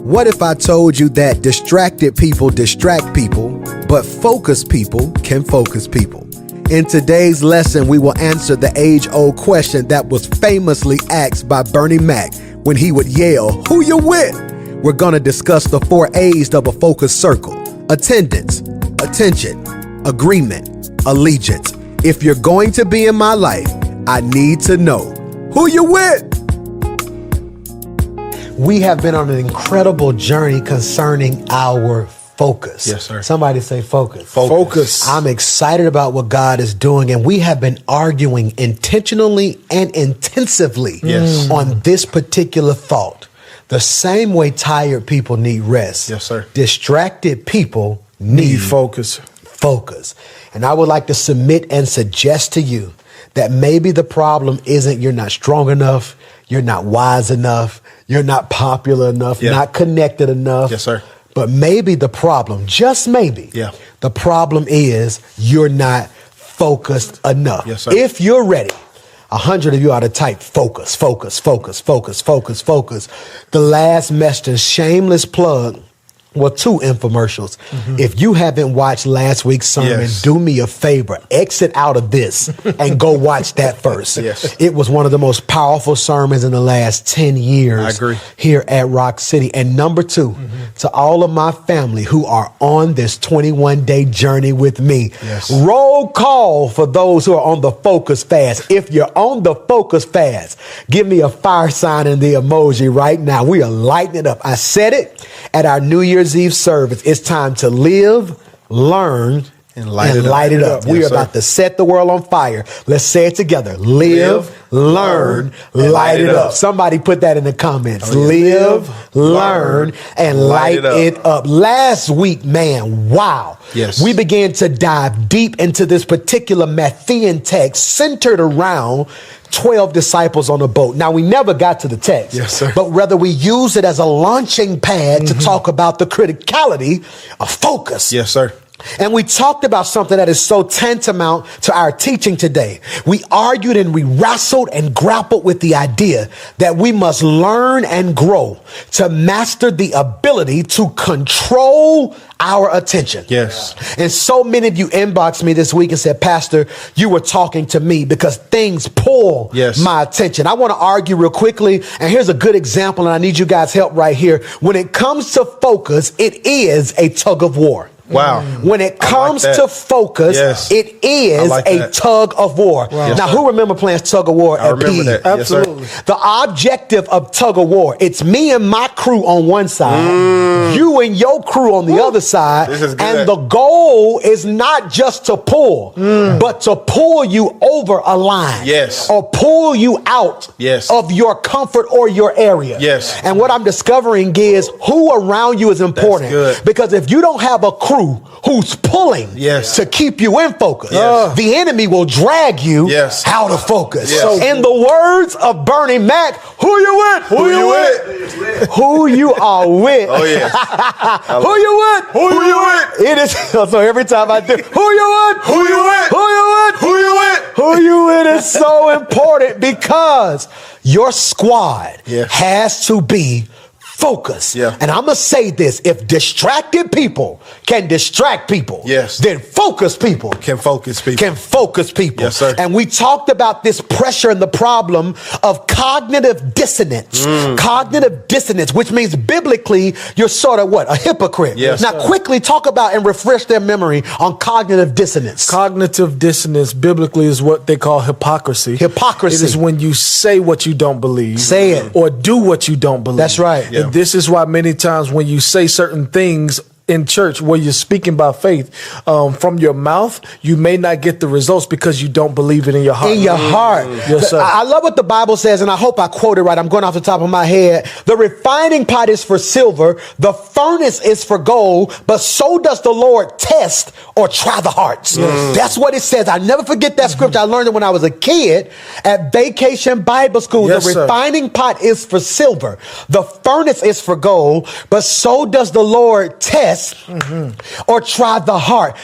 What if I told you that distracted people distract people, but focused people can focus people? In today's lesson, we will answer the age-old question that was famously asked by Bernie Mac when he would yell, "Who you with?" We're going to discuss the 4 A's of a focus circle: attendance, attention, agreement, allegiance. If you're going to be in my life, I need to know who you with. We have been on an incredible journey concerning our focus. Yes, sir. Somebody say focus. Focus. I'm excited about what God is doing, and we have been arguing intentionally and intensively on this particular thought. The same way tired people need rest. Yes, sir. Distracted people need focus. Focus. And I would like to submit and suggest to you that maybe the problem isn't you're not strong enough, you're not wise enough, you're not popular enough, not connected enough. Yes, sir. But maybe the problem, just maybe, the problem is you're not focused enough. Yes, sir. If you're ready, 100 of you ought to type focus, focus, focus, focus, focus, focus. The last message, shameless plug. Well, 2 infomercials. If you haven't watched last week's sermon, do me a favor, exit out of this and go watch that first. It was one of the most powerful sermons in the last 10 years I agree. Here at Rock City. And number 2, to all of my family who are on this 21-day journey with me, roll call for those who are on the focus fast. If you're on the focus fast, give me a fire sign and the emoji right now. We are lighting it up. I said it at our New Year's Eve service. It's time to live, learn, and light it up. We are about to set the world on fire. Let's say it together. Live, learn, light it up. Somebody put that in the comments. Live, learn, and light it up. Last week, man, wow. We began to dive deep into this particular Matthean text centered around 12 disciples on a boat. Now, we never got to the text, but rather we used it as a launching pad to talk about the criticality of focus. Yes, sir. And we talked about something that is so tantamount to our teaching today. We argued and we wrestled and grappled with the idea that we must learn and grow to master the ability to control our attention. And so many of you inboxed me this week and said, "Pastor, you were talking to me because things pull my attention." I want to argue real quickly, and here's a good example, and I need you guys' help right here. When it comes to focus, it is a tug of war. Wow. When it comes to focus, it is a tug of war. Now, who remember playing tug of war at PE? That. Absolutely. The objective of tug of war, it's me and my crew on one side, you and your crew on the other side, and the goal is not just to pull, but to pull you over a line, or pull you out of your comfort or your area. And what I'm discovering is who around you is important, because if you don't have a crew who's pulling to keep you in focus, the enemy will drag you out of focus. In the words of Bernie Mac, who you with? Who you with? Who you are with. Oh, yeah. Who you with? Who you with? It is, so every time I do, who you with? Who you with? Who you with? Who you with? Who you with is so important because your squad has to be focus. And I'm going to say this. If distracted people can distract people, then focused people can focus people. Can focus people. Yes, sir. And we talked about this pressure and the problem of cognitive dissonance. Cognitive dissonance, which means biblically, you're sort of what? A hypocrite. Now, quickly talk about and refresh their memory on cognitive dissonance. Cognitive dissonance biblically is what they call hypocrisy. Hypocrisy. It is when you say what you don't believe. Say it. Or do what you don't believe. That's right. And this is why many times when you say certain things in church where you're speaking by faith from your mouth, you may not get the results because you don't believe it in your heart. In your heart. Yes, sir. I love what the Bible says, and I hope I quote it right. I'm going off the top of my head. The refining pot is for silver, the furnace is for gold, but so does the Lord test or try the hearts. That's what it says. I never forget that scripture. I learned it when I was a kid at Vacation Bible School. Yes, the refining pot is for silver, the furnace is for gold, but so does the Lord test chest or try the heart.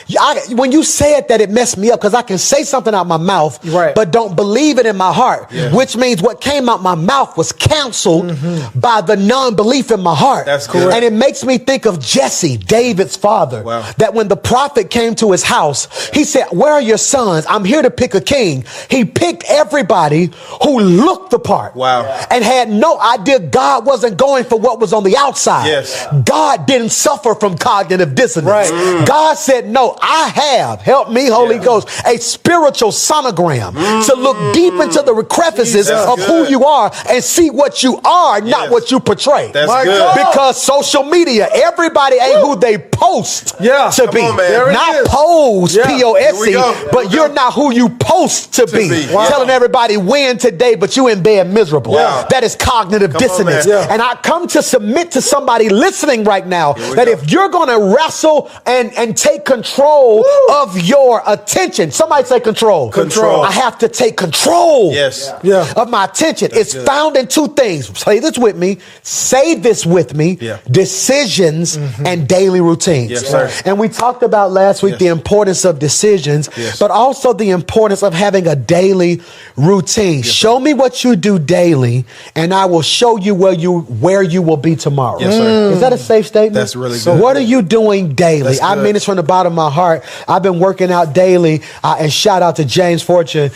When you said that, it messed me up because I can say something out my mouth, Right. but don't believe it in my heart, which means what came out my mouth was counseled by the non-belief in my heart. That's good. And it makes me think of Jesse, David's father, Wow. that when the prophet came to his house, he said, where are your sons? I'm here to pick a king. He picked everybody who looked the part. Wow. And had no idea God wasn't going for what was on the outside. Yes. God didn't suffer from cognitive dissonance. Right. God said, no, I have, help me, Holy Ghost, a spiritual sonogram to look deep into the crevices That's of who good. you are and see what you are, not what you portray. That's My good. God. Because social media, everybody ain't who they post Yeah. to Come be. on, man. There it Not is. pose, Yeah. Here we P-O-S-E, go. but you're not who you post to be. be. Wow. Telling everybody win today, but you in bed miserable. Wow. That is cognitive Come on, dissonance. man. And I come to submit to somebody listening right now we that go. if you're going to wrestle and take control of your attention, somebody say control. Control. I have to take control Yes. Yeah. of my attention. It's good. found in two things. Say this with me. Say this with me. Yeah. Decisions and daily routines. Yes, sir. And we talked about last week Yes. the importance of decisions, Yes. but also the importance of having a daily routine. Show me what you do daily, and I will show you where you will be tomorrow. Yes, sir. Is that a safe statement? That's really So good. what are you doing daily? That's I good. mean, it's from the bottom of my heart. I've been working out daily, and shout out to James Fortune.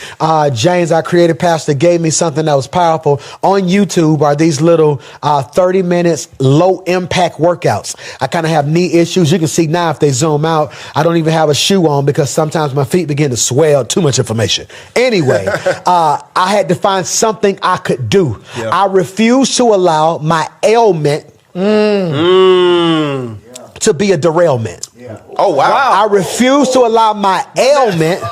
James, our creative pastor, gave me something that was powerful. On YouTube are these little 30 minutes low impact workouts. I kind of have knee issues. You can see now if they zoom out, I don't even have a shoe on because sometimes my feet begin to swell. Too much information. Anyway, I had to find something I could do. Yeah. I refuse to allow my ailment to be a derailment. Oh, wow. I refuse to allow my ailment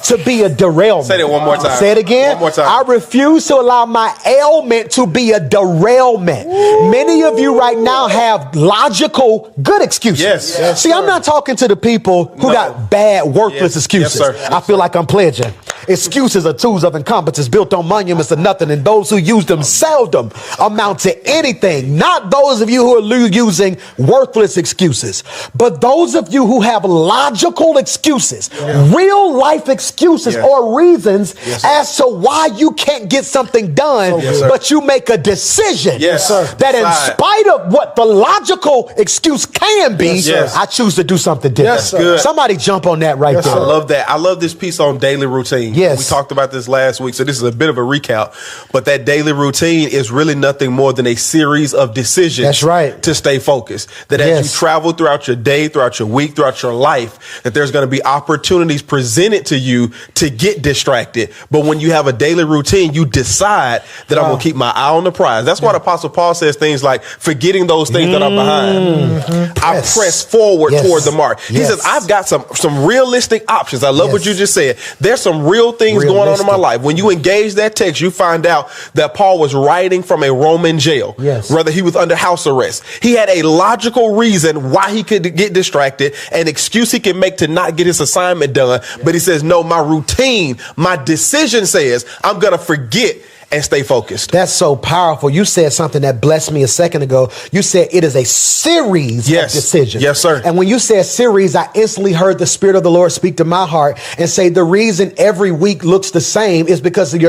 to be a derailment. Say that one more time. Say it again. One more time. I refuse to allow my ailment to be a derailment. Many of you right now have logical, good excuses. Yes. Yes, See, I'm not talking to the people who No. got bad, worthless Yes. excuses. Yes, sir. I feel like I'm pledging. Excuses are tools of incompetence built on monuments of nothing, and those who use them seldom amount to anything. Not those of you who are using worthless excuses, but those of you who have logical excuses, real life excuses Yes. or reasons Yes, sir. as to why you can't get something done, Yes, sir. but you make a decision Yes, sir. that in Decide. spite of what the logical excuse can be, Yes. I choose to do something different. Yes, sir. Good. Somebody jump on that right Yes, there. I love that. I love this piece on daily routine. Yes. We talked about this last week, so this is a bit of a recap. But that daily routine is really nothing more than a series of decisions. That's right. To stay focused. That as Yes. you travel throughout your day, throughout your week, throughout your life, that there's going to be opportunities presented to you to get distracted. But when you have a daily routine, you decide that I'm going to keep my eye on the prize. That's why the Apostle Paul says things like, forgetting those things that are behind, I Yes. press forward Yes. toward the mark. He Yes. says, I've got some realistic options. I love what Yes. you just said. There's some real things going on in my Realistic. life. When you engage that text, you find out that Paul was writing from a Roman jail. Yes. Whether he was under house arrest. He had a logical reason why he could get distracted, an excuse he can make to not get his assignment done. But he says, no, my routine, my decision says I'm going to forget and stay focused. That's so powerful. You said something that blessed me a second ago. You said it is a series Yes. of decisions. Yes, sir. And when you said series, I instantly heard the Spirit of the Lord speak to my heart and say the reason every week looks the same is because of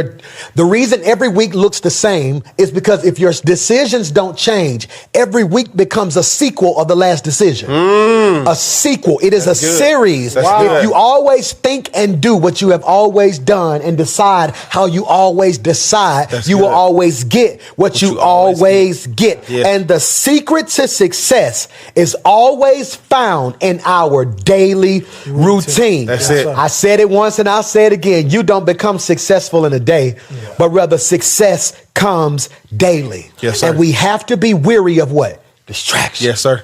the reason every week looks the same is because if your decisions don't change, every week becomes a sequel of the last decision. A sequel. It is That's a good. series. That's If good. you always think and do what you have always done and decide how you always decide, That's you will good. always get what you always always get. Yeah. And the secret to success is always found in our daily routine. That's it. I said it once and I'll say it again. You don't become successful in a day, but rather success comes daily. Yes, sir. And we have to be weary of what? Distraction. Yes, sir.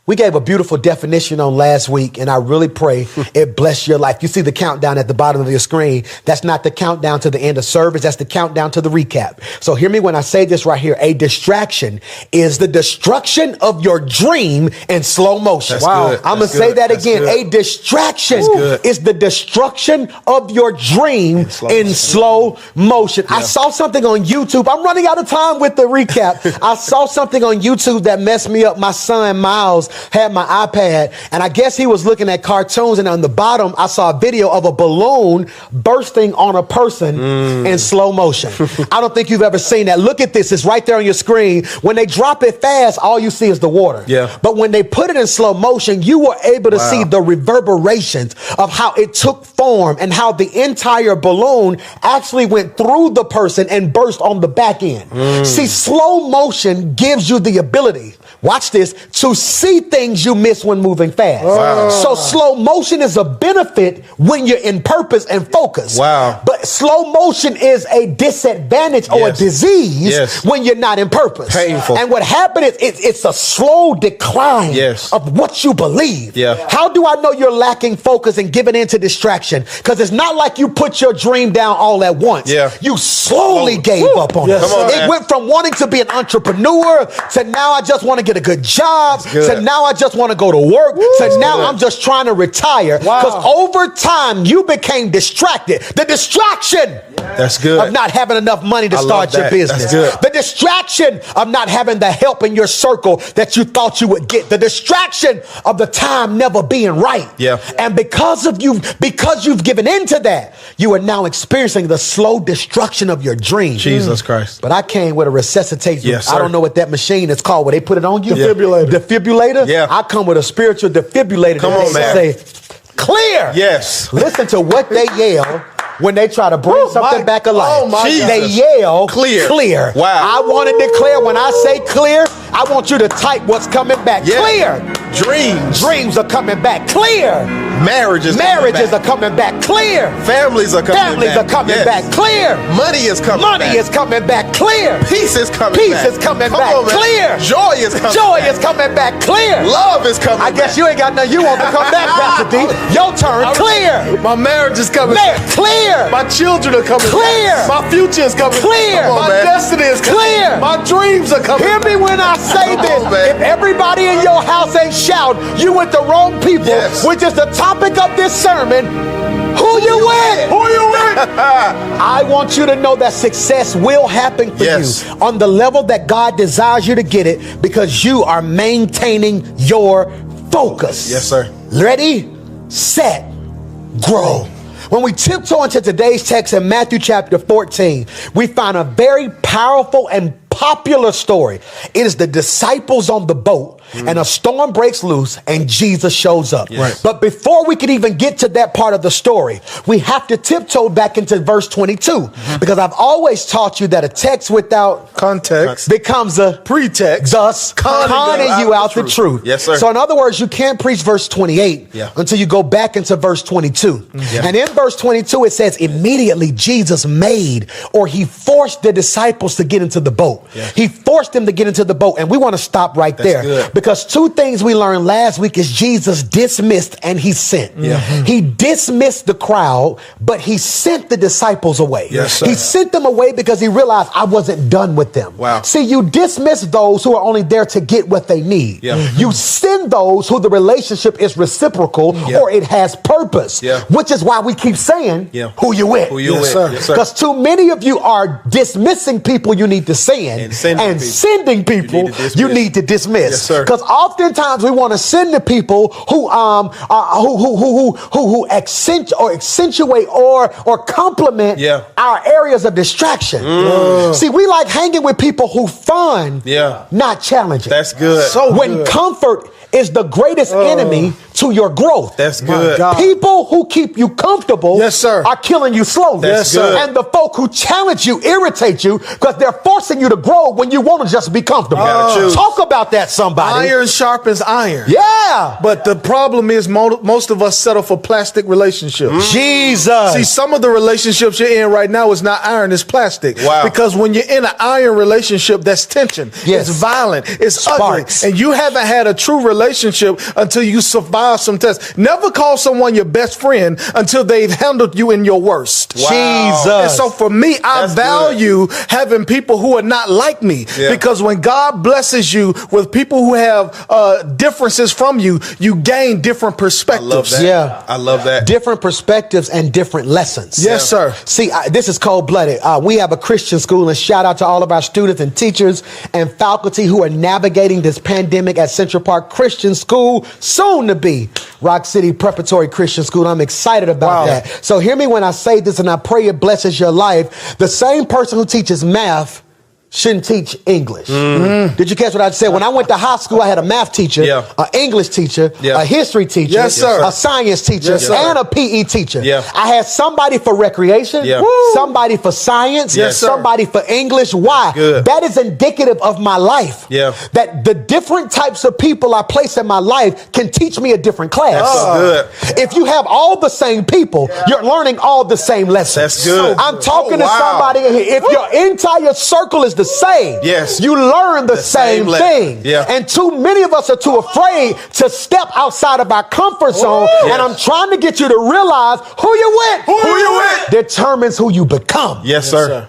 We gave a beautiful definition on last week, and I really pray it bless your life. You see the countdown at the bottom of your screen. That's not the countdown to the end of service. That's the countdown to the recap. So hear me when I say this right here. A distraction is the destruction of your dream in slow motion. That's good. I'm going to That's say good. that That's again. good. A distraction good. is the destruction of your dream in slow motion. I saw something on YouTube. I'm running out of time with the recap. I saw something on YouTube that messed me up. My son, Miles, had my iPad, and I guess he was looking at cartoons, and on the bottom, I saw a video of a balloon bursting on a person in slow motion. I don't think you've ever seen that. Look at this. It's right there on your screen. When they drop it fast, all you see is the water. Yeah. But when they put it in slow motion, you were able to see the reverberations of how it took form and how the entire balloon actually went through the person and burst on the back end. See, slow motion gives you the ability, watch this, to see things you miss when moving fast. So slow motion is a benefit when you're in purpose and focus. But slow motion is a disadvantage or a disease when you're not in purpose. Painful. And what happened is it's a slow decline of what you believe. How do I know you're lacking focus and giving in to distraction? Because it's not like you put your dream down all at once. You slowly gave up on it. It went from wanting to be an entrepreneur to now I just want to get a good job to now I just want to go to work to now I'm just trying to retire. Because over time you became distracted. The distraction of not having enough money to start your business. The distraction of not having the help in your circle that you thought you would get. The distraction of the time never being right. And because you've given into that, you are now experiencing the slow destruction of your dream. Jesus Christ. But I came with a resuscitation. Yes, I don't know what that machine is called where they put it on you. Defibrillator. Defibrillator? I come with a spiritual defibrillator. Come on, man. Say, clear. Listen to what they yell when they try to bring something back alive. They yell, clear. I want to declare, when I say clear, I want you to type what's coming back. Clear. Dreams are coming back. Clear. Marriages are coming back. Clear. Families are coming back. Clear. Money is coming back. Clear. Peace is coming back. Clear. Joy is coming back. Clear. Love is coming back. I guess you ain't got nothing you want to come back, Pastor D. Your turn. Clear. My marriage is coming back. Clear. My children are coming back. My future is coming back. My destiny is coming back. My dreams are coming back. Hear me when I say this. If everybody in your house ain't shout, you with the wrong people, which is the topic of this sermon. Who you with? I want you to know that success will happen for you on the level that God desires you to get it, because you are maintaining your focus. Yes, sir. Ready, set, grow. When we tiptoe into today's text in Matthew chapter 14, we find a very powerful and popular story. It is the disciples on the boat, and a storm breaks loose and Jesus shows up. But before we can even get to that part of the story, we have to tiptoe back into verse 22, because I've always taught you that a text without context becomes a pretext, thus conning you out the truth. Yes, sir. So in other words, you can't preach verse 28 until you go back into verse 22. And in verse 22, it says, immediately Jesus made, or he forced the disciples to get into the boat. He forced them to get into the boat. And we want to stop right there, because two things we learned last week is Jesus dismissed and he sent. He dismissed the crowd, but he sent the disciples away. He sent them away because he realized I wasn't done with them. See, you dismiss those who are only there to get what they need. You send those who the relationship is reciprocal or it has purpose, which is why we keep saying, who you with? Because too many of you are dismissing people you need to send and sending people you need to dismiss. Because oftentimes we want to send to people who accentuate or complement our areas of distraction. See, we like hanging with people who fun, not challenging. That's good. So when comfort is the greatest enemy to your growth. That's good. People who keep you comfortable are killing you slowly. That's good. And the folk who challenge you irritate you because they're forcing you to grow when you want to just be comfortable. Talk about that, somebody. Iron sharpens iron. But the problem is most of us settle for plastic relationships. Jesus. See, some of the relationships you're in right now is not iron, it's plastic. Because when you're in an iron relationship, that's tension. It's violent. It's ugly. And you haven't had a true relationship until you survive survive some tests. Never call someone your best friend until they've handled you in your worst. Wow. Jesus. And so for me, I That's value having people who are not like me, because when God blesses you with people who have differences from you, you gain different perspectives. I love that. Yeah. I love that. Different perspectives and different lessons. Yes, sir. See, this is cold-blooded. We have a Christian school, and shout out to all of our students and teachers and faculty who are navigating this pandemic at Central Park Christian School, soon to be Rock City Preparatory Christian School. I'm excited about that. So hear me when I say this, and I pray it blesses your life. The same person who teaches math shouldn't teach English. Did you catch what I said? When I went to high school, I had a math teacher, an English teacher, a history teacher, Yes, sir. a science teacher, Yes, sir. and a PE teacher. Yeah. I had somebody for recreation, somebody for science, Yes, sir. somebody for English. Why? Good. That is indicative of my life. Yeah. That the different types of people I place in my life can teach me a different class. That's so good. If you have all the same people, you're learning all the same lessons. That's good. I'm talking Oh, to wow. somebody. If your entire circle is the same, Yes. you learn the same same lesson. thing. Yeah. And too many of us are too afraid to step outside of our comfort zone. Yes. And I'm trying to get you to realize who you with. Who you with? Determines who you become. Yes, sir.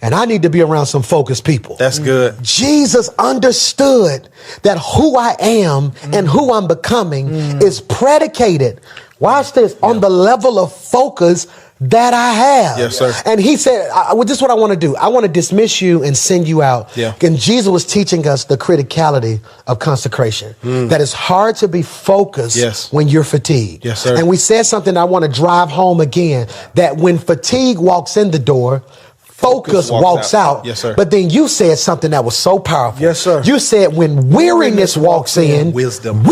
And I need to be around some focused people. That's good. Jesus understood that who I am and who I'm becoming is predicated, watch this, on the level of focus that I have. Yes, sir. And he said, this is what I want to do. I want to dismiss you and send you out. Yeah. And Jesus was teaching us the criticality of consecration. That it's hard to be focused Yes. when you're fatigued. Yes, sir. And we said something I want to drive home again, that when fatigue walks in the door, focus walks out. Yes, sir. But then you said something that was so powerful. Yes, sir. You said when weariness walks in, Wisdom.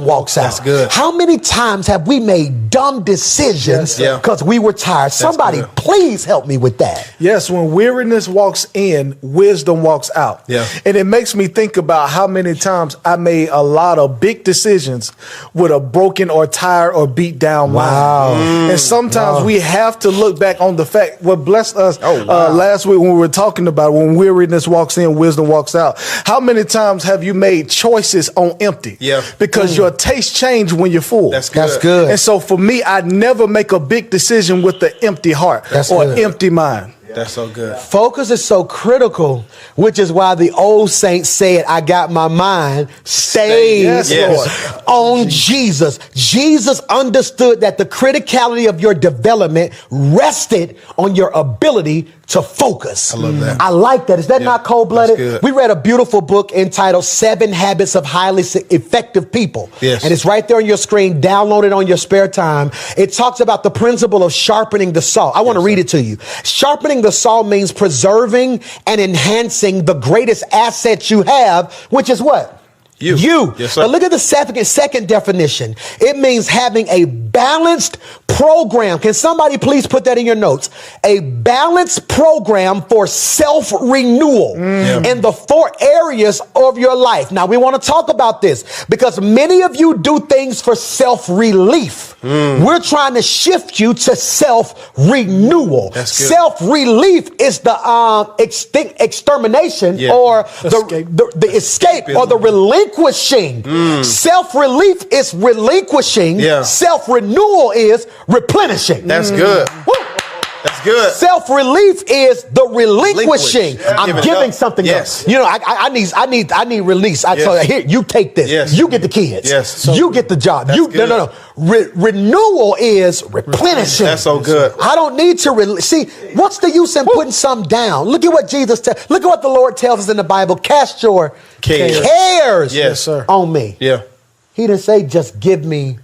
walks out. That's good. How many times have we made dumb decisions Yes, yeah. because we were tired? Somebody good. please help me with that. Yes, when weariness walks in, wisdom walks out. Yeah. And it makes me think about how many times I made a lot of big decisions with a broken or tired or beat down mind. And sometimes we have to look back on the fact what blessed us last week when we were talking about when weariness walks in, wisdom walks out. How many times have you made choices on empty? Yeah. Because your taste change when you're full. That's good. That's good. And so for me, I never make a big decision with the empty heart That's or good. empty mind. That's so good. Focus is so critical, which is why the old saints said, I got my mind stayed Yes, Yes. on Jesus. Jesus understood that the criticality of your development rested on your ability to focus. I love that. I like that. Is that not cold-blooded? That's good. We read a beautiful book entitled 7 Habits of Highly Effective People. Yes. And it's right there on your screen. Download it on your spare time. It talks about the principle of sharpening the saw. I want to read it to you. Sharpening the saw means preserving and enhancing the greatest asset you have, which is what? You. Yes, sir. But look at the second definition. It means having a balanced program. Can somebody please put that in your notes? A balanced program for self-renewal in the 4 areas of your life. Now, we want to talk about this because many of you do things for self-relief. We're trying to shift you to self-renewal. That's good. Self-relief is the extermination or the escape or the relinquishing. Self-relief is relinquishing. Yeah. Self-renewal is replenishing. That's good. Woo. That's good. Self-relief is the relinquishing. Relinquish. I'm Give it giving up. something Yes. up. You know, I need release. I tell you, here, you take this. Yes. You get the kids. Yes. You get the job. That's You good. no. Renewal is replenishing. That's so good. I don't need to see. What's the use in putting something down? Look at what Jesus tells. Look at what the Lord tells us in the Bible. Cast your cares Yes, sir. on me. Yeah. He didn't say just give me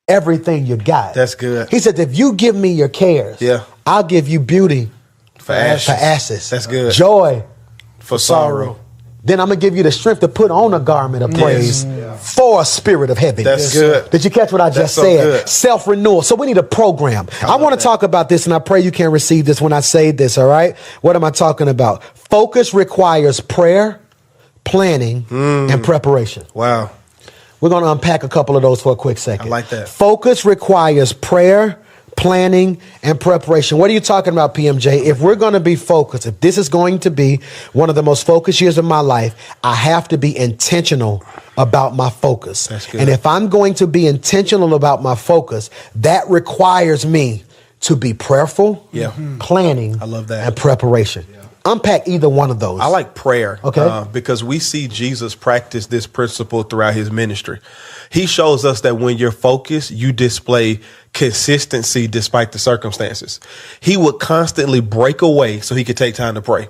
everything you got. That's good. He said if you give me your cares, Yeah. I'll give you beauty For ashes. That's good. Joy For sorrow. Then I'm going to give you the strength to put on a garment of praise for a spirit of heaviness. That's good. Did you catch what I just so said? good. Self-renewal. So we need a program. I want to talk about this, and I pray you can receive this when I say this, all right? What am I talking about? Focus requires prayer, planning, and preparation. Wow. We're going to unpack a couple of those for a quick second. I like that. Focus requires prayer, planning, and preparation. What are you talking about, PMJ? If we're going to be focused, if this is going to be one of the most focused years of my life, I have to be intentional about my focus. That's good. And if I'm going to be intentional about my focus, that requires me to be prayerful, planning, I love that. and preparation. Unpack either one of those. I like prayer, Okay. because we see Jesus practice this principle throughout his ministry. He shows us that when you're focused, you display consistency despite the circumstances. He would constantly break away so he could take time to pray.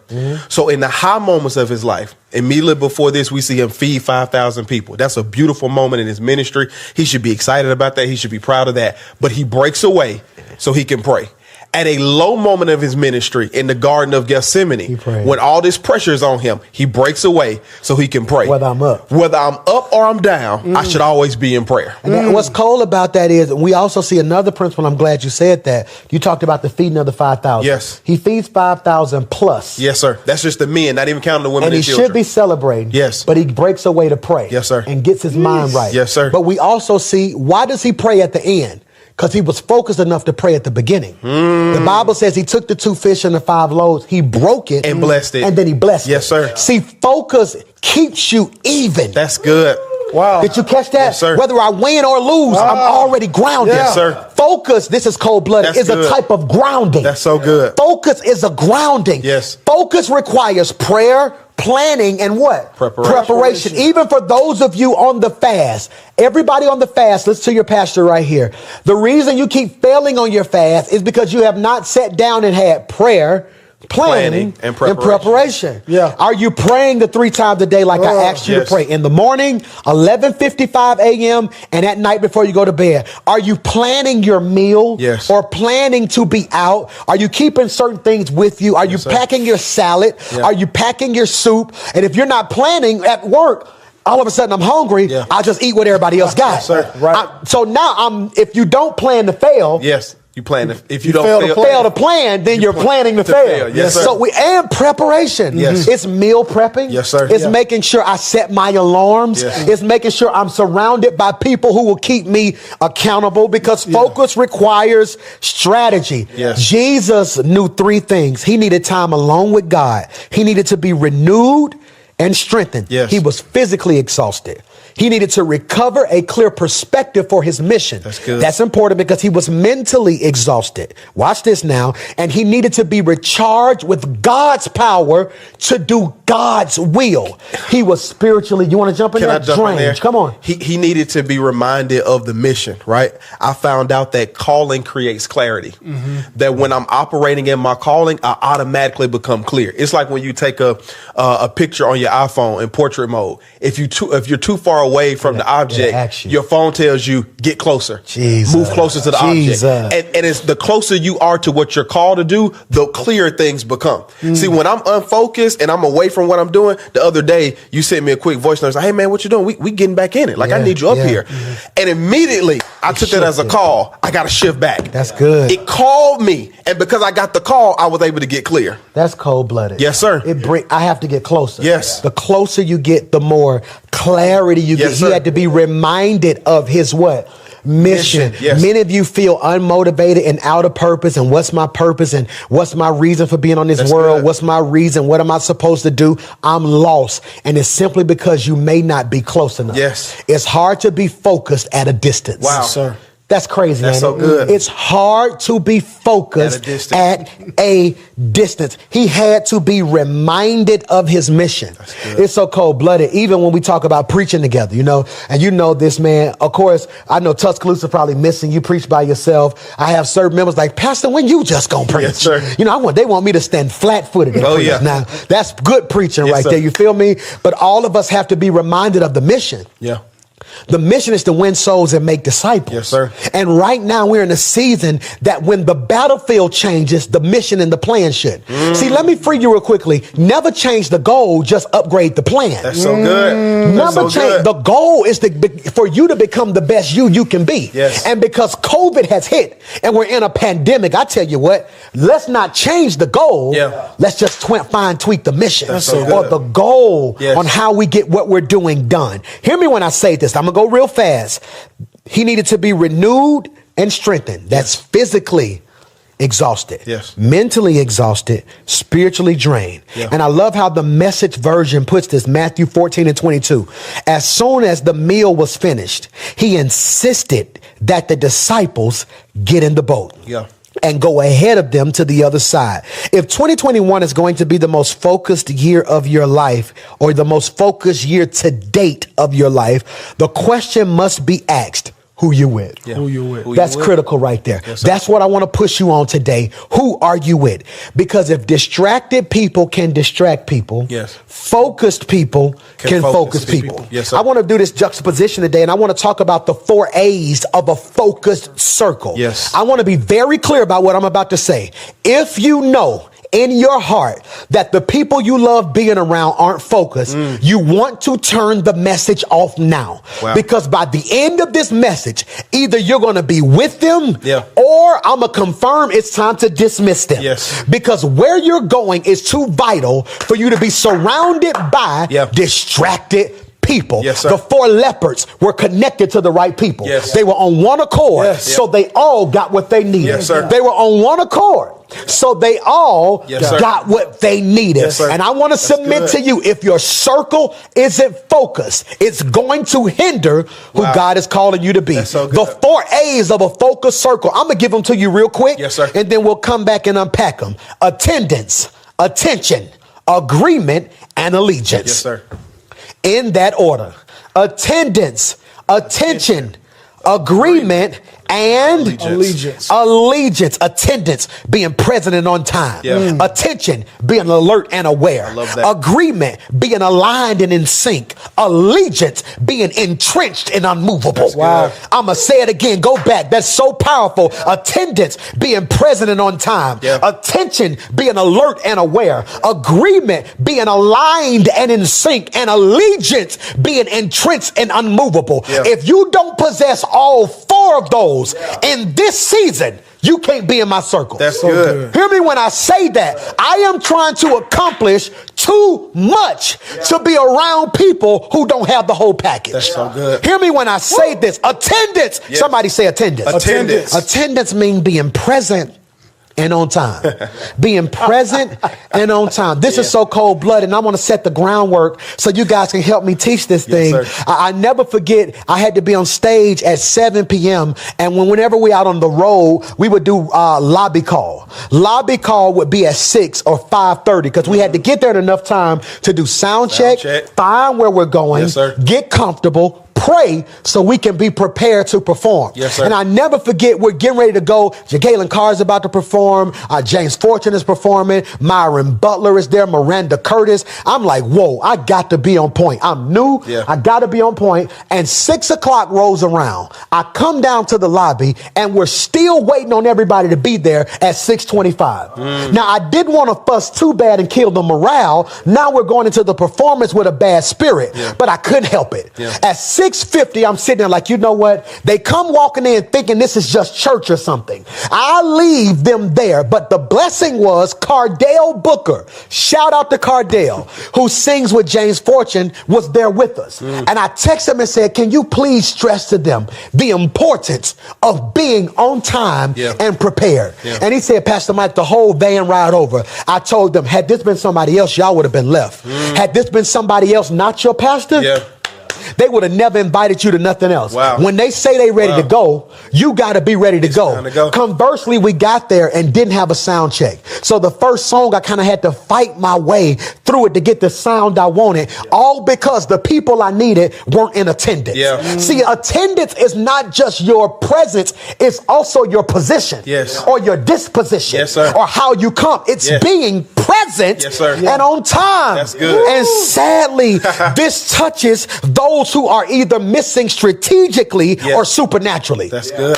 So in the high moments of his life, immediately before this, we see him feed 5,000 people. That's a beautiful moment in his ministry. He should be excited about that. He should be proud of that. But he breaks away so he can pray. At a low moment of his ministry in the Garden of Gethsemane, when all this pressure is on him, he breaks away so he can pray. Whether I'm up or I'm down, I should always be in prayer. And what's cool about that is we also see another principle. I'm glad you said that. You talked about the feeding of the 5,000. Yes. He feeds 5,000 plus. Yes, sir. That's just the men, not even counting the women And and he children. should be celebrating. Yes. But he breaks away to pray. Yes, sir. And gets his mind right. Yes, sir. But we also see, why does he pray at the end? Because he was focused enough to pray at the beginning. The Bible says he took the 2 fish and the 5 loaves, he broke it. And blessed it. And then he blessed it. Yes, sir. See, focus keeps you even. That's good. Wow. Did you catch that? Yes, sir. Whether I win or lose, I'm already grounded. Yes, sir. Focus, this is cold-blooded, That's is a good. type of grounding. That's so good. Focus is a grounding. Yes. Focus requires prayer, planning, and what? Preparation. Even for those of you on the fast, everybody on the fast, listen to your pastor right here. The reason you keep failing on your fast is because you have not sat down and had prayer, planning and preparation. Yeah. Are you praying the 3 times a day like I asked you yes. to pray? In the morning, 11:55 a.m., and at night before you go to bed. Are you planning your meal? Yes. Or planning to be out? Are you keeping certain things with you? Are you sir. packing your salad? Yeah. Are you packing your soup? And if you're not planning at work, all of a sudden I'm hungry. Yeah. I'll just eat what everybody else got. Yes, sir. Right. So now if you don't plan to fail, Yes. You plan if you You don't fail to plan, then you're planning to fail. Yes, sir. So and preparation. Yes. It's meal prepping. Yes, sir. It's Yeah. making sure I set my alarms. Yes. It's making sure I'm surrounded by people who will keep me accountable, because focus requires strategy. Yes. Jesus knew 3 things. He needed time alone with God. He needed to be renewed and strengthened. Yes. He was physically exhausted. He needed to recover a clear perspective for his mission. That's good. That's important because he was mentally exhausted. Watch this now. And he needed to be recharged with God's power to do God's will. He was spiritually, you want to jump in Can there? I jump in there? Come on. He needed to be reminded of the mission, right? I found out that calling creates clarity. That when I'm operating in my calling, I automatically become clear. It's like when you take a picture on your iPhone in portrait mode. If you're too far away from the object, your phone tells you get closer. Jesus. Move closer to the Jesus. object. And it's the closer you are to what you're called to do, the clearer things become. See, when I'm unfocused and I'm away from what I'm doing, the other day you sent me a quick voice note, like, hey man, what you doing? We getting back in it. Like, I need you up here. And immediately I took that as a call. I got to shift back. That's good. It called me. And because I got the call, I was able to get clear. That's cold-blooded. Yes, sir. I have to get closer. Yes. The closer you get, the more clarity you get. Yes, He sir. had to be reminded of his what? Mission. Yes. Many of you feel unmotivated and out of purpose. And what's my purpose? And what's my reason for being on this That's world? good. What's my reason? What am I supposed to do? I'm lost. And it's simply because you may not be close enough. Yes. It's hard to be focused at a distance. Wow. Yes, sir. That's crazy, That's ain't so it? good. It's hard to be focused At a distance. He had to be reminded of his mission. It's so cold-blooded, even when we talk about preaching together, you know. And you know this, man. Of course, I know Tuscaloosa probably missing. You preach by yourself. I have certain members like, Pastor, when you just gonna preach? Yes, sir. You know, they want me to stand flat-footed and Oh, preach. yeah. Now, that's good preaching Yes, right sir. there. You feel me? But all of us have to be reminded of the mission. Yeah. The mission is to win souls and make disciples. Yes, sir. And right now we're in a season that when the battlefield changes, the mission and the plan should. See, let me free you real quickly. Never change the goal, just upgrade the plan. That's so good. That's Never so change. good. The goal is for you to become the best you can be. Yes. And because COVID has hit and we're in a pandemic, I tell you what, let's not change the goal. Yeah. Let's just tweak the mission That's so or good. the goal Yes. on how we get what we're doing done. Hear me when I say this. I'm going to go real fast. He needed to be renewed and strengthened. That's physically exhausted, Yes. mentally exhausted, spiritually drained. Yeah. And I love how the Message version puts this, Matthew 14:22. As soon as the meal was finished, he insisted that the disciples get in the boat. Yeah. And go ahead of them to the other side. If 2021 is going to be the most focused year of your life, or the most focused year to date of your life, the question must be asked, who you with? Yeah. Who you with? Who That's you with? critical right there. Yes, sir. That's what I want to push you on today. Who are you with? Because if distracted people can distract people, Yes. focused people can focus people. Yes, sir. I want to do this juxtaposition today, and I want to talk about the 4 A's of a focused circle. Yes. I want to be very clear about what I'm about to say. If you know in your heart that the people you love being around aren't focused, you want to turn the message off now. Wow. Because by the end of this message, either you're going to be with them, Yeah. or I'm going to confirm it's time to dismiss them. Yes. Because where you're going is too vital for you to be surrounded by Yeah. distracted people. Yes, sir. The 4 leopards were connected to the right people. Yes. They were on one accord, Yes. so they all got what they needed. Yes, sir. They were on one accord, so they all Yes, sir. got what they needed. Yes, sir. And I want to submit good. to you, if your circle isn't focused, it's going to hinder who Wow. God is calling you to be. That's so good. The 4 A's of a focused circle, I'm going to give them to you real quick, Yes, sir. and then we'll come back and unpack them. Attendance, attention, agreement, and allegiance. Yes, sir. In that order: attendance, attention, agreement, and Allegiance. Attendance, being present and on time. Yeah. Attention, being alert and aware. I love that. Agreement, being aligned and in sync. Allegiance, being entrenched and unmovable. Wow. I'm going to say it again. Go back. That's so powerful. Attendance, being present and on time. Yeah. Attention, being alert and aware. Agreement, being aligned and in sync. And allegiance, being entrenched and unmovable. Yeah. If you don't possess all 4 of those in this season, you can't be in my circle. That's good. Hear me when I say that. I am trying to accomplish too much to be around people who don't have the whole package. That's so good. Hear me when I say this. Attendance. Yes. Somebody say attendance. Attendance. Attendance means being present and on time. Being present and on time. This is so cold-blooded, and I want to set the groundwork so you guys can help me teach this thing. sir. I never forget, I had to be on stage at 7 p.m., and whenever we out on the road, we would do lobby call. Lobby call would be at 6 or 5:30, because we had to get there in enough time to do sound check, find where we're going, Yes, sir. get comfortable, pray so we can be prepared to perform. Yes, sir. And I never forget, we're getting ready to go. Jacqueline Carr is about to perform. James Fortune is performing. Myron Butler is there. Miranda Curtis. I'm like, whoa, I got to be on point. I'm new. Yeah. I got to be on point. And 6 o'clock rolls around. I come down to the lobby, and we're still waiting on everybody to be there at 6:25. Now, I didn't want to fuss too bad and kill the morale. Now we're going into the performance with a bad spirit, but I couldn't help it. Yeah. At 6:50, I'm sitting there like, you know what? They come walking in thinking this is just church or something. I leave them there, but the blessing was Cardale Booker. Shout out to Cardale, who sings with James Fortune, was there with us. And I texted him and said, can you please stress to them the importance of being on time and prepared? And he said, Pastor Mike, the whole van ride over, I told them, had this been somebody else, y'all would have been left. Had this been somebody else, not your pastor, they would have never invited you to nothing else. Wow. When they say they ready to go, you got to be ready to go. time to go. Conversely, we got there and didn't have a sound check. So the first song, I kind of had to fight my way through it to get the sound I wanted, all because the people I needed weren't in attendance. See, attendance is not just your presence, it's also your position or your disposition or how you come. It's being present and on time. That's good. And sadly, this touches those who are either missing strategically or supernaturally. That's good.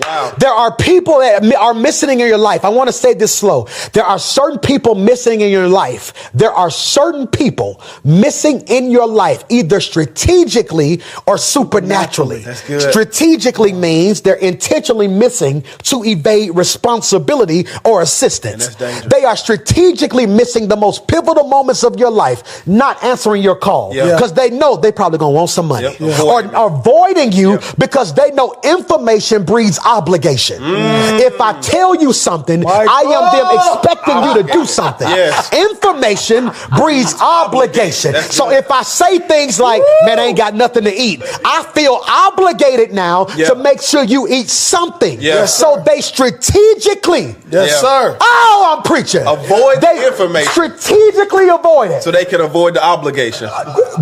Wow. There are people that are missing in your life. I want to say this slow. There are certain people missing in your life. There are certain people missing in your life, either strategically or supernaturally. That's good. Strategically means they're intentionally missing to evade responsibility or assistance. And that's dangerous. They are strategically missing the most pivotal moments of your life, not answering your call because they know they probably going to want some money or avoiding you because they know information breeds obligation. If I tell you something, I am them expecting you to do something. Yes. Information breeds obligation. So if I say things like, man, I ain't got nothing to eat, I feel obligated now to make sure you eat something. Yes, so they strategically, Yes, sir. oh, I'm preaching. Avoid the information. Strategically avoid it. So they can avoid the obligation.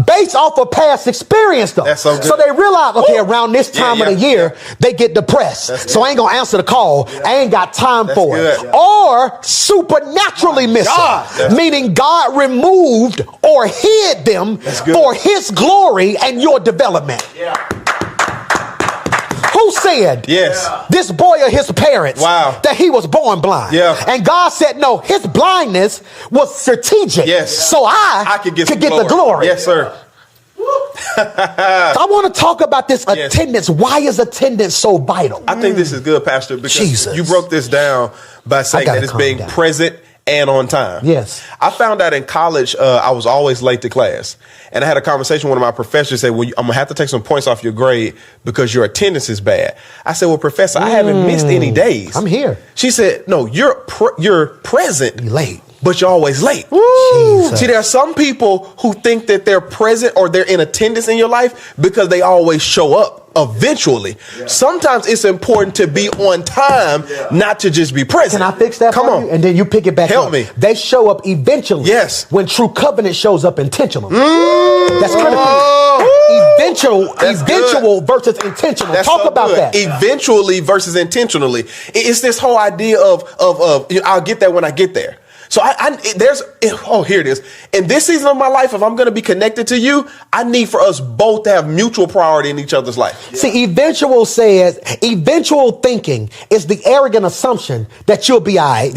Based off of past experience, though. That's so good. So they realize, okay, around this time of the year, they get depressed. That's So I ain't gonna answer the call. I ain't got time for good. it. Or supernaturally missing, meaning God removed or hid them for His glory and your development. Who said this boy or his parents that he was born blind? And God said, no, his blindness was strategic. So I could get the glory. Yes, sir. I want to talk about this attendance. Why is attendance so vital? I think this is good, Pastor, because you broke this down by saying that it's being present and on time. Yes. I found out in college, I was always late to class. And I had a conversation with one of my professors, said, well, I'm going to have to take some points off your grade because your attendance is bad. I said, well, Professor, I haven't missed any days. I'm here. She said, no, you're present. You're late. But you're always late. See, there are some people who think that they're present or they're in attendance in your life because they always show up eventually. Sometimes it's important to be on time, not to just be present. Can I fix that? Come for on. you? And then you pick it back Help up. me. They show up eventually. Yes. When true covenant shows up intentionally. That's critical. Eventual versus intentional. Talk about that. Eventually versus intentionally. It's this whole idea of I'll get there when I get there. So here it is. In this season of my life, if I'm going to be connected to you, I need for us both to have mutual priority in each other's life. See, eventual thinking is the arrogant assumption that you'll be all right.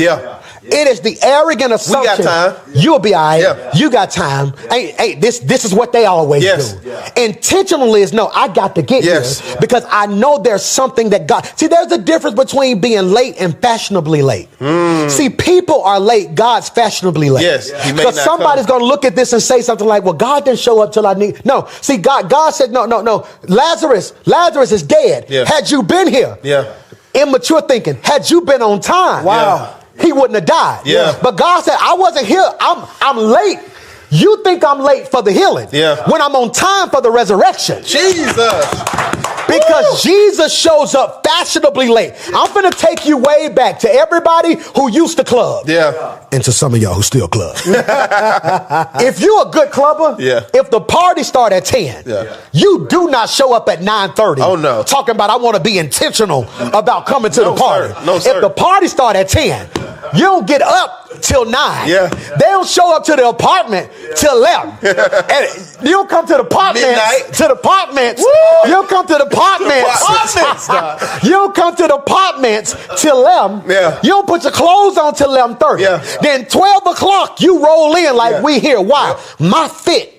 It is the arrogant assumption. We got time. You'll be all right. You got time. Hey, this is what they always do. Intentionally is no, I got to get here because I know there's something that God. See, there's a difference between being late and fashionably late. See, people are late. God's fashionably late. Because somebody's going to look at this and say something like, well, God didn't show up till I need. No. See, God said, no. Lazarus is dead. Had you been here. Immature thinking. Had you been on time. He wouldn't have died. But God said, I wasn't here. I'm late. You think I'm late for the healing when I'm on time for the resurrection. Jesus. Because Jesus shows up fashionably late. I'm going to take you way back to everybody who used to club. And to some of y'all who still club. If you're a good clubber, if the party start at 10, you do not show up at 9:30. Oh, no. Talking about I want to be intentional about coming to the party. No, sir. If the party start at 10, you don't get up till 9. They don't show up to the apartment till 11. And you don't come to the apartments. Midnight. To the apartments. You don't come to the apartments. You don't come to the apartments till 11. You don't put your clothes on till 11:30. Then 12 o'clock, you roll in like we here. Why? My fit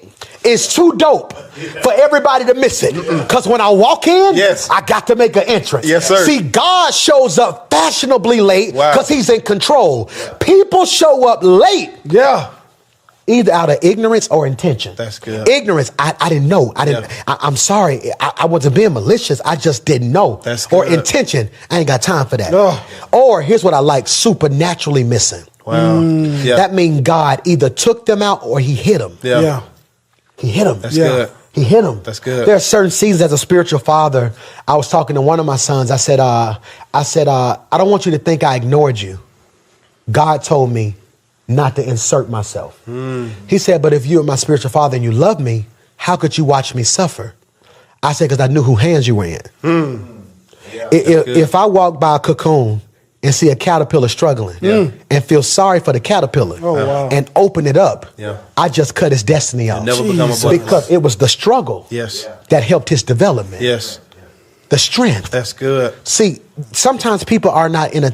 is too dope for everybody to miss it. Because when I walk in, I got to make an entrance. See, God shows up fashionably late because he's in control. People show up late. Either out of ignorance or intention. That's good. Ignorance, I didn't know. I'm sorry. I wasn't being malicious. I just didn't know. That's good. Or intention, I ain't got time for that. Or here's what I like, supernaturally missing. That means God either took them out or he hid them. He hit him. That's good. He hit him. That's good. There are certain seasons as a spiritual father. I was talking to one of my sons. I said, I don't want you to think I ignored you. God told me not to insert myself. He said, but if you are my spiritual father and you love me, how could you watch me suffer? I said, because I knew who hands you were in. If I walk by a cocoon and see a caterpillar struggling and feel sorry for the caterpillar and open it up, I just cut his destiny off. Never become a butterfly. Because it was the struggle that helped his development. The strength. That's good. See, sometimes people are not in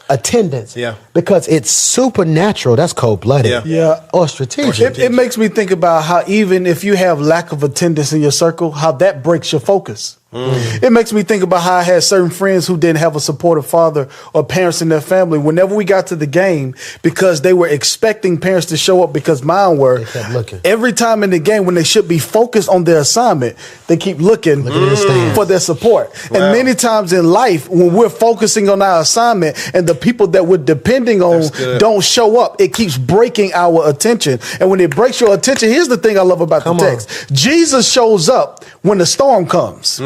attendance because it's supernatural. That's cold-blooded. Or strategic. It makes me think about how even if you have lack of attendance in your circle, how that breaks your focus. It makes me think about how I had certain friends who didn't have a supportive father or parents in their family. Whenever we got to the game, because they were expecting parents to show up because mine were, They kept looking. every time in the game when they should be focused on their assignment, they keep looking for their support. Wow. And many times in life, when we're focusing on our assignment and the people that we're depending on That's good. don't show up, it keeps breaking our attention. And when it breaks your attention, here's the thing I love about Come the on. text. Jesus shows up when the storm comes.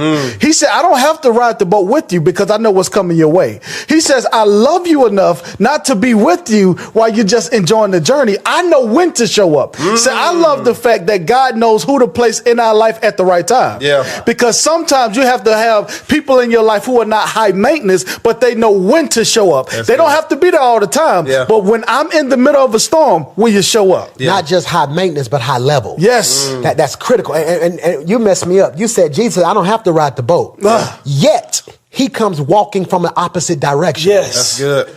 He said, I don't have to ride the boat with you because I know what's coming your way. He says, I love you enough not to be with you while you're just enjoying the journey. I know when to show up. So I love the fact that God knows who to place in our life at the right time. Yeah. Because sometimes you have to have people in your life who are not high maintenance, but they know when to show up. That's they don't good. have to be there all the time. Yeah. But when I'm in the middle of a storm, will you show up? Yeah. Not just high maintenance, but high level. Yes. That's critical. And you messed me up. You said, Jesus, I don't have to ride the boat. Yet, he comes walking from the opposite direction. Yes. That's good.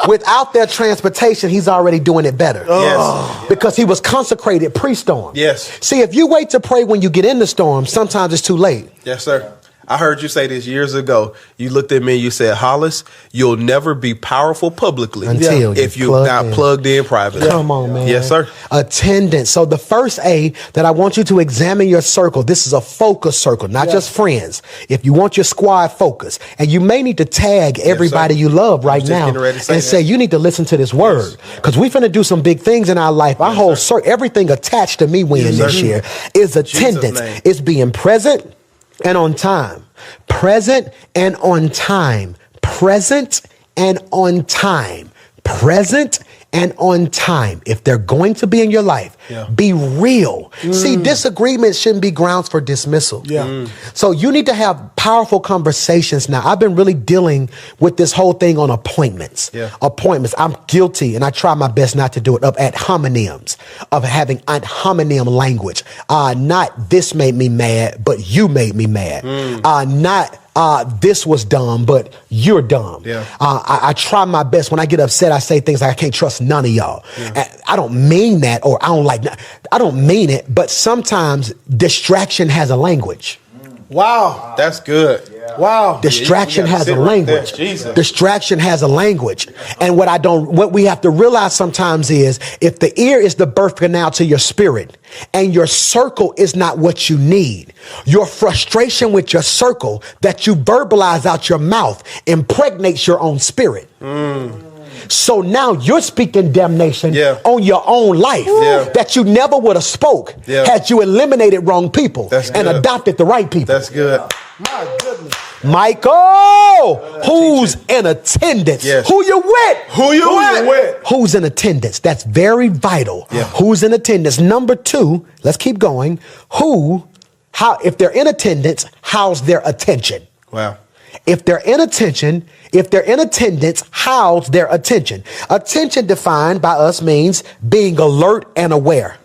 Without their transportation, he's already doing it better. Yes. Because he was consecrated pre-storm. Yes. See, if you wait to pray when you get in the storm, sometimes it's too late. Yes, sir. I heard you say this years ago. You looked at me and you said, Hollis, you'll never be powerful publicly Until if you you're plug not in. plugged in privately. Come on, man. Yes, sir. Attendance. So the first A that I want you to examine your circle. This is a focus circle, not just friends. If you want your squad focus, and you may need to tag everybody you love right just now getting ready to say and that. say, you need to listen to this word. Because we're finna do some big things in our life. Our whole circle, everything attached to me winning this sir. year is attendance. name. It's being present and on time. Present and on time. Present and on time. Present and on time. If they're going to be in your life, be real. See, disagreements shouldn't be grounds for dismissal. So you need to have powerful conversations now. I've been really dealing with this whole thing on appointments. Appointments. I'm guilty, and I try my best not to do it, of ad hominems, of having ad hominem language. Not this made me mad, but you made me mad. Not this was dumb, but you're dumb. I try my best. When I get upset, I say things like, I can't trust none of y'all. And I don't mean that, or I don't mean it, but sometimes distraction has a language. Wow. That's good. Wow. Distraction You gotta has sit a right there. language. Jesus. Distraction has a language. And what we have to realize sometimes is, if the ear is the birth canal to your spirit and your circle is not what you need, your frustration with your circle that you verbalize out your mouth impregnates your own spirit. So now you're speaking damnation on your own life that you never would have spoke had you eliminated wrong people and adopted the right people. That's good. My goodness. Michael, who's in attendance? Yes. Who you with? Who you with? Who's in attendance? That's very vital. Who's in attendance? Number 2, let's keep going. If they're in attendance, how's their attention? Wow. If they're in attendance, how's their attention? Attention defined by us means being alert and aware.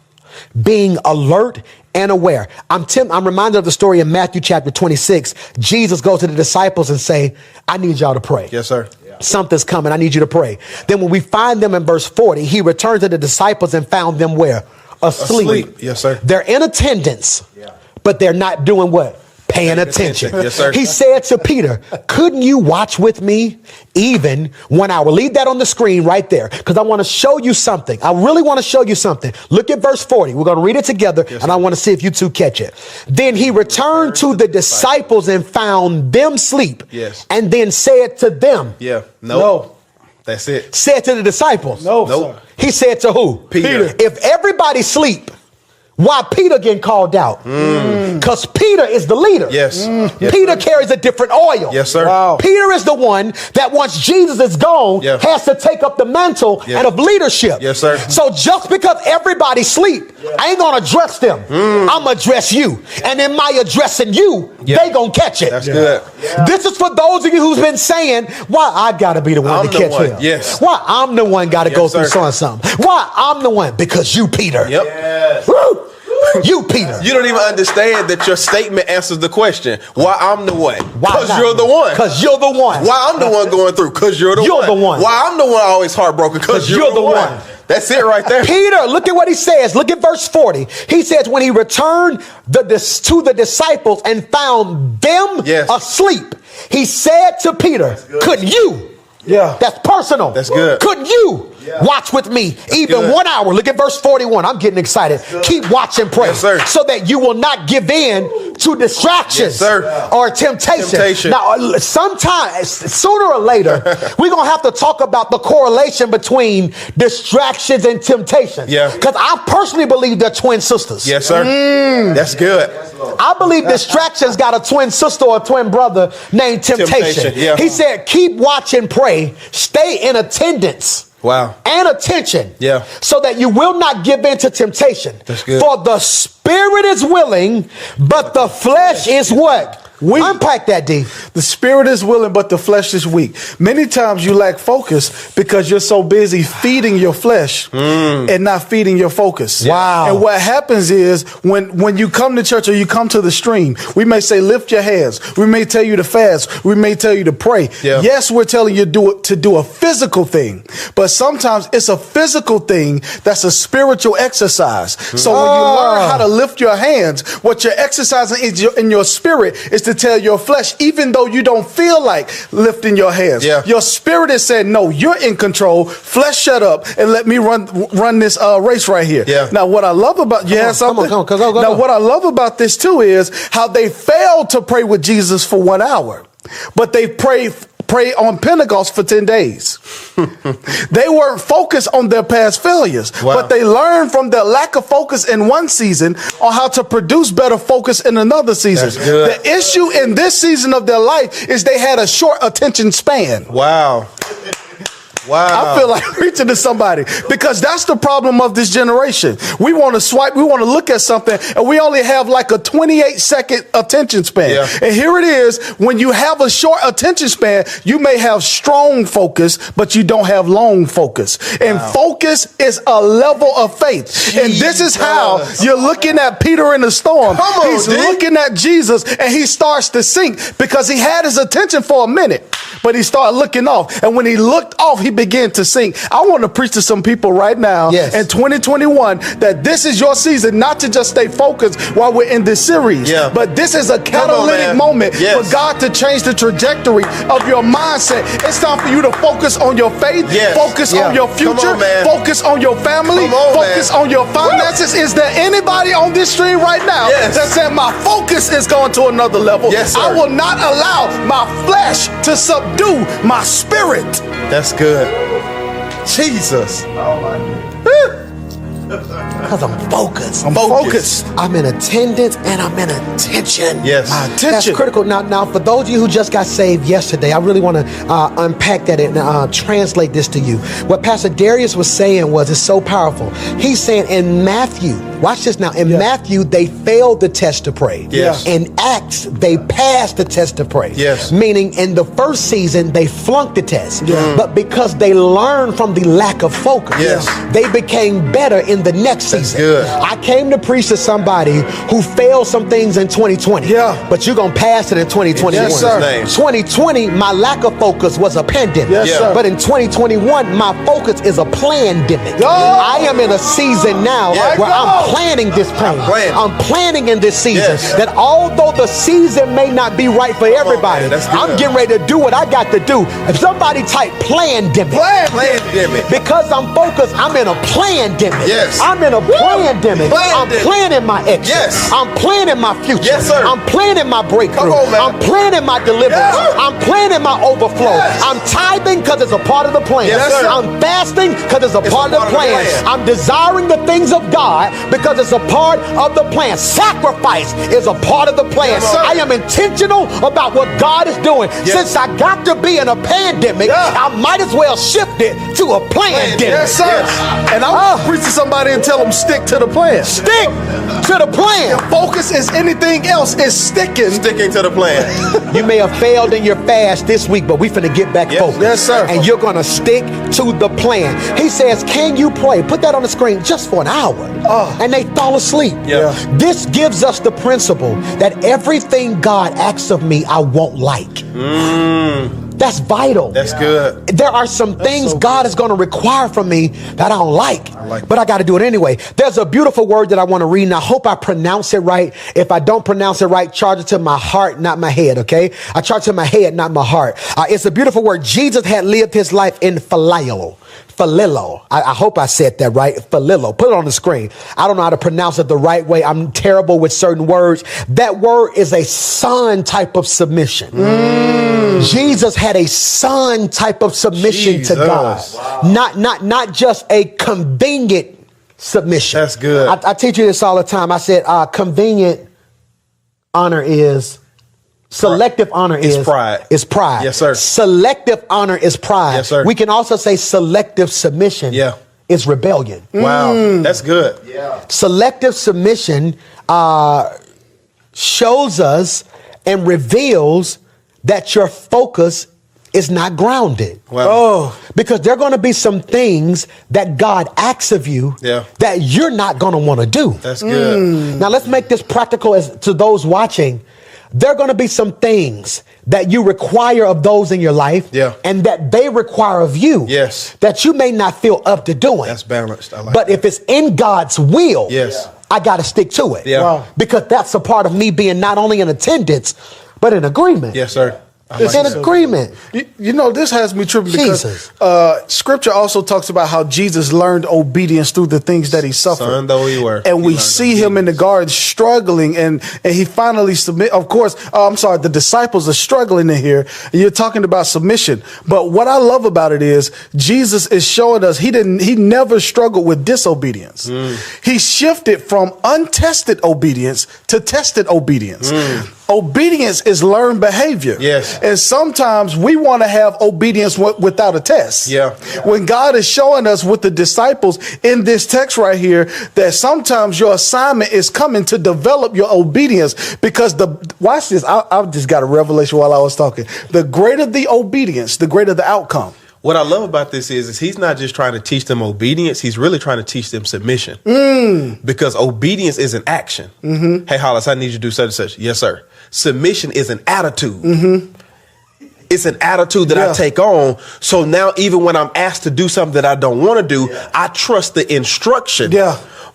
Being alert and aware. I'm reminded of the story in Matthew chapter 26. Jesus goes to the disciples and say, I need y'all to pray. Yes, sir. Something's coming. I need you to pray. Then when we find them in verse 40, he returned to the disciples and found them where? Asleep. Yes, sir. They're in attendance, but they're not doing what? Paying attention. Yes, sir. He said to Peter, couldn't you watch with me even 1 hour? Leave that on the screen right there, because I want to show you something. I really want to show you something. Look at verse 40. We're going to read it together, and I want to see if you two catch it. Then he returned to the disciples and found them asleep. And then said to them. No. That's it. Said to the disciples. No, Nope. sir. He said to who? Peter. If everybody sleep, why Peter getting called out? Because Peter is the leader. Yes. Peter carries a different oil. Yes, sir. Wow. Peter is the one that once Jesus is gone has to take up the mantle and of leadership. Yes, sir. So just because everybody sleep, I ain't gonna address them. I'm gonna address you. And in my addressing you, they gonna catch it. That's good. This is for those of you who's been saying, why I gotta be the one I'm to the catch one. him. Yes. Why I'm the one gotta go through sir. something. Why I'm the one? Because you, Peter. Yep. Woo! You, Peter. You don't even understand that your statement answers the question. Why I'm the one? Because you're the one. Because you're the one. Why I'm the one going through? Because you're the one. You're the one. Why I'm the one always heartbroken? Because you're the one. That's it right there. Peter, look at what he says. Look at verse 40. He says, when he returned to the disciples and found them asleep, he said to Peter, couldn't you? Yeah. That's personal. That's good. Couldn't you watch with me even good. 1 hour? Look at verse 41. I'm getting excited. Keep watch and pray, Yes, sir. so that you will not give in to distractions Yes, sir. or temptation. Now, sometimes, sooner or later, we're going to have to talk about the correlation between distractions and temptation. Yeah. Because I personally believe they're twin sisters. Yes, sir. That's good. I believe distractions got a twin sister or a twin brother named temptation. Yeah. He said, keep watch and pray, stay in attendance. Wow. And attention. Yeah. So that you will not give in to temptation. That's good. For the spirit is willing, but the flesh is what? Weak. Unpack that, D. The spirit is willing, but the flesh is weak. Many times you lack focus because you're so busy feeding your flesh and not feeding your focus. Wow. And what happens is when you come to church or you come to the stream, we may say, lift your hands. We may tell you to fast. We may tell you to pray. Yeah. Yes, we're telling you to do a physical thing, but sometimes it's a physical thing that's a spiritual exercise. So when you learn how to lift your hands, what you're exercising in your spirit is to tell your flesh, even though you don't feel like lifting your hands, your spirit is saying, no, you're in control. Flesh, shut up and let me run this race right here. Yeah. Now, what I love about what I love about this too is how they failed to pray with Jesus for 1 hour, but they pray on Pentecost for 10 days. They weren't focused on their past failures, but they learned from their lack of focus in one season on how to produce better focus in another season. The issue in this season of their life is they had a short attention span. Wow. Wow. I feel like preaching to somebody because that's the problem of this generation. We want to swipe, we want to look at something, and we only have like a 28-second attention span. Yeah. And here it is, when you have a short attention span, you may have strong focus, but you don't have long focus. And focus is a level of faith. Jesus. And this is how you're looking at Peter in the storm. He's looking at Jesus and he starts to sink because he had his attention for a minute, but he started looking off. And when he looked off, he began to sink. I want to preach to some people right now in 2021 that this is your season, not to just stay focused while we're in this series, but this is a catalytic moment for God to change the trajectory of your mindset. It's time for you to focus on your faith, focus on your future, focus on your family, focus on your finances. Is there anybody on this stream right now that said, my focus is going to another level? I will not allow my flesh to subdue my spirit. That's good. Jesus. Because I'm focused. I'm focused. I'm in attendance and I'm in attention. Yes. That's critical. Now, for those of you who just got saved yesterday, I really want to unpack that and translate this to you. What Pastor Darius was saying it's so powerful. He's saying in Matthew, watch this now. In Matthew, they failed the test to pray. Yes. In Acts, they passed the test to pray. Yes. Meaning in the first season, they flunked the test. But because they learned from the lack of focus, they became better in the next season. Good. I came to preach to somebody who failed some things in 2020. But you're going to pass it in 2021. Yes, sir. 2020, my lack of focus was a pandemic. Yes, sir. But in 2021, my focus is a plandemic. I am in a season now where I'm planning this plan. I'm planning in this season that although the season may not be right for everybody, I'm getting ready to do what I got to do. If somebody type plandemic. Plandemic. Because I'm focused, I'm in a plandemic. I'm in a plandemic. I'm planning my exit. I'm planning my future. I'm planning my breakthrough. I'm planning my deliverance. I'm planning my overflow. I'm tithing because it's a part of the plan. I'm fasting because it's a part of the plan. I'm desiring the things of God because it's a part of the plan. Sacrifice is a part of the plan. I am intentional about what God is doing. Since I got to be in a pandemic, I might as well shift it to a plandemic. And I want to preach to somebody and tell them, stick to the plan. Stick to the plan. Focus is anything else is sticking. Sticking to the plan. You may have failed in your fast this week, but we finna get back focused. Yes, sir. And you're gonna stick to the plan. He says, can you pray? Put that on the screen just for an hour. And they fall asleep. Yeah. This gives us the principle that everything God asks of me, I won't like. That's vital. That's good. There are some things so God is going to require from me that I don't like, but I got to do it anyway. There's a beautiful word that I want to read, and I hope I pronounce it right. If I don't pronounce it right, charge it to my heart, not my head, okay? I charge it to my head, not my heart. It's a beautiful word. Jesus had lived his life in phileo. I hope I said that right. Phileo. Put it on the screen. I don't know how to pronounce it the right way. I'm terrible with certain words. That word is a son type of submission. Jesus had a son type of submission to God. Wow. Not just a convenient submission. That's good. I teach you this all the time. I said convenient honor is selective honor is pride. Is pride. Yes, sir. Selective honor is pride. Yes, sir. We can also say selective submission is rebellion. Wow. That's good. Yeah. Selective submission shows us and reveals that your focus is not grounded. Wow. Because there are going to be some things that God asks of you that you're not going to want to do. That's good. Now let's make this practical as to those watching. There are going to be some things that you require of those in your life and that they require of you that you may not feel up to doing. That's balanced. I like but that. if it's in God's will, I got to stick to it. Because that's a part of me being not only in attendance, but in agreement. Yes, sir. It's in agreement. You know, this has me tripping because scripture also talks about how Jesus learned obedience through the things that he suffered. Son though he were. And we see him in the garden struggling and he finally submit. Of course, the disciples are struggling in here. And you're talking about submission. But what I love about it is Jesus is showing us he never struggled with disobedience. He shifted from untested obedience to tested obedience. Obedience is learned behavior. Yes. And sometimes we want to have obedience without a test. Yeah. When God is showing us with the disciples in this text right here, that sometimes your assignment is coming to develop your obedience because watch this. I just got a revelation while I was talking. The greater the obedience, the greater the outcome. What I love about this is he's not just trying to teach them obedience. He's really trying to teach them submission. Because obedience is an action. Hey, Hollis, I need you to do such and such. Yes, sir. Submission is an attitude. It's an attitude that I take on. So now even when I'm asked to do something that I don't want to do, I trust the instruction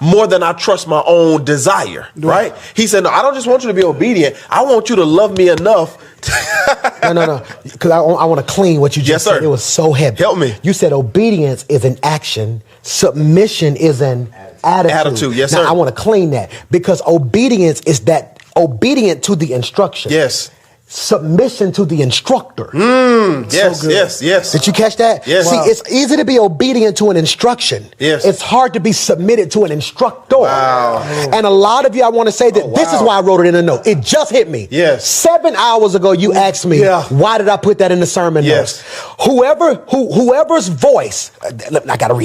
more than I trust my own desire. Right? He said, no, I don't just want you to be obedient. I want you to love me enough. No. Because I want to clean what you just said. It was so heavy. Help me. You said obedience is an action. Submission is an attitude. Yes, sir. Now, I want to clean that because obedience is that obedient to the instruction. Yes. Submission to the instructor. Yes. Did you catch that? Yes. See, it's easy to be obedient to an instruction. Yes. It's hard to be submitted to an instructor. Wow. And a lot of you, I want to say that this is why I wrote it in a note. It just hit me. Yes. 7 hours ago, you asked me, why did I put that in the sermon notes? Whoever's voice, I got to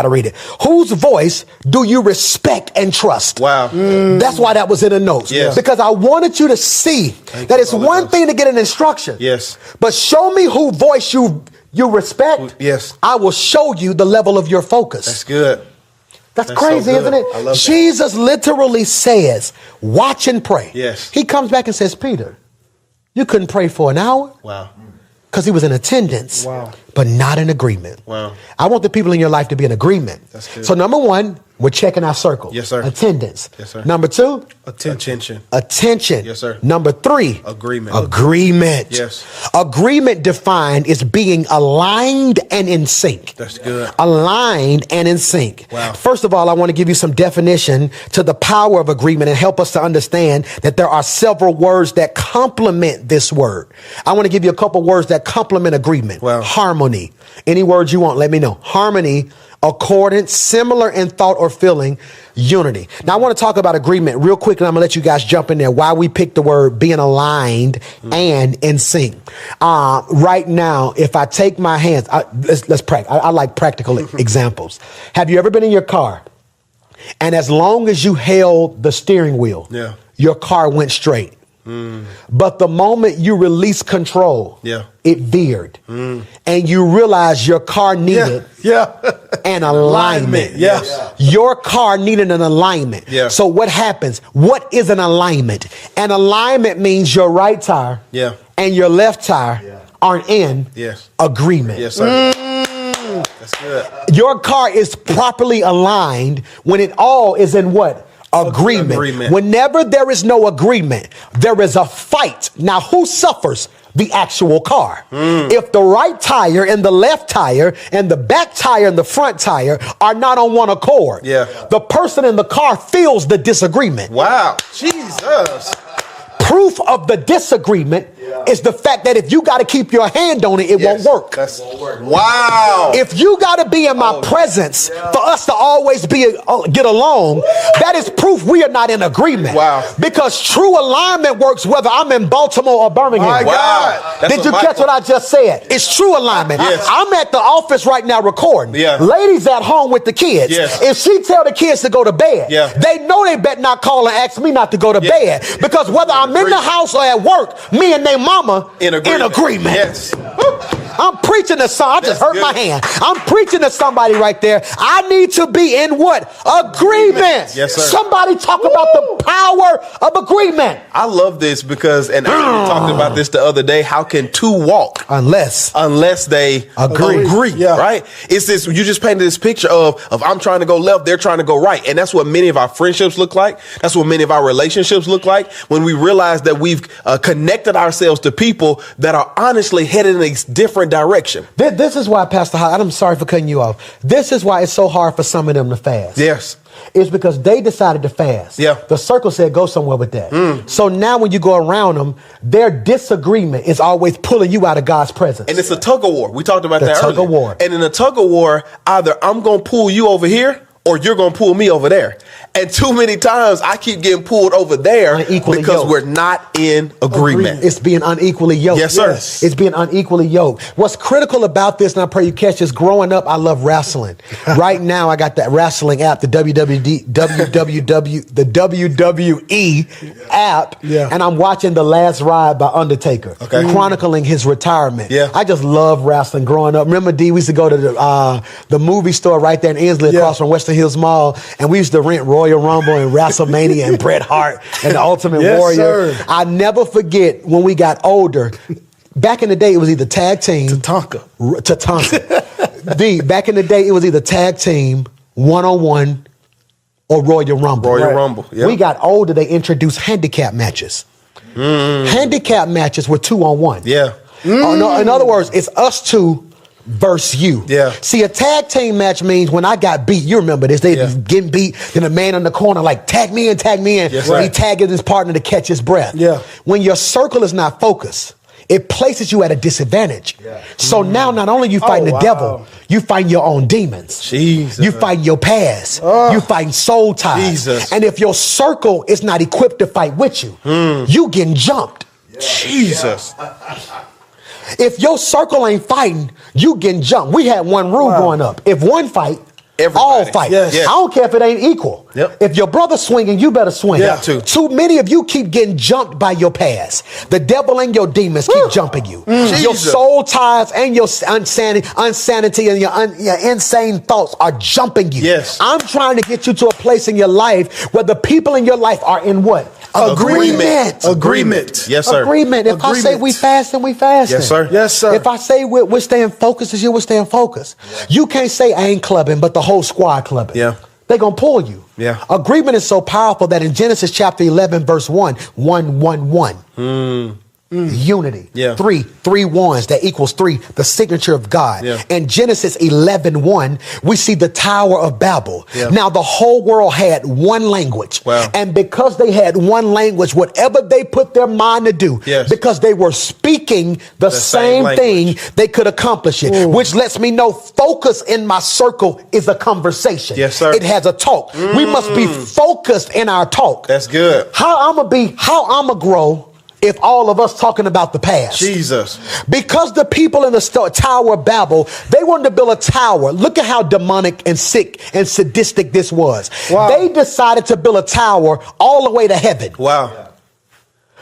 read it. Whose voice do you respect and trust? Wow. That's why that was in the notes. Yes. Because I wanted you to see that it's one thing to get an instruction. Yes. But show me who voice you respect. Yes. I will show you the level of your focus. That's good. That's crazy, so isn't it? I love Jesus literally says, watch and pray. Yes. He comes back and says, Peter, you couldn't pray for an hour? Wow. Because he was in attendance, but not in agreement. Wow. I want the people in your life to be in agreement. That's good. So number one, we're checking our circle. Yes, sir. Attendance. Yes, sir. Number two, Attention. Attention. Yes, sir. Number three, agreement. Yes. Agreement defined is being aligned and in sync. That's good. Aligned and in sync. Wow. First of all, I want to give you some definition to the power of agreement and help us to understand that there are several words that complement this word. I want to give you a couple words that complement agreement. Wow. Harmony. Any words you want, let me know. Harmony, accordance, similar in thought or feeling, unity. Now I want to talk about agreement real quick, and I'm gonna let you guys jump in there. Why we picked the word being aligned and in sync. Right now, if I take my hands, let's practice. I like practical examples. Have you ever been in your car And as long as you held the steering wheel, Yeah. your car went straight. But the moment you release control, Yeah. it veered. And you realize your car needed an alignment. Yes. Your car needed an alignment. Yeah. So what happens? What is an alignment? An alignment means your right tire Yeah. and your left tire aren't in Yes. agreement. Yes, sir. That's good. Your car is properly aligned when it all is in what? Agreement. Agreement. Whenever there is no agreement, there is a fight. Now, who suffers? The actual car. If the right tire and the left tire and the back tire and the front tire are not on one accord, Yeah. the person in the car feels the disagreement. Wow. Jesus. Proof of the disagreement is the fact that if you got to keep your hand on it, it won't work. Wow. If you got to be in my presence for us to always get along, that is proof we are not in agreement. Wow. Because true alignment works whether I'm in Baltimore or Birmingham. My Wow. God. That's Did you catch what I just said? It's true alignment. Yes. I'm at the office right now recording. Yeah. Ladies at home with the kids. Yes. If she tell the kids to go to bed, Yeah. they know they better not call and ask me not to go to bed. Because whether I'm in the house or at work, me and their mama In agreement. Yes. I'm preaching to somebody. I just That's hurt my good. hand. I'm preaching to somebody right there. I need to be in what? Agreement. Yes, sir. Somebody talk about the power of agreement. I love this because, and we talked about this the other day. How can two walk Unless they Agree. Yeah. Right? It's this. You just painted this picture of I'm trying to go left, they're trying to go right, and that's what many of our friendships look like. That's what many of our relationships look like when we realize that we've connected ourselves to people that are honestly headed in a different direction. This is why, Pastor Howard, I'm sorry for cutting you off. This is why it's so hard for some of them to fast. Yes. It's because they decided to fast. Yeah. The circle said go somewhere with that. So now when you go around them, their disagreement is always pulling you out of God's presence. And it's a tug of war. We talked about The that tug earlier. of war. And in a tug of war, either I'm going to pull you over here or you're going to pull me over there. And too many times I keep getting pulled over there Unequally because yoked. we're not in agreement. It's being unequally yoked. Yes, sir. It's being unequally yoked. What's critical about this, and I pray you catch this, growing up, I love wrestling. Right now, I got that wrestling app, the WWE app, and I'm watching The Last Ride by Undertaker, chronicling his retirement. Yeah. I just love wrestling growing up. Remember, D, we used to go to the movie store right there in Inslee across from Western Hills Mall, and we used to rent Royal Rumble and WrestleMania and Bret Hart and the Ultimate Warrior. Sir. I never forget when we got older. Back in the day, it was either tag team. Tatanka. Back in the day, it was either tag team, one-on-one, or Royal Rumble. Royal Rumble, yeah. We got older, they introduced handicap matches. Handicap matches were 2-on-1. Yeah. No, in other words, it's us two versus you. Yeah. See, a tag team match means when I got beat, you remember this, they getting beat, then a man in the corner like, tag me in. Yes, He right. tagging his partner to catch his breath. Yeah. When your circle is not focused, it places you at a disadvantage. So now not only you fighting the devil, you fighting your own demons. Jesus. You fighting your past. You fighting soul ties. Jesus. And if your circle is not equipped to fight with you, you getting jumped. Jesus. If your circle ain't fighting, you getting jumped. We had one rule growing up. If one fight, Everybody. all fight. Yes. I don't care if it ain't equal. Yep. If your brother's swinging, you better swing. Yeah, too. Too many of you keep getting jumped by your past. The devil and your demons keep jumping you. Your Jesus. soul ties and your insanity and your insane thoughts are jumping you. Yes. I'm trying to get you to a place in your life where the people in your life are in what? Agreement. Agreement. Yes, sir. Agreement. If I say Agreement. we fasting, we fasting. Yes, sir. Yes, sir. If I say we're staying focused, as you will staying focused. You can't say I ain't clubbing, but the whole squad clubbing. Yeah. They're going to pull you. Yeah. Agreement is so powerful that in Genesis chapter 11, verse 1, 1. Unity. Yeah. Three ones that equals 3, the signature of God. Yeah. In Genesis 11:1, we see the Tower of Babel. Yeah. Now the whole world had one language. Wow. And because they had one language, whatever they put their mind to do, Yes. because they were speaking the same same thing, language. they could accomplish it, which lets me know focus in my circle is a conversation. Yes, sir. It has a talk. We must be focused in our talk. That's good. How I'm going to grow if all of us talking about the past. Jesus. Because the people in the Tower of Babel, they wanted to build a tower. Look at how demonic and sick and sadistic this was. Wow. They decided to build a tower all the way to heaven. Wow.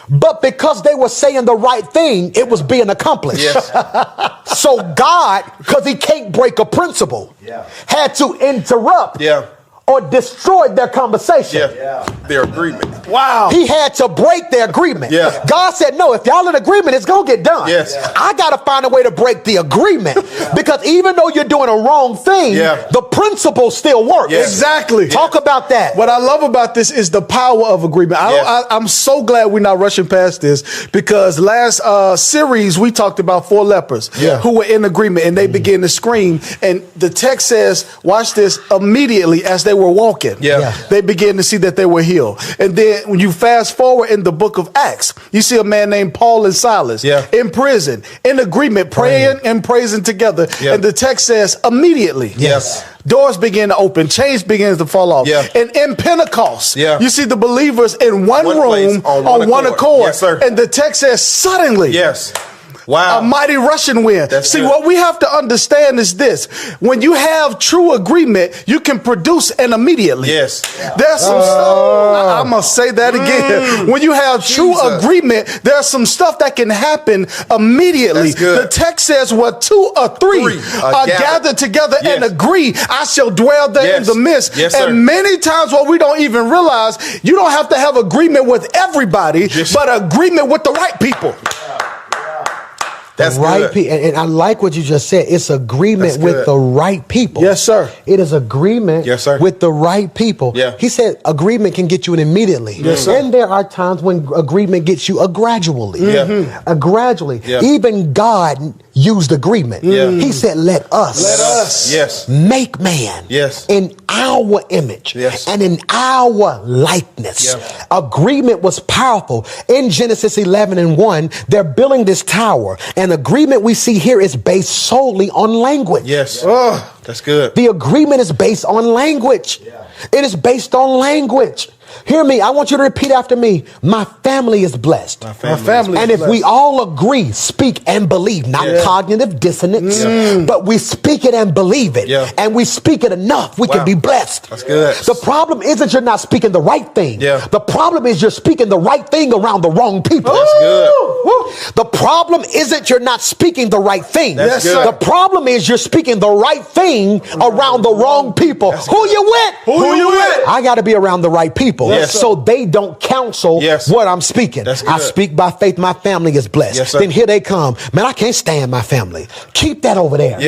But because they were saying the right thing, it was being accomplished. Yes. So God, because he can't break a principle, had to interrupt or destroy their conversation. Their agreement. Wow. He had to break their agreement. Yeah. God said, no, if y'all in agreement, it's going to get done. Yes. I got to find a way to break the agreement because even though you're doing a wrong thing, the principle still works. Yes. Exactly. Talk about that. What I love about this is the power of agreement. I'm so glad we're not rushing past this because last series we talked about 4 lepers who were in agreement and they began to scream. And the text says, watch this, immediately as they were walking, they began to see that they were healed. And then when you fast forward in the book of Acts, you see a man named Paul and Silas in prison, in agreement, praying and praising together. And the text says immediately. Doors begin to open, chains begins to fall off. And in Pentecost, you see the believers in one room on one accord. Yes, sir. And the text says suddenly. Wow. A mighty rushing wind. See, what we have to understand is this. When you have true agreement, you can produce and immediately. There's some stuff. I'm going to say that again. When you have true agreement, there's some stuff that can happen immediately. The text says, where 2 or 3 are gathered together and agree, I shall dwell there in the midst. And many times what we don't even realize, you don't have to have agreement with everybody, but agreement with the right people. That's right people. And I like what you just said. It's agreement with the right people. Yes, sir. It is agreement with the right people. He said agreement can get you an immediately. Yes, sir. And there are times when agreement gets you a gradually. Gradually. Even God used agreement. He said, let us make man in our image and in our likeness. Agreement was powerful. In Genesis 11:1, they're building this tower. And agreement we see here is based solely on language. That's good. The agreement is based on language. It is based on language. Hear me. I want you to repeat after me. My family is blessed. My family and if we all agree, speak and believe, not cognitive dissonance, but we speak it and believe it, and we speak it enough, we can be blessed. That's good. The problem isn't you're not speaking the right thing. The problem is you're speaking the right thing around the wrong people. That's good. The problem isn't you're not speaking the right thing. That's good. The problem is you're speaking the right thing around the wrong people. Who you with? Who you with? I got to be around the right people. So they don't counsel what I'm speaking. I speak by faith. My family is blessed. Then here they come. Man, I can't stand my family. Keep that over there.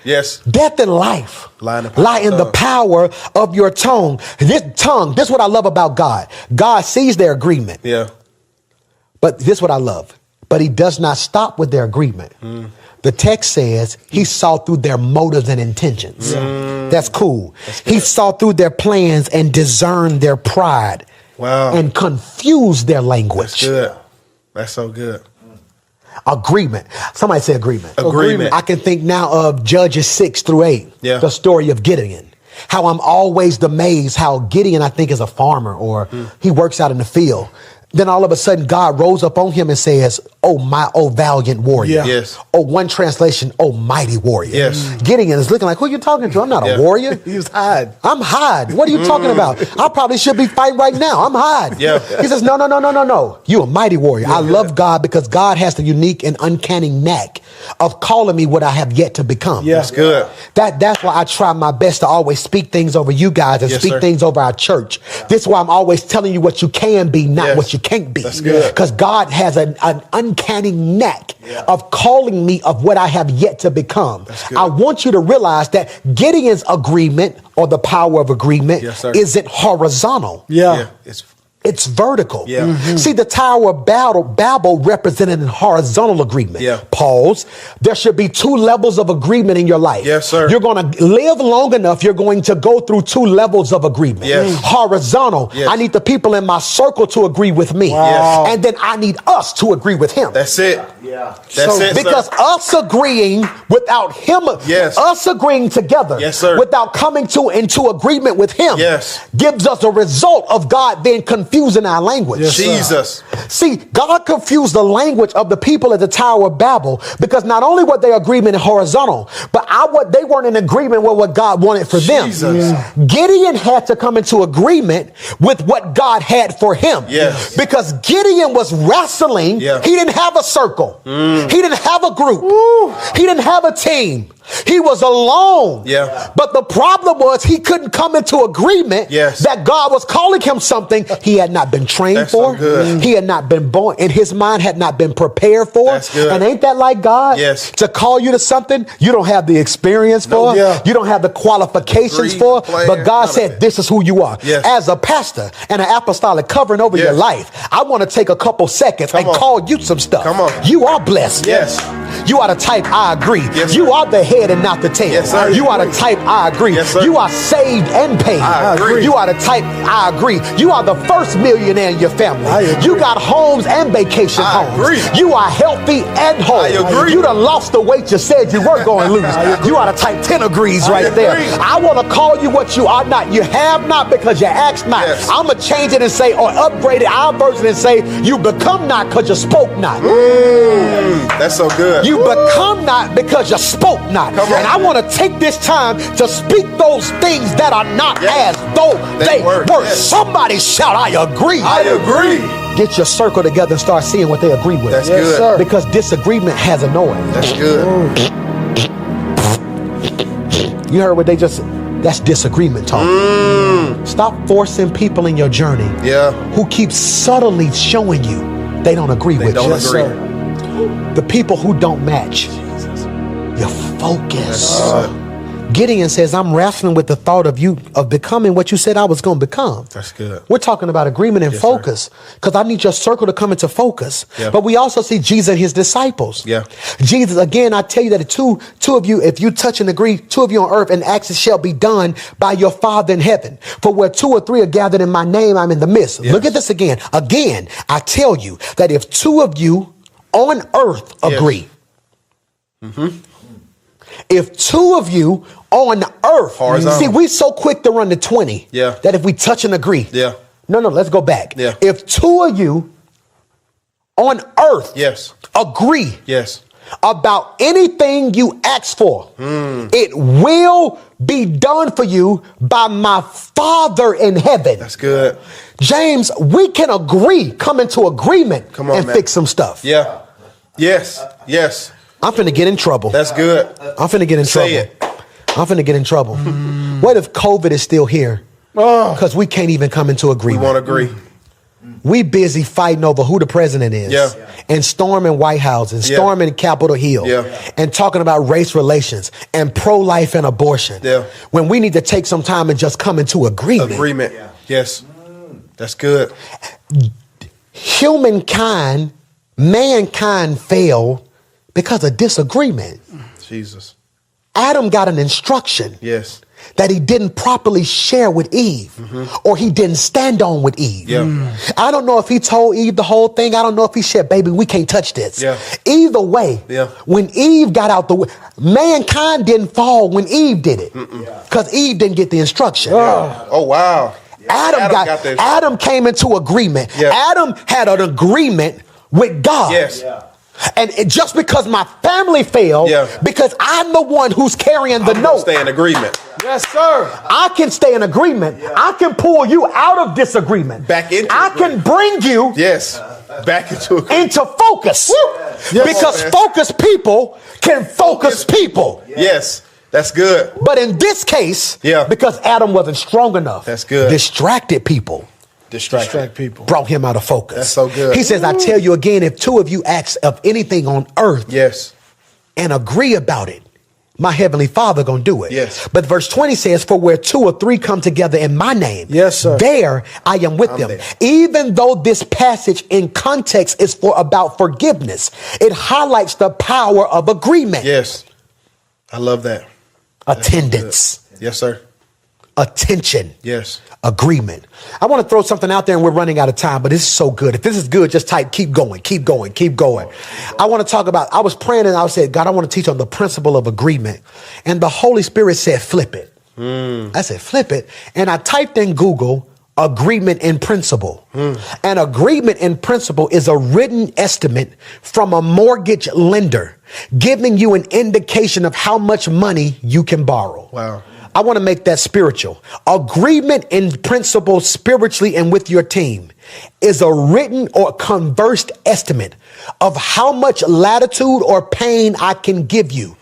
Yes. Death and life lie in the power of your tongue. This is what I love about God. God sees their agreement. But this is what I love. But he does not stop with their agreement. The text says he saw through their motives and intentions. That's cool. He saw through their plans and discerned their pride. And confused their language. That's good. That's so good. Agreement. Somebody say agreement. Agreement. I can think now of Judges 6-8. The story of Gideon. How I'm always amazed how Gideon, I think, is a farmer or he works out in the field. Then all of a sudden, God rose up on him and says, oh, valiant warrior. Oh, one translation, oh, mighty warrior. Gideon is looking like, who are you talking to? I'm not a warrior. He's hide. I'm hide. What are you talking about? I probably should be fighting right now. I'm hide. He says, no. You a mighty warrior. I love God because God has the unique and uncanny knack of calling me what I have yet to become. That's good. That's why I try my best to always speak things over you guys and speak things over our church. This is why I'm always telling you what you can be, not what you can't be. That's good. Because God has an uncanny knack of calling me of what I have yet to become. I want you to realize that Gideon's agreement or the power of agreement isn't horizontal. It's vertical. See, the Tower of Babel represented a horizontal agreement. Pause. There should be 2 levels of agreement in your life. You're going to live long enough. You're going to go through 2 levels of agreement. Horizontal. I need the people in my circle to agree with me. And then I need us to agree with him. That's it. That's it. Because us agreeing without him, us agreeing together without coming into agreement with him gives us a result of God being confused confusing our language. Yes, sir. Jesus. See, God confused the language of the people at the Tower of Babel because not only were they agreement in horizontal, but they weren't in agreement with what God wanted for them. Jesus. Gideon had to come into agreement with what God had for him. Yes. Because Gideon was wrestling. Yeah. He didn't have a circle. He didn't have a group. He didn't have a team. He was alone. Yeah. But the problem was he couldn't come into agreement that God was calling him something he had not been trained That's for. so good. He had not been born, and his mind had not been prepared for. That's good. And ain't that like God? Yes. To call you to something you don't have the experience for, yeah. you don't have the qualifications Degree, for, plan, but God none of said, it. this is who you are. Yes. As a pastor and an apostolic covering over your Yes. life, I want to take a couple seconds and on. call you some stuff. Come on. You are blessed. Yes. You are the type, I agree. Yes, you sir. are the head and not the tail. Yes, sir. You are the type, I agree. Yes, sir. You are saved and paid. I agree. You are the type, I agree. You are the first millionaire in your family. I agree. You got homes and vacation I homes. agree. You are healthy and whole. I agree. You done lost the weight you said you were going to lose. You are the type 10 agrees right there. agree. I want to call you what you are not. You have not because you asked not. Yes. I'm going to change it and say, or upgrade it, our version and say, you become not because you spoke not. That's so good. You become not because you spoke not. Come on. And I want to take this time to speak those things that are not Yes. as though they were. Yes. Somebody shout, I agree. I agree. Get your circle together and start seeing what they agree with. That's Yes, good. sir. Because disagreement has a noise. That's good. You heard what they just said? That's disagreement talk. Stop forcing people in your journey Yeah. who keep subtly showing you they don't agree with don't you. Yes, agree. sir. The people who don't match. Your focus. Gideon says, I'm wrestling with the thought of becoming what you said I was going to become. That's good. We're talking about agreement and focus because I need your circle to come into focus. Yeah. But we also see Jesus and his disciples. Yeah. Jesus, again, I tell you that two of you, if you touch and agree, two of you on earth, and acts shall be done by your Father in heaven. For where two or three are gathered in my name, I'm in the midst. Yes. Look at this again. Again, I tell you that if two of you on earth agree, if two of you on earth, Horizontal. see, we so quick to run to 20 Yeah. that if we touch and agree, Yeah. no, let's go back. Yeah. If two of you on earth Yes. agree Yes. about anything you ask for, it will be done for you by my Father in heaven. That's good. James, we can agree, come into agreement Come on, and man. fix some stuff. Yeah. Yes. Yes. I'm finna get in trouble. That's good. I'm finna get in trouble. Say it. I'm finna get in trouble. What if COVID is still here? Because we can't even come into We agreement. won't agree. We busy fighting over who the president is. Yeah. And storming White House and Yeah. storming Capitol Hill. Yeah. And talking about race relations and pro-life and abortion. Yeah. When we need to take some time and just come into agreement. Agreement. Yes. That's good. Mankind failed because of disagreement. Jesus. Adam got an instruction Yes. that he didn't properly share with Eve, or he didn't stand on with Eve. Yeah. I don't know if he told Eve the whole thing. I don't know if he said, baby, we can't touch this. Yeah. Either way, Yeah. when Eve got out the way, mankind didn't fall when Eve did it because Eve didn't get the instruction. Oh, wow. Adam came into agreement. Yeah. Adam had an agreement with God. Yes. And just because my family failed, Yeah. because I'm the one who's carrying the note, Stay in agreement. Yes, sir. I can stay in agreement. I can pull you out of disagreement. Back into I can bring you Yes. Back into agreement. into focus. Yes. Because Man. focused people can focus people. Yes. That's good. But in this case, Yeah. because Adam wasn't strong enough, That's good. distracted people Distract. people. brought him out of focus. That's so good. He says, I tell you again, if two of you ask of anything on earth Yes. and agree about it, my heavenly Father gonna do it. Yes. But verse 20 says, for where two or three come together in my name, Yes, sir. there I am with them. there. Even though this passage in context is about forgiveness, it highlights the power of agreement. Yes. I love that. Attendance, Yes, sir. attention, Yes. agreement. I want to throw something out there and we're running out of time, but this is so good. If this is good, just type, keep going, keep going, keep going. I want to talk about, I was praying and I said, God, I want to teach on the principle of agreement. And the Holy Spirit said, flip it. I said, flip it. And I typed in Google, agreement in principle. An agreement in principle is a written estimate from a mortgage lender giving you an indication of how much money you can borrow. Wow. I want to make that spiritual. Agreement in principle spiritually and with your team is a written or conversed estimate of how much latitude or pain I can give you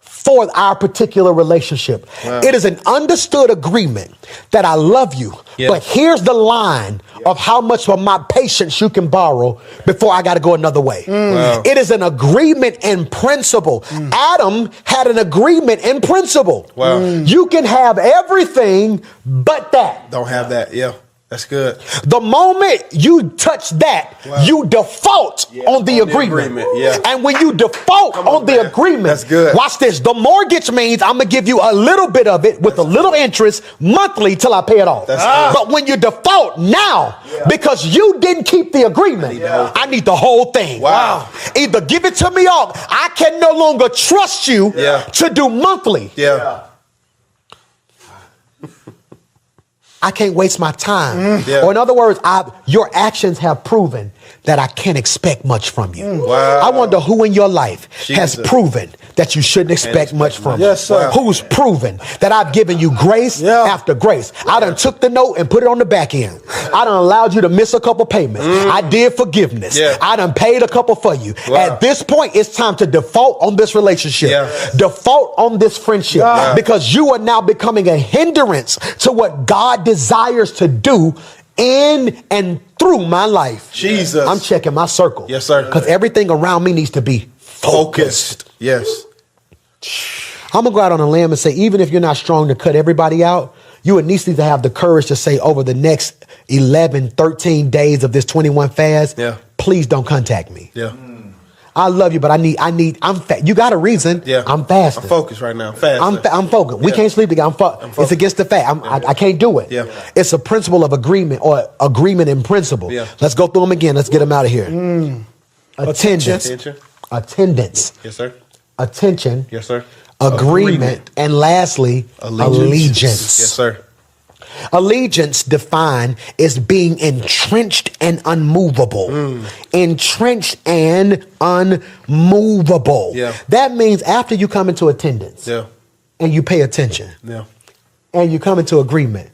for our particular relationship. Wow. It is an understood agreement that I love you, but here's the line of how much of my patience you can borrow before I got to go another way. Wow. It is an agreement in principle. Adam had an agreement in principle. Wow. You can have everything but that. Don't have that. Yeah. That's good. The moment you touch that, you default on the agreement. Yeah. And when you default on the agreement, that's good. Watch this. The mortgage means I'm going to give you a little bit of it with a little interest monthly till I pay it off. That's good. But when you default now, because you didn't keep the agreement, I need the whole thing. Wow. Either give it to me or I can no longer trust you to do monthly. Yeah. I can't waste my time. Yeah. Or in other words, your actions have proven that I can't expect much from you. Wow. I wonder who in your life has Jesus. proven that you shouldn't expect much from Yes, sir. you. Who's proven that I've given you grace after grace. I done took the note and put it on the back end. I done allowed you to miss a couple payments. I did forgiveness. Yeah. I done paid a couple for you. Wow. At this point, it's time to default on this relationship. Yeah. Default on this friendship. Yeah. Because you are now becoming a hindrance to what God desires to do in and through my life. Jesus. I'm checking my circle. Yes, sir. Because everything around me needs to be focused. Yes. I'm going to go out on a limb and say, even if you're not strong to cut everybody out, you at least need to have the courage to say over the next 11, 13 days of this 21 fast, please don't contact me. Yeah. I love you, but you got a reason. Yeah. I'm fasting. I'm focused right now. Fasting. I'm focused. We can't sleep together. It's against the fact. I can't do it. Yeah. It's a principle of agreement or agreement in principle. Yeah. Let's go through them again. Let's get them out of here. Attendance. Attention. Attendance. Yes, sir. Attention. Yes, sir. Agreement. And lastly, allegiance. Yes, sir. Allegiance defined as being entrenched and unmovable. Entrenched and unmovable. Yeah. That means after you come into attendance and you pay attention and you come into agreement,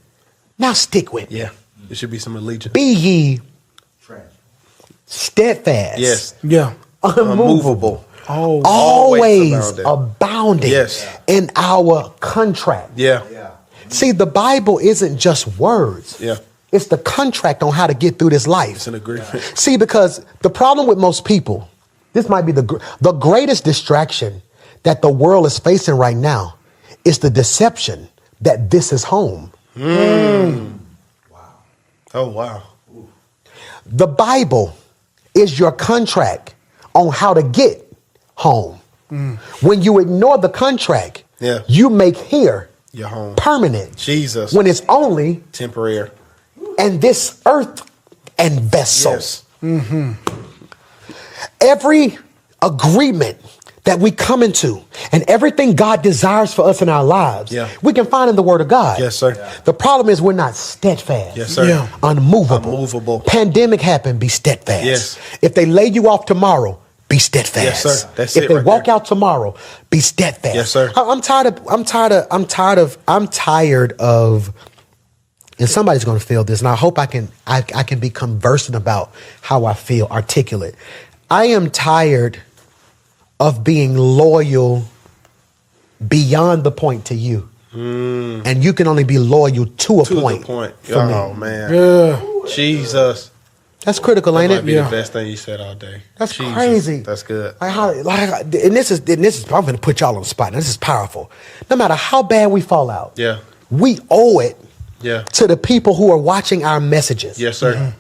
now stick with me. Yeah. There should be some allegiance. Be ye steadfast. Yes. Yeah. Unmovable. Oh, Always abounding Yes. in our contract. Yeah. See, the Bible isn't just words. Yeah. It's the contract on how to get through this life. It's an agreement. See, because the problem with most people, this might be the greatest distraction that the world is facing right now is the deception that this is home. Oh, wow. The Bible is your contract on how to get home. When you ignore the contract, you make here your home permanent. Jesus. When it's only temporary. And this earth and vessel. Yes. Every agreement that we come into and everything God desires for us in our lives, we can find in the Word of God. Yes, sir. The problem is we're not steadfast. Yes, sir. Unmovable. Unmovable. Pandemic happened, be steadfast. Yes. If they lay you off tomorrow, be steadfast. Yes, sir. That's if it they right walk there. out tomorrow, be steadfast. Yes, sir. I'm tired of, and somebody's going to feel this, and I hope I can be conversant about how I feel, articulate. I am tired of being loyal beyond the point to you. And you can only be loyal to a point. For me. man. yeah. Jesus. That's critical, ain't That might it? be the best thing you said all day. That's Jesus. crazy. That's good. And this is I'm going to put y'all on the spot. Now, this is powerful. No matter how bad we fall out, we owe it to the people who are watching our messages. Yes, sir.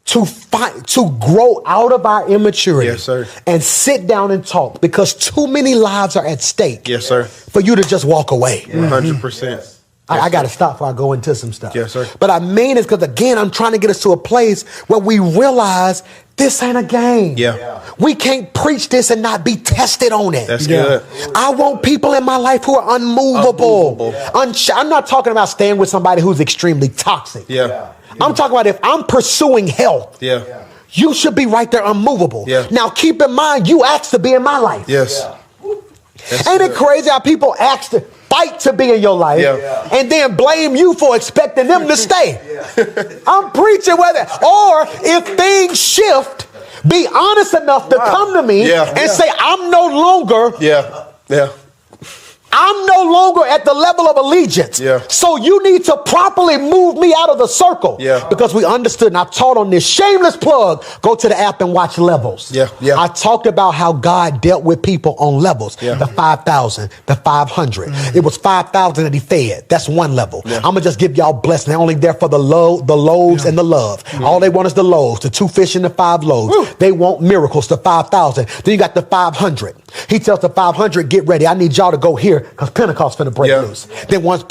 To grow out of our immaturity. Yes, sir. And sit down and talk, because too many lives are at stake. Yes, sir. For you to just walk away. 100%. I got to stop before I go into some stuff. Yes, sir. But I mean it's because, again, I'm trying to get us to a place where we realize This ain't a game. Yeah. We can't preach this and not be tested on it. That's good. I want people in my life who are unmovable. I'm not talking about staying with somebody who's extremely toxic. Yeah. I'm talking about if I'm pursuing health. Yeah. You should be right there unmovable. Yeah. Now keep in mind, you asked to be in my life. Yes. That's Ain't it good. crazy how people ask to fight to be in your life and then blame you for expecting them to stay? I'm preaching whether, or if things shift, be honest enough to come to me and say, I'm no longer I'm no longer at the level of allegiance. Yeah. So you need to properly move me out of the circle. Yeah. Because we understood, and I taught on this shameless plug. Go to the app and watch Levels. Yeah. Yeah. I talked about how God dealt with people on levels. Yeah. The 5,000, the 500. It was 5,000 that he fed. That's one level. Yeah. I'm going to just give y'all blessing. They're only there for the loaves and the love. All they want is the loaves, the 2 fish and the 5 loaves. They want miracles, the 5,000. Then you got the 500. He tells the 500, get ready. I need y'all to go here because Pentecost finna break loose. Then once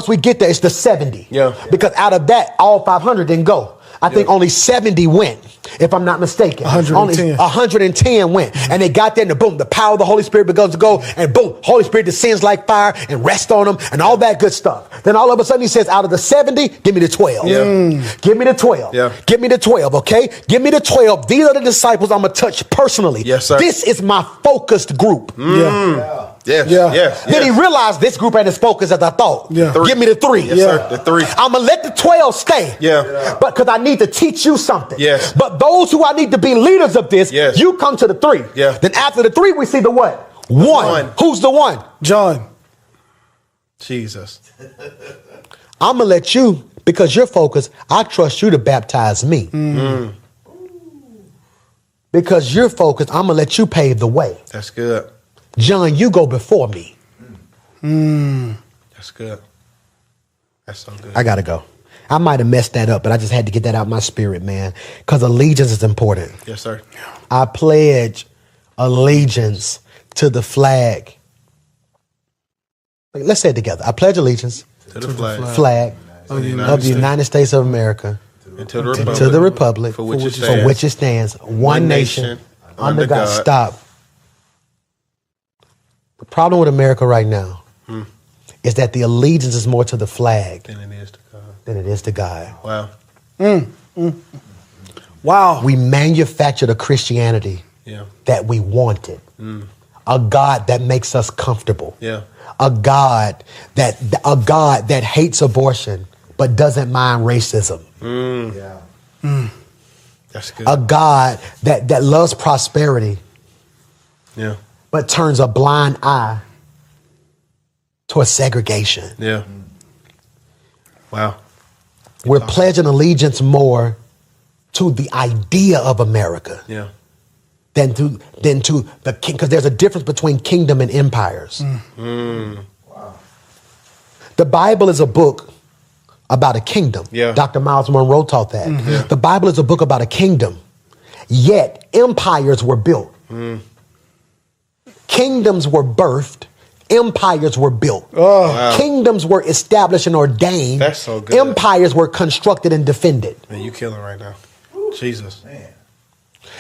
we get there, it's the 70. Yeah. Because out of that, all 500 didn't go. I think only 70 went, if I'm not mistaken. 110. Only 110 went. And they got there and boom, the power of the Holy Spirit begins to go and boom, Holy Spirit descends like fire and rests on them and all that good stuff. Then all of a sudden he says, out of the 70, give me the 12. Give me the 12. Yeah. Give me the 12, okay? Give me the 12. These are the disciples I'm going to touch personally. Yes, sir. This is my focused group. Yes. Then he realized this group ain't as focused as I thought. Yeah. Give me the 3. Yes, sir. The 3. I'm going to let the 12 stay. Yeah. But because I need to teach you something. Yes. But those who I need to be leaders of this, Yes. you come to the 3. Yeah. Then after the 3, we see the what? 1. Who's the 1? John. Jesus. I'm going to let you, because you're focused, I trust you to baptize me. Because you're focused, I'm going to let you pave the way. That's good. John, you go before me. That's good. That's so good. I got to go. I might have messed that up, but I just had to get that out of my spirit, man. Because allegiance is important. Yes, sir. I pledge allegiance to the flag. Let's say it together. I pledge allegiance To the flag of the United States of America and to the republic, to the republic for which it stands, one nation, under God. Stop. The problem with America right now is that the allegiance is more to the flag than it is to God. than it is to God. Wow. Wow. We manufactured a Christianity Yeah. that we wanted. A God that makes us comfortable. Yeah. A God that hates abortion but doesn't mind racism. That's good. A God that loves prosperity Yeah. but turns a blind eye towards segregation. Yeah. Wow. We're pledging allegiance more to the idea of America Yeah. than to the king, because there's a difference between kingdom and empires. The Bible is a book about a kingdom. Yeah. Dr. Miles Monroe taught that. The Bible is a book about a kingdom, yet empires were built. Kingdoms were birthed. Empires were built. Wow. Kingdoms were established and ordained. That's so good. Empires were constructed and defended. Man, you killing right now. Jesus.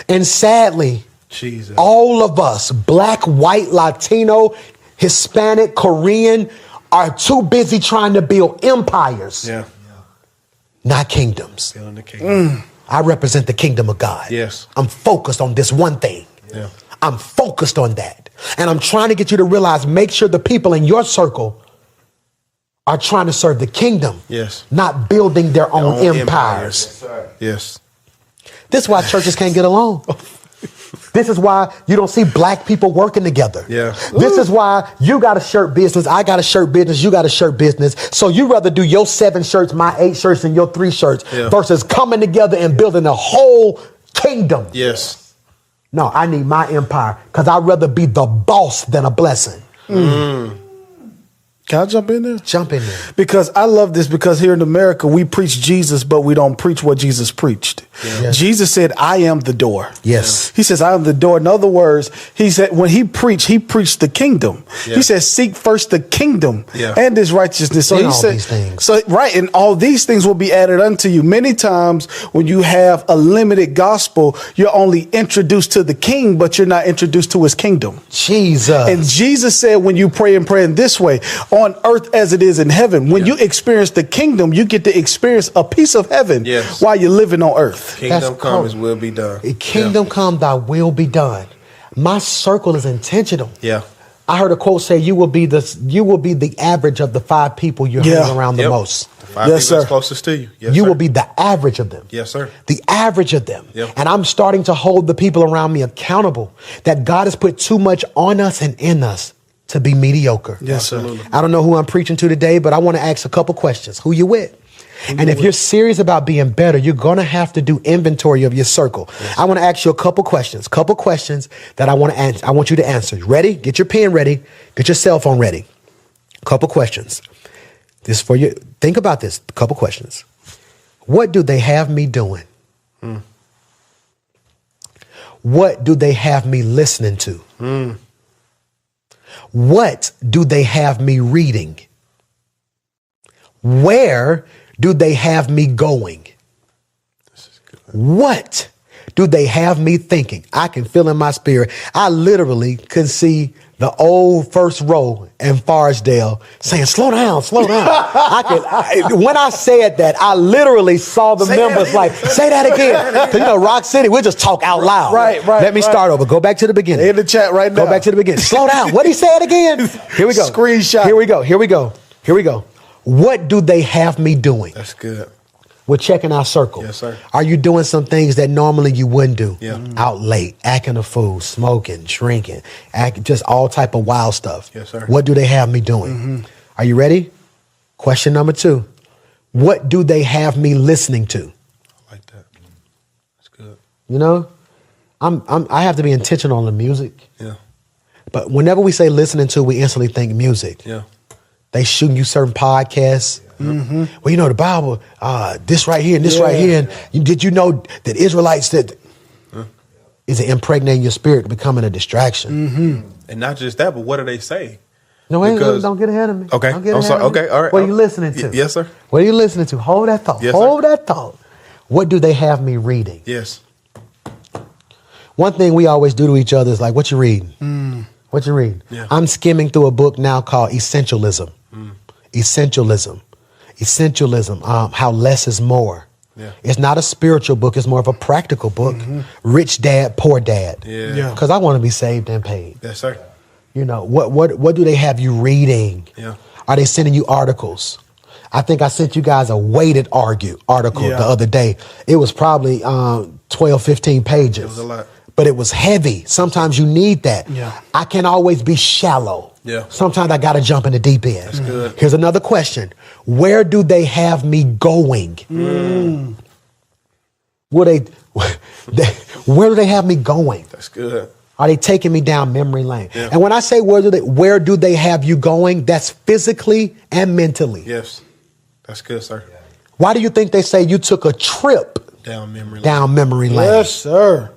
And sadly, Jesus. all of us, black, white, Latino, Hispanic, Korean, are too busy trying to build empires, Yeah. not kingdoms. Killing the kingdom. I represent the kingdom of God. Yes. I'm focused on this one thing. Yeah. I'm focused on that. And I'm trying to get you to realize, make sure the people in your circle are trying to serve the kingdom. Yes. Not building their own empires. Yes. This is why churches can't get along. This is why you don't see black people working together. Yeah. This is why you got a shirt business, I got a shirt business, you got a shirt business. So you rather do your 7 shirts, my 8 shirts, and your 3 shirts versus coming together and building a whole kingdom. Yes. No, I need my empire because I'd rather be the boss than a blessing. Can I jump in there? Jump in there. Because I love this, because here in America, we preach Jesus, but we don't preach what Jesus preached. Yes. Jesus said, I am the door. Yes. He says, I am the door. In other words, he said, when he preached the kingdom. Yeah. He said, seek first the kingdom Yeah. and his righteousness. So And he all said, these things. so right, and all these things will be added unto you. Many times when you have a limited gospel, you're only introduced to the king, but you're not introduced to his kingdom. Jesus. And Jesus said, when you pray and pray in this way, on earth as it is in heaven, when you experience the kingdom, you get to experience a piece of heaven Yes. while you're living on earth. Kingdom That's come, cool. His will be done. Kingdom come, thy will be done. My circle is intentional. Yeah. I heard a quote say, you will be the average of the 5 people you're Yeah. hanging around the Yep. most. The 5 Yes, people that's sir. closest to you. Yes, You sir. will be the average of them. Yes, sir. The average of them. Yep. And I'm starting to hold the people around me accountable that God has put too much on us and in us to be mediocre. Yes, sir. Absolutely. I don't know who I'm preaching to today, but I want to ask a couple questions. Who you with? And if you're serious about being better, you're going to have to do inventory of your circle. Yes. I want to ask you a couple questions that I want to answer. I want you to answer. Ready? Get your pen ready. Get your cell phone ready. Couple questions. This for you. Think about this. Couple questions. What do they have me doing? What do they have me listening to? What do they have me reading? Where do they have me going? What do they have me thinking? I can feel in my spirit. I literally can see the old first row in Forestdale saying, slow down, slow down. When I said that, I literally saw the members like, say that again. 'Cause, you know, Rock City, we'll just talk out loud. Right. Let me start over. Go back to the beginning. In the chat right now. Go back to the beginning. Slow down. What did he say it again? Here we go. Screenshot. Here we go. What do they have me doing? That's good. We're checking our circle. Yes, sir. Are you doing some things that normally you wouldn't do? Yeah. Out late, acting a fool, smoking, drinking, just all type of wild stuff. Yes, sir. What do they have me doing? Are you ready? Question number 2. What do they have me listening to? I like that. That's good. You know, I have to be intentional on the music. Yeah. But whenever we say listening to, we instantly think music. Yeah. They shooting you certain podcasts. Well, you know, the Bible, this right here and this right here. And did you know that Israelites that is it impregnating your spirit, becoming a distraction? And not just that, but what do they say? No, wait, Because- don't get ahead of me. Okay. Don't get I'm ahead sorry. of me. Okay. All right. What are you listening to? Yes, sir. What are you listening to? Hold that thought. Yes, Hold that thought. What do they have me reading? Yes. One thing we always do to each other is like, what you reading? What you reading? Yeah. I'm skimming through a book now called Essentialism. Essentialism. How less is more. Yeah. It's not a spiritual book. It's more of a practical book. Rich Dad, Poor Dad. Yeah. Because I want to be saved and paid. Yes, sir. You know, what do they have you reading? Yeah. Are they sending you articles? I think I sent you guys a weighted article the other day. It was probably 12, 15 pages. It was a lot. But it was heavy. Sometimes you need that. Yeah. I can't always be shallow. Yeah. Sometimes I got to jump in the deep end. That's good. Here's another question. Where do they have me going? Where do they have me going? That's good. Are they taking me down memory lane? Yeah. And when I say where do they have you going, that's physically and mentally. Yes. That's good, sir. Why do you think they say you took a trip Down memory lane. down memory lane? Yes, sir.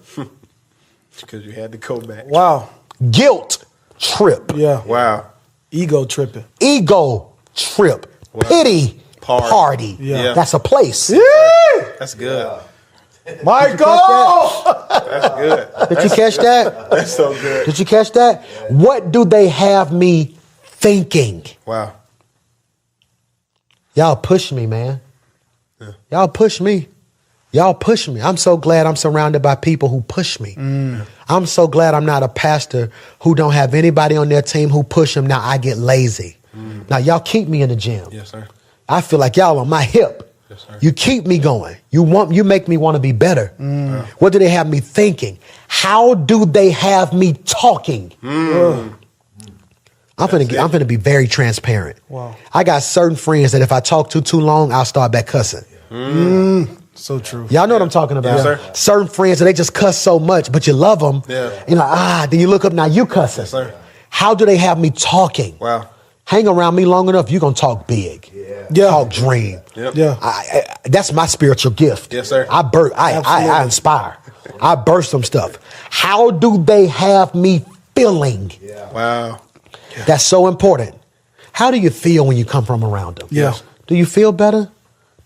Because you had to go back. Wow. Guilt trip. Yeah. Wow. Ego tripping. Ego trip. Wow. Pity party. Yeah. That's a place. That's good. Michael! That's good. Did you catch that? That's so good. Did you catch that? What do they have me thinking? Wow. Y'all push me, man. Y'all push me. Y'all push me. I'm so glad I'm surrounded by people who push me. I'm so glad I'm not a pastor who don't have anybody on their team who push them. Now I get lazy. Now y'all keep me in the gym. Yes, sir. I feel like y'all on my hip. Yes, sir. You keep me going. You make me want to be better. What do they have me thinking? How do they have me talking? I'm finna be very transparent. Wow. I got certain friends that if I talk too long, I'll start back cussing. So true. Y'all know what I'm talking about. Yes, sir. Certain friends that they just cuss so much, but you love them. Yeah. You're like, then you look up, now you cussing. Yes, sir. How do they have me talking? Wow. Hang around me long enough, you're going to talk big. Yeah. Talk dream. Yep. Yeah. That's my spiritual gift. Yes, sir. I inspire. I burst some stuff. How do they have me feeling? Wow. That's so important. How do you feel when you come from around them? Yeah. Do you feel better?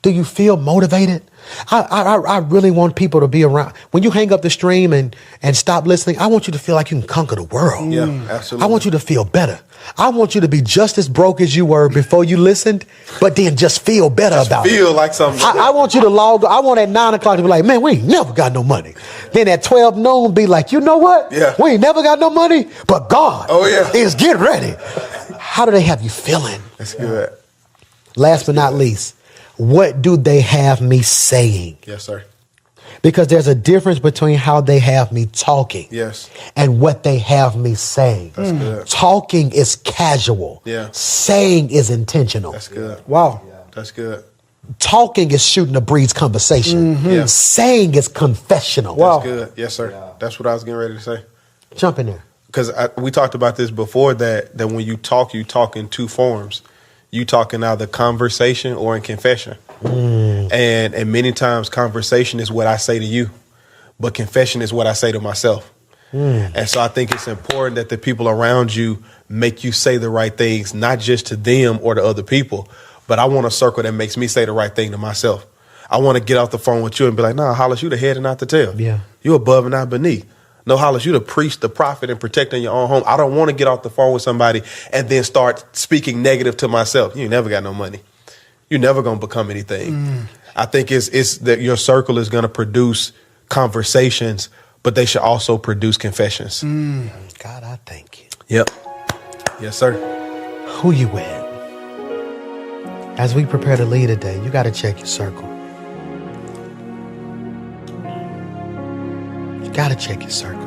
Do you feel motivated? I really want people to be around. When you hang up the stream and stop listening, I want you to feel like you can conquer the world. Yeah, absolutely. I want you to feel better. I want you to be just as broke as you were before you listened, but then just feel better about it. Feel like something. I want you to log. I want at 9 o'clock to be like, man, we ain't never got no money. Then at 12 noon, be like, you know what? Yeah. We ain't never got no money, but God is getting ready. How do they have you feeling? That's good. Last but not least, what do they have me saying? Yes, sir. Because there's a difference between how they have me talking Yes. and what they have me saying. That's good. Talking is casual. Yeah. Saying is intentional. That's good. Wow. That's good. Talking is shooting a breeze conversation. Yeah. Saying is confessional. Wow. That's good. Yes, sir. That's what I was getting ready to say. Jump in there. Because we talked about this before, that when you talk in two forms. You talk in either conversation or in confession. And many times conversation is what I say to you, but confession is what I say to myself. And so I think it's important that the people around you make you say the right things, not just to them or to other people, but I want a circle that makes me say the right thing to myself. I want to get off the phone with you and be like, nah, Hollis, you the head and not the tail. Yeah. You above and not beneath. No, Hollis, you the priest, the prophet, and protecting your own home. I don't want to get off the phone with somebody and then start speaking negative to myself. You ain't never got no money. You're never going to become anything. I think it's that your circle is going to produce conversations, but they should also produce confessions. God, I thank you. Yep. Yes, sir. Who you with? As we prepare to lead today, you got to check your circle. You got to check your circle.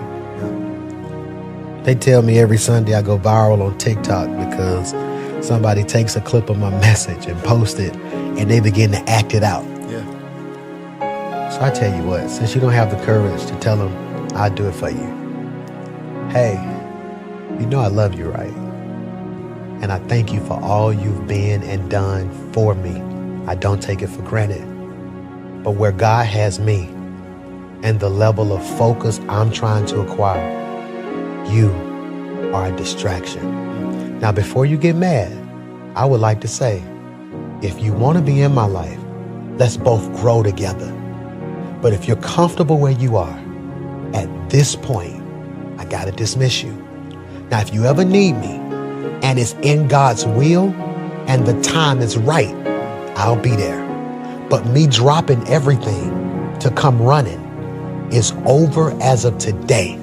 They tell me every Sunday I go viral on TikTok because somebody takes a clip of my message and posts it and they begin to act it out. Yeah. So I tell you what, since you don't have the courage to tell them, I'll do it for you. Hey, you know I love you, right? And I thank you for all you've been and done for me. I don't take it for granted. But where God has me and the level of focus I'm trying to acquire, you are a distraction. Now, before you get mad, I would like to say, if you want to be in my life, let's both grow together. But if you're comfortable where you are, at this point, I got to dismiss you. Now, if you ever need me and it's in God's will and the time is right, I'll be there. But me dropping everything to come running is over as of today.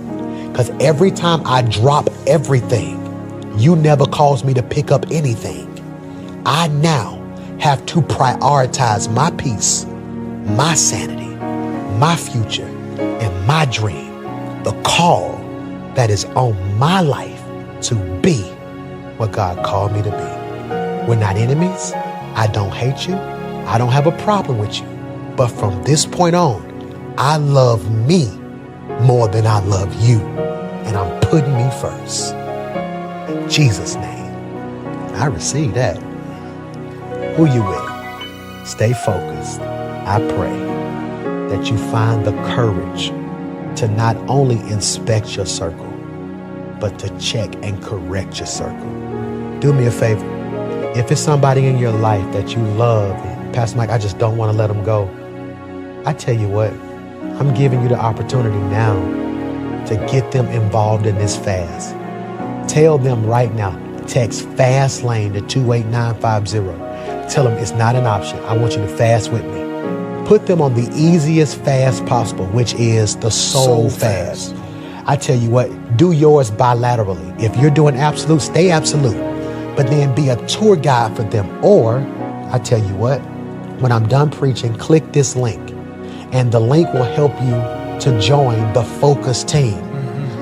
Because every time I drop everything, you never cause me to pick up anything. I now have to prioritize my peace, my sanity, my future, and my dream. The call that is on my life to be what God called me to be. We're not enemies. I don't hate you. I don't have a problem with you. But from this point on, I love me more than I love you. And I'm putting me first. In Jesus' name, I receive that. Who you with? Stay focused. I pray that you find the courage to not only inspect your circle, but to check and correct your circle. Do me a favor. If it's somebody in your life that you love, Pastor Mike, I just don't want to let them go. I tell you what, I'm giving you the opportunity now to get them involved in this fast. Tell them right now, text FAST LANE to 28950. Tell them it's not an option. I want you to fast with me. Put them on the easiest fast possible, which is the soul fast. I tell you what, do yours bilaterally. If you're doing absolute, stay absolute. But then be a tour guide for them. Or, I tell you what, when I'm done preaching, click this link. And the link will help you to join the focus team.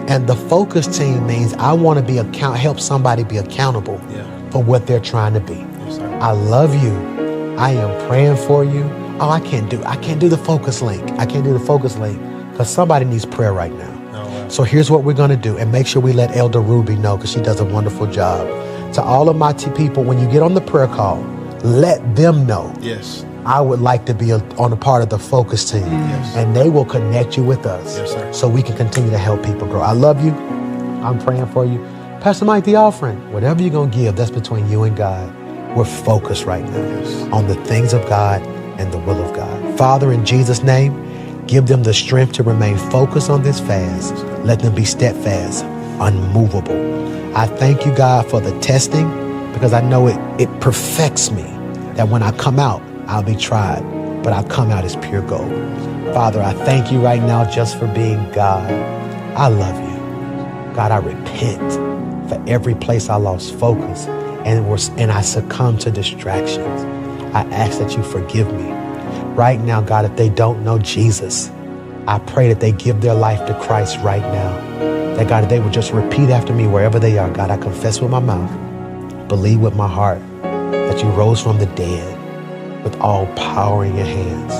And the focus team means I want to help somebody be accountable for what they're trying to be. Yes, sir. I love you. I am praying for you. Oh, I can't do the focus link. I can't do the focus link because somebody needs prayer right now. Oh, wow. So here's what we're going to do, and make sure we let Elder Ruby know because she does a wonderful job. To all of my people, when you get on the prayer call, let them know. Yes. I would like to be on a part of the focus team. Yes. And they will connect you with us. Yes, sir. So we can continue to help people grow. I love you. I'm praying for you. Pastor Mike, the offering, whatever you're going to give, that's between you and God. We're focused right now on the things of God and the will of God. Father, in Jesus' name, give them the strength to remain focused on this fast. Let them be steadfast, unmovable. I thank you, God, for the testing, because I know it perfects me, that when I come out, I'll be tried, but I'll come out as pure gold. Father, I thank you right now just for being God. I love you. God, I repent for every place I lost focus and I succumbed to distractions. I ask that you forgive me. Right now, God, if they don't know Jesus, I pray that they give their life to Christ right now. That, God, if they would just repeat after me wherever they are. God, I confess with my mouth, believe with my heart that you rose from the dead with all power in your hands.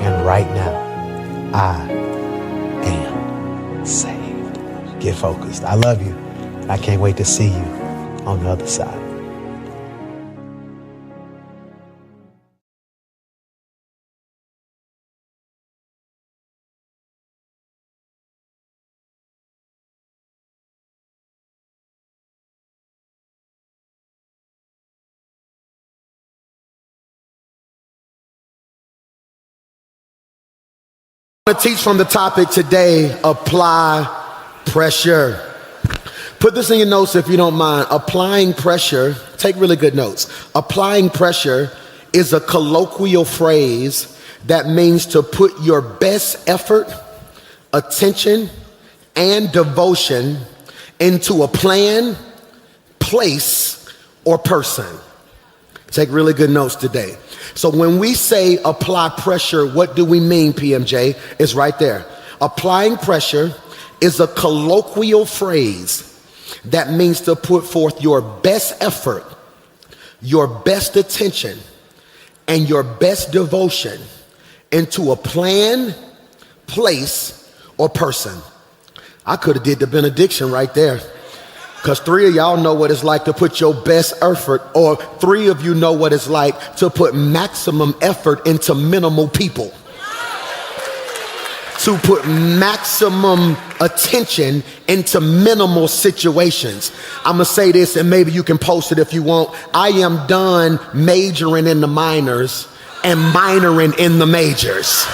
And right now, I am saved. Get focused. I love you. I can't wait to see you on the other side. I'm going to teach from the topic today, apply pressure. Put this in your notes if you don't mind. Applying pressure, take really good notes. Applying pressure is a colloquial phrase that means to put your best effort, attention, and devotion into a plan, place, or person. Take really good notes today. So when we say apply pressure, what do we mean, PMJ? It's right there. Applying pressure is a colloquial phrase that means to put forth your best effort, your best attention, and your best devotion into a plan, place, or person. I could have did the benediction right there. Because 3 of y'all know what it's like to put your best effort, or 3 of you know what it's like to put maximum effort into minimal people. To put maximum attention into minimal situations. I'm going to say this, and maybe you can post it if you want. I am done majoring in the minors and minoring in the majors.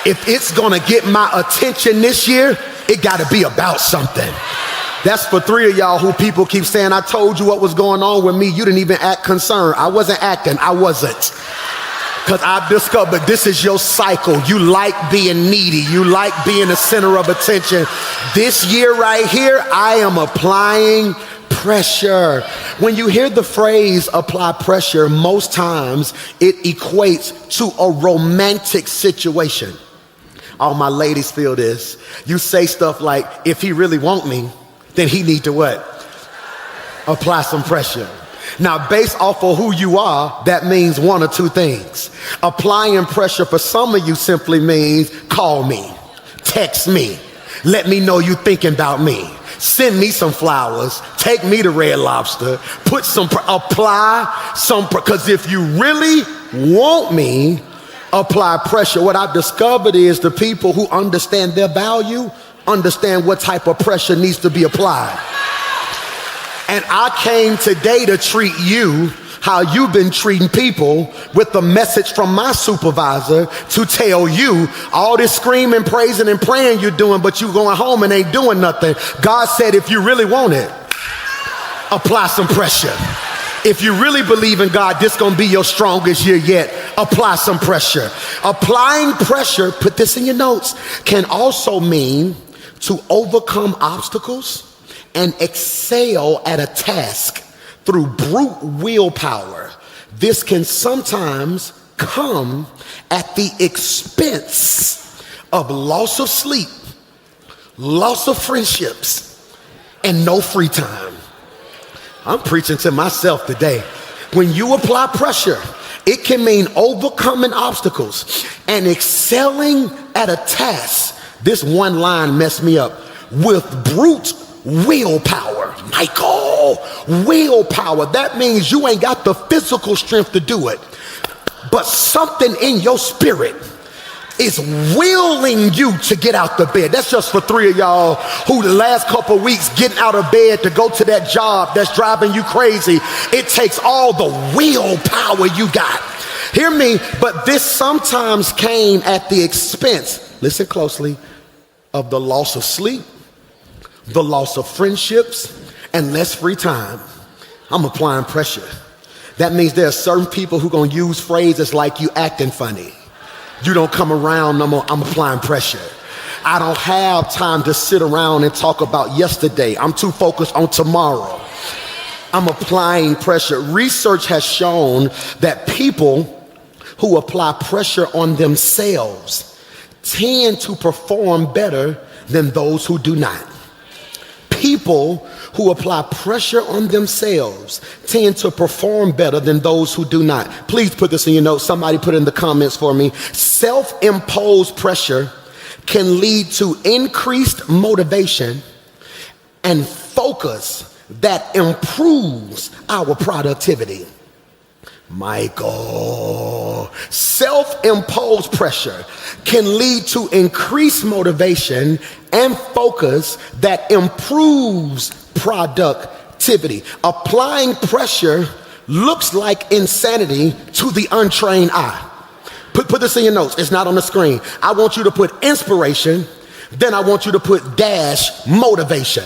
If it's going to get my attention this year, it got to be about something. That's for 3 of y'all who people keep saying, I told you what was going on with me. You didn't even act concerned. I wasn't acting. I wasn't. Because I've discovered this is your cycle. You like being needy. You like being the center of attention. This year right here, I am applying pressure. When you hear the phrase apply pressure, most times it equates to a romantic situation. All my ladies feel this. You say stuff like, if he really want me, then he need to what? Apply some pressure. Now, based off of who you are, that means one or two things. Applying pressure for some of you simply means call me, text me, let me know you thinking about me, send me some flowers, take me to Red Lobster, apply some, because if you really want me, apply pressure. What I've discovered is the people who understand their value understand what type of pressure needs to be applied. And I came today to treat you how you've been treating people, with the message from my supervisor to tell you all this screaming, praising, and praying you're doing, but you going home and ain't doing nothing. God said, if you really want it, apply some pressure. If you really believe in God, this gonna be your strongest year yet, apply some pressure. Applying pressure, put this in your notes, can also mean to overcome obstacles and excel at a task through brute willpower. This can sometimes come at the expense of loss of sleep, loss of friendships, and no free time. I'm preaching to myself today. When you apply pressure, it can mean overcoming obstacles and excelling at a task. This one line messed me up. With brute willpower. Michael, willpower. That means you ain't got the physical strength to do it, but something in your spirit is willing you to get out the bed. That's just for 3 of y'all who the last couple of weeks getting out of bed to go to that job that's driving you crazy. It takes all the willpower you got. Hear me, but this sometimes came at the expense, listen closely, of the loss of sleep, the loss of friendships, and less free time. I'm applying pressure. That means there are certain people who gonna use phrases like you acting funny. You don't come around no more, I'm applying pressure. I don't have time to sit around and talk about yesterday. I'm too focused on tomorrow. I'm applying pressure. Research has shown that people who apply pressure on themselves tend to perform better than those who do not. People who apply pressure on themselves tend to perform better than those who do not. Please put this in your notes. Somebody put it in the comments for me. Self-imposed pressure can lead to increased motivation and focus that improves our productivity. Michael, self-imposed pressure can lead to increased motivation and focus that improves productivity. Applying pressure looks like insanity to the untrained eye. Put this in your notes. It's not on the screen. I want you to put inspiration, then I want you to put dash motivation.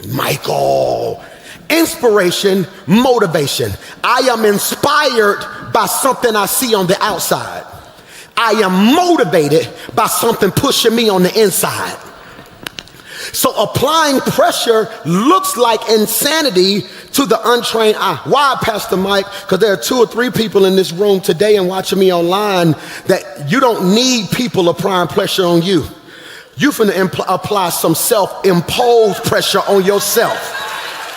Michael, inspiration, motivation. I am inspired by something I see on the outside. I am motivated by something pushing me on the inside. So applying pressure looks like insanity to the untrained eye. Why, Pastor Mike? Because there are 2 or 3 people in this room today and watching me online that you don't need people applying pressure on you. You finna apply some self-imposed pressure on yourself.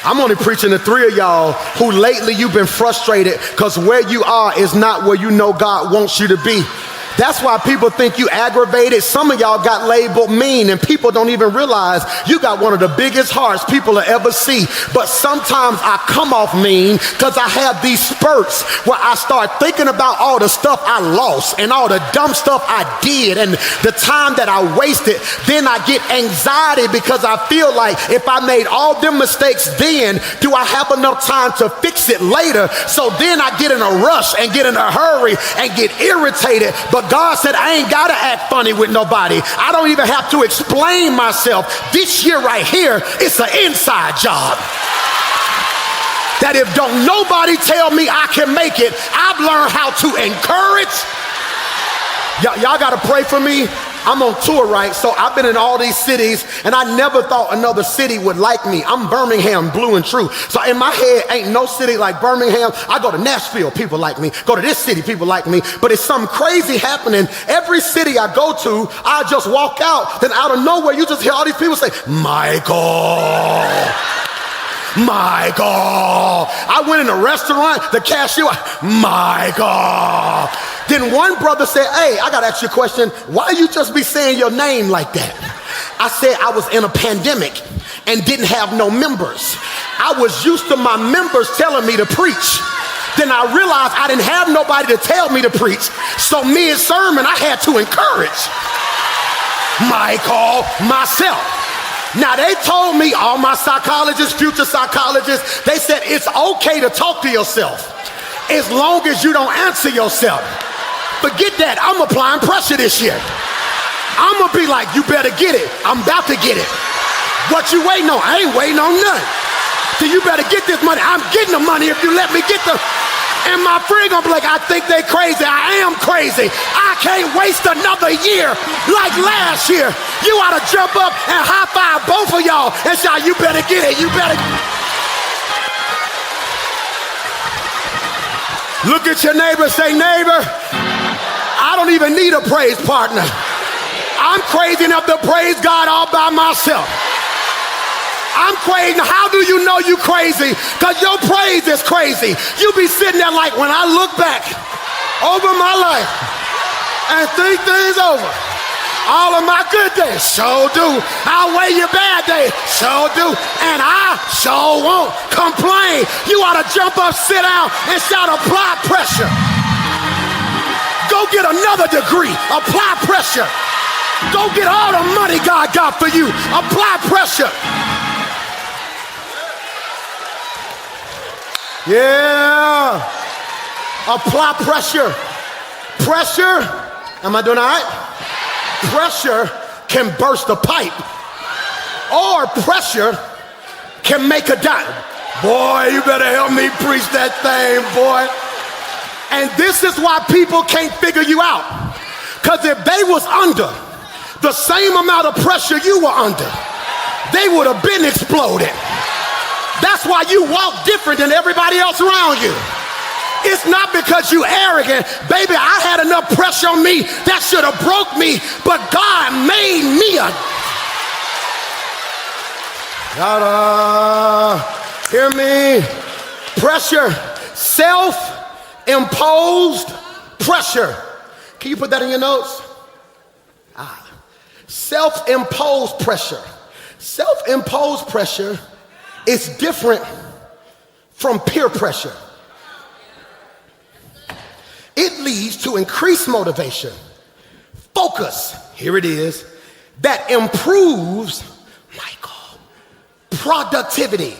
I'm only preaching to 3 of y'all who lately you've been frustrated because where you are is not where you know God wants you to be. That's why people think you aggravated. Some of y'all got labeled mean and people don't even realize you got one of the biggest hearts people will ever see. But sometimes I come off mean because I have these spurts where I start thinking about all the stuff I lost and all the dumb stuff I did and the time that I wasted. Then I get anxiety because I feel like if I made all them mistakes then, do I have enough time to fix it later? So then I get in a rush and get in a hurry and get irritated. But God said, I ain't got to act funny with nobody. I don't even have to explain myself. This year right here, it's an inside job. That if don't nobody tell me I can make it, I've learned how to encourage. Y'all got to pray for me. I'm on tour, right? So I've been in all these cities and I never thought another city would like me. I'm Birmingham, blue and true. So in my head, ain't no city like Birmingham. I go to Nashville, people like me. Go to this city, people like me. But it's something crazy happening. Every city I go to, I just walk out. Then out of nowhere, you just hear all these people say, Michael. Michael. I went in a restaurant, the cashier, Michael. Then one brother said, hey, I gotta ask you a question. Why you just be saying your name like that? I said I was in a pandemic and didn't have no members. I was used to my members telling me to preach. Then I realized I didn't have nobody to tell me to preach. So mid-sermon, I had to encourage Michael, myself. Now they told me, all my psychologists, future psychologists, they said it's okay to talk to yourself as long as you don't answer yourself. Forget that, I'm applying pressure this year. I'm gonna be like, you better get it. I'm about to get it. What you waiting on? I ain't waiting on nothing. So you better get this money. I'm getting the money if you let me get the. And my friend gonna be like, I think they crazy. I am crazy. I can't waste another year like last year. You ought to jump up and high five both of y'all and shout, you better get it. You better. Look at your neighbor, say, neighbor, I don't even need a praise partner. I'm crazy enough to praise God all by myself. I'm crazy. How do you know you crazy? Because your praise is crazy. You be sitting there like, when I look back over my life and think things over, All of my good days, sure do. Outweigh your bad days, sure do. And I sure won't complain. You ought to jump up, sit down, and shout, apply pressure. Go get another degree, apply pressure. Go get all the money God got for you, apply pressure. Yeah. Apply pressure. Pressure, am I doing all right? Pressure can burst a pipe, or pressure can make a dime. Boy, you better help me preach that thing, boy. And this is why people can't figure you out. Because if they was under the same amount of pressure you were under, they would have been exploded. That's why you walk different than everybody else around you. It's not because you arrogant. Baby, I had enough pressure on me that should have broke me, but God made me a... Hear me? Pressure. Self-imposed pressure. Can you put that in your notes? Self-imposed pressure. Self-imposed pressure is different from peer pressure. It leads to increased motivation, focus, here it is, that improves, Michael, productivity.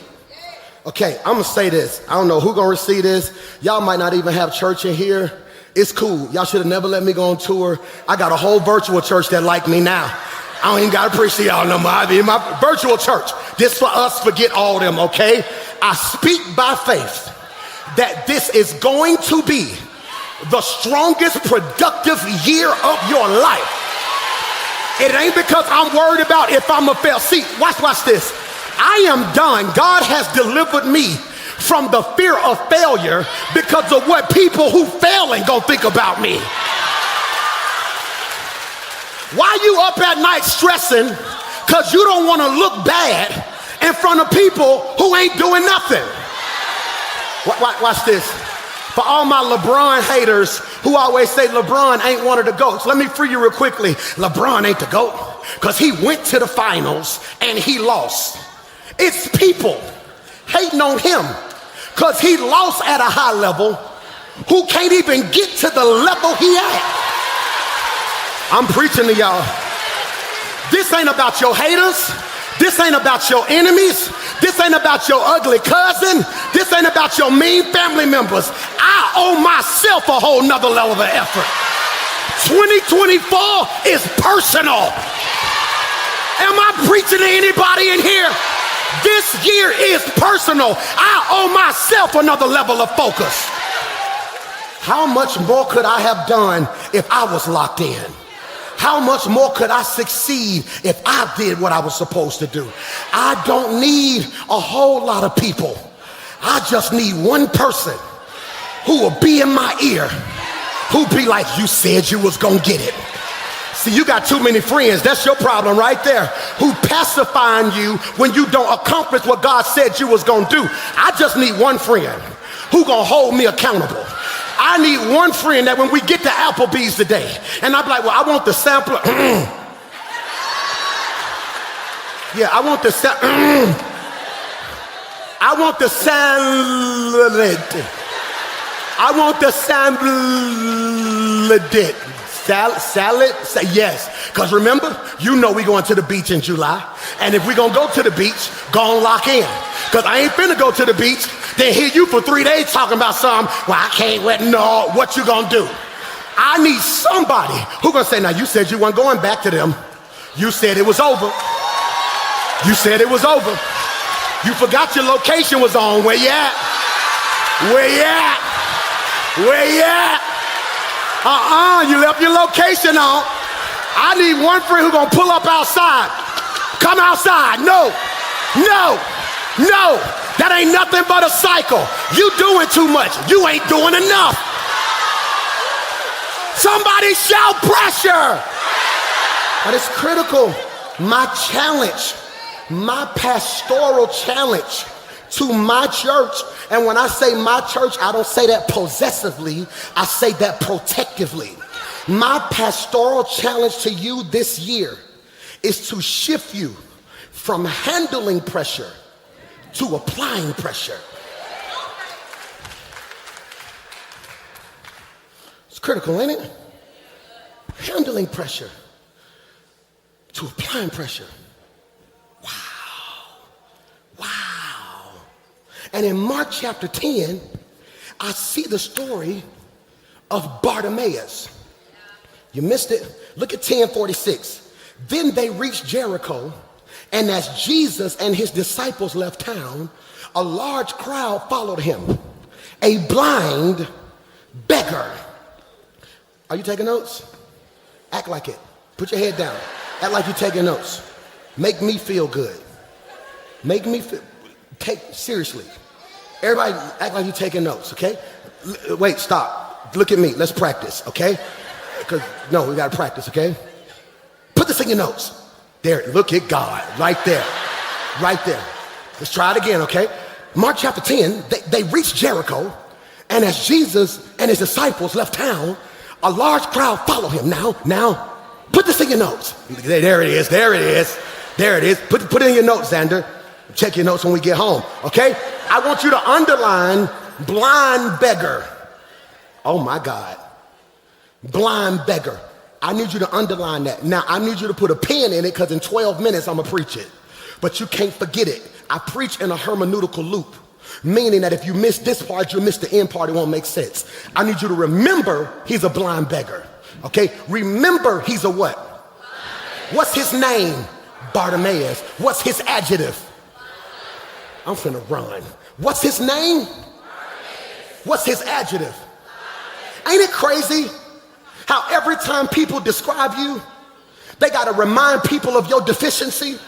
Okay, I'm gonna say this. I don't know who's gonna receive this. Y'all might not even have church in here. It's cool. Y'all should have never let me go on tour. I got a whole virtual church that like me now. I don't even gotta preach to y'all no more. I mean, my virtual church. This for us, forget all them, okay? I speak by faith that this is going to be the strongest productive year of your life. It ain't because I'm worried about if I'm a fail. See, watch this. I am done. God has delivered me from the fear of failure because of what people who failing gonna think about me. Why you up at night stressing because you don't want to look bad in front of people who ain't doing nothing? Watch this. For all my LeBron haters who always say LeBron ain't one of the GOATs, let me free you real quickly. LeBron ain't the GOAT because he went to the finals and he lost. It's people hating on him because he lost at a high level who can't even get to the level he at. I'm preaching to y'all. This ain't about your haters. This ain't about your enemies. This ain't about your ugly cousin. This ain't about your mean family members. I owe myself a whole nother level of effort. 2024 is personal. Am I preaching to anybody in here? This year is personal. I owe myself another level of focus. How much more could I have done if I was locked in? How much more could I succeed if I did what I was supposed to do? I don't need a whole lot of people. I just need one person who will be in my ear, who'll be like, you said you was gonna get it. See, you got too many friends. That's your problem right there. Who pacifying you when you don't accomplish what God said you was gonna do. I just need one friend who gonna hold me accountable. I need one friend that when we get to Applebee's today, and I'm like, well, I want the sampler. Yeah, I want the I want the salad. I want the salad. Yes, because remember, you know we going to the beach in July, and if we gonna go to the beach, go on lock in. Because I ain't finna go to the beach, then hear you for 3 days talking about something. Well, I can't wait. No, what you gonna do? I need somebody who gonna say, now you said you weren't going back to them. You said it was over. You said it was over. You forgot your location was on. Where you at? Where you at? Where you at? You left your location on. I need one friend who gonna pull up outside. Come outside. No, that ain't nothing but a cycle. You doing too much. You ain't doing enough. Somebody shout pressure. But it's critical. My challenge, my pastoral challenge to my church, and when I say my church, I don't say that possessively, I say that protectively. My pastoral challenge to you this year is to shift you from handling pressure to applying pressure. It's critical, ain't it? Handling pressure to applying pressure. Wow. And in Mark chapter 10, I see the story of Bartimaeus. You missed it? Look at 10:46. Then they reached Jericho, and as Jesus and his disciples left town, a large crowd followed him. A blind beggar. Are you taking notes? Act like it. Put your head down. Act like you're taking notes. Make me feel good. Make me feel, seriously. Everybody act like you're taking notes, okay? Wait, stop. Look at me. Let's practice, okay? No, we gotta practice, okay? Put this in your notes. There, look at God, right there. Right there. Let's try it again, okay? Mark chapter 10, they reached Jericho, and as Jesus and his disciples left town, a large crowd followed him. Now, put this in your notes. There it is. Put it in your notes, Xander. Check your notes when we get home, okay? I want you to underline blind beggar. Oh my God. Blind beggar. I need you to underline that. Now, I need you to put a pen in it because in 12 minutes I'm going to preach it. But you can't forget it. I preach in a hermeneutical loop, meaning that if you miss this part, you'll miss the end part. It won't make sense. I need you to remember he's a blind beggar, okay? Remember he's a what? What's his name? Bartimaeus. What's his adjective? I'm finna run. What's his name? What's his adjective? Ain't it crazy how every time people describe you, they gotta remind people of your deficiency?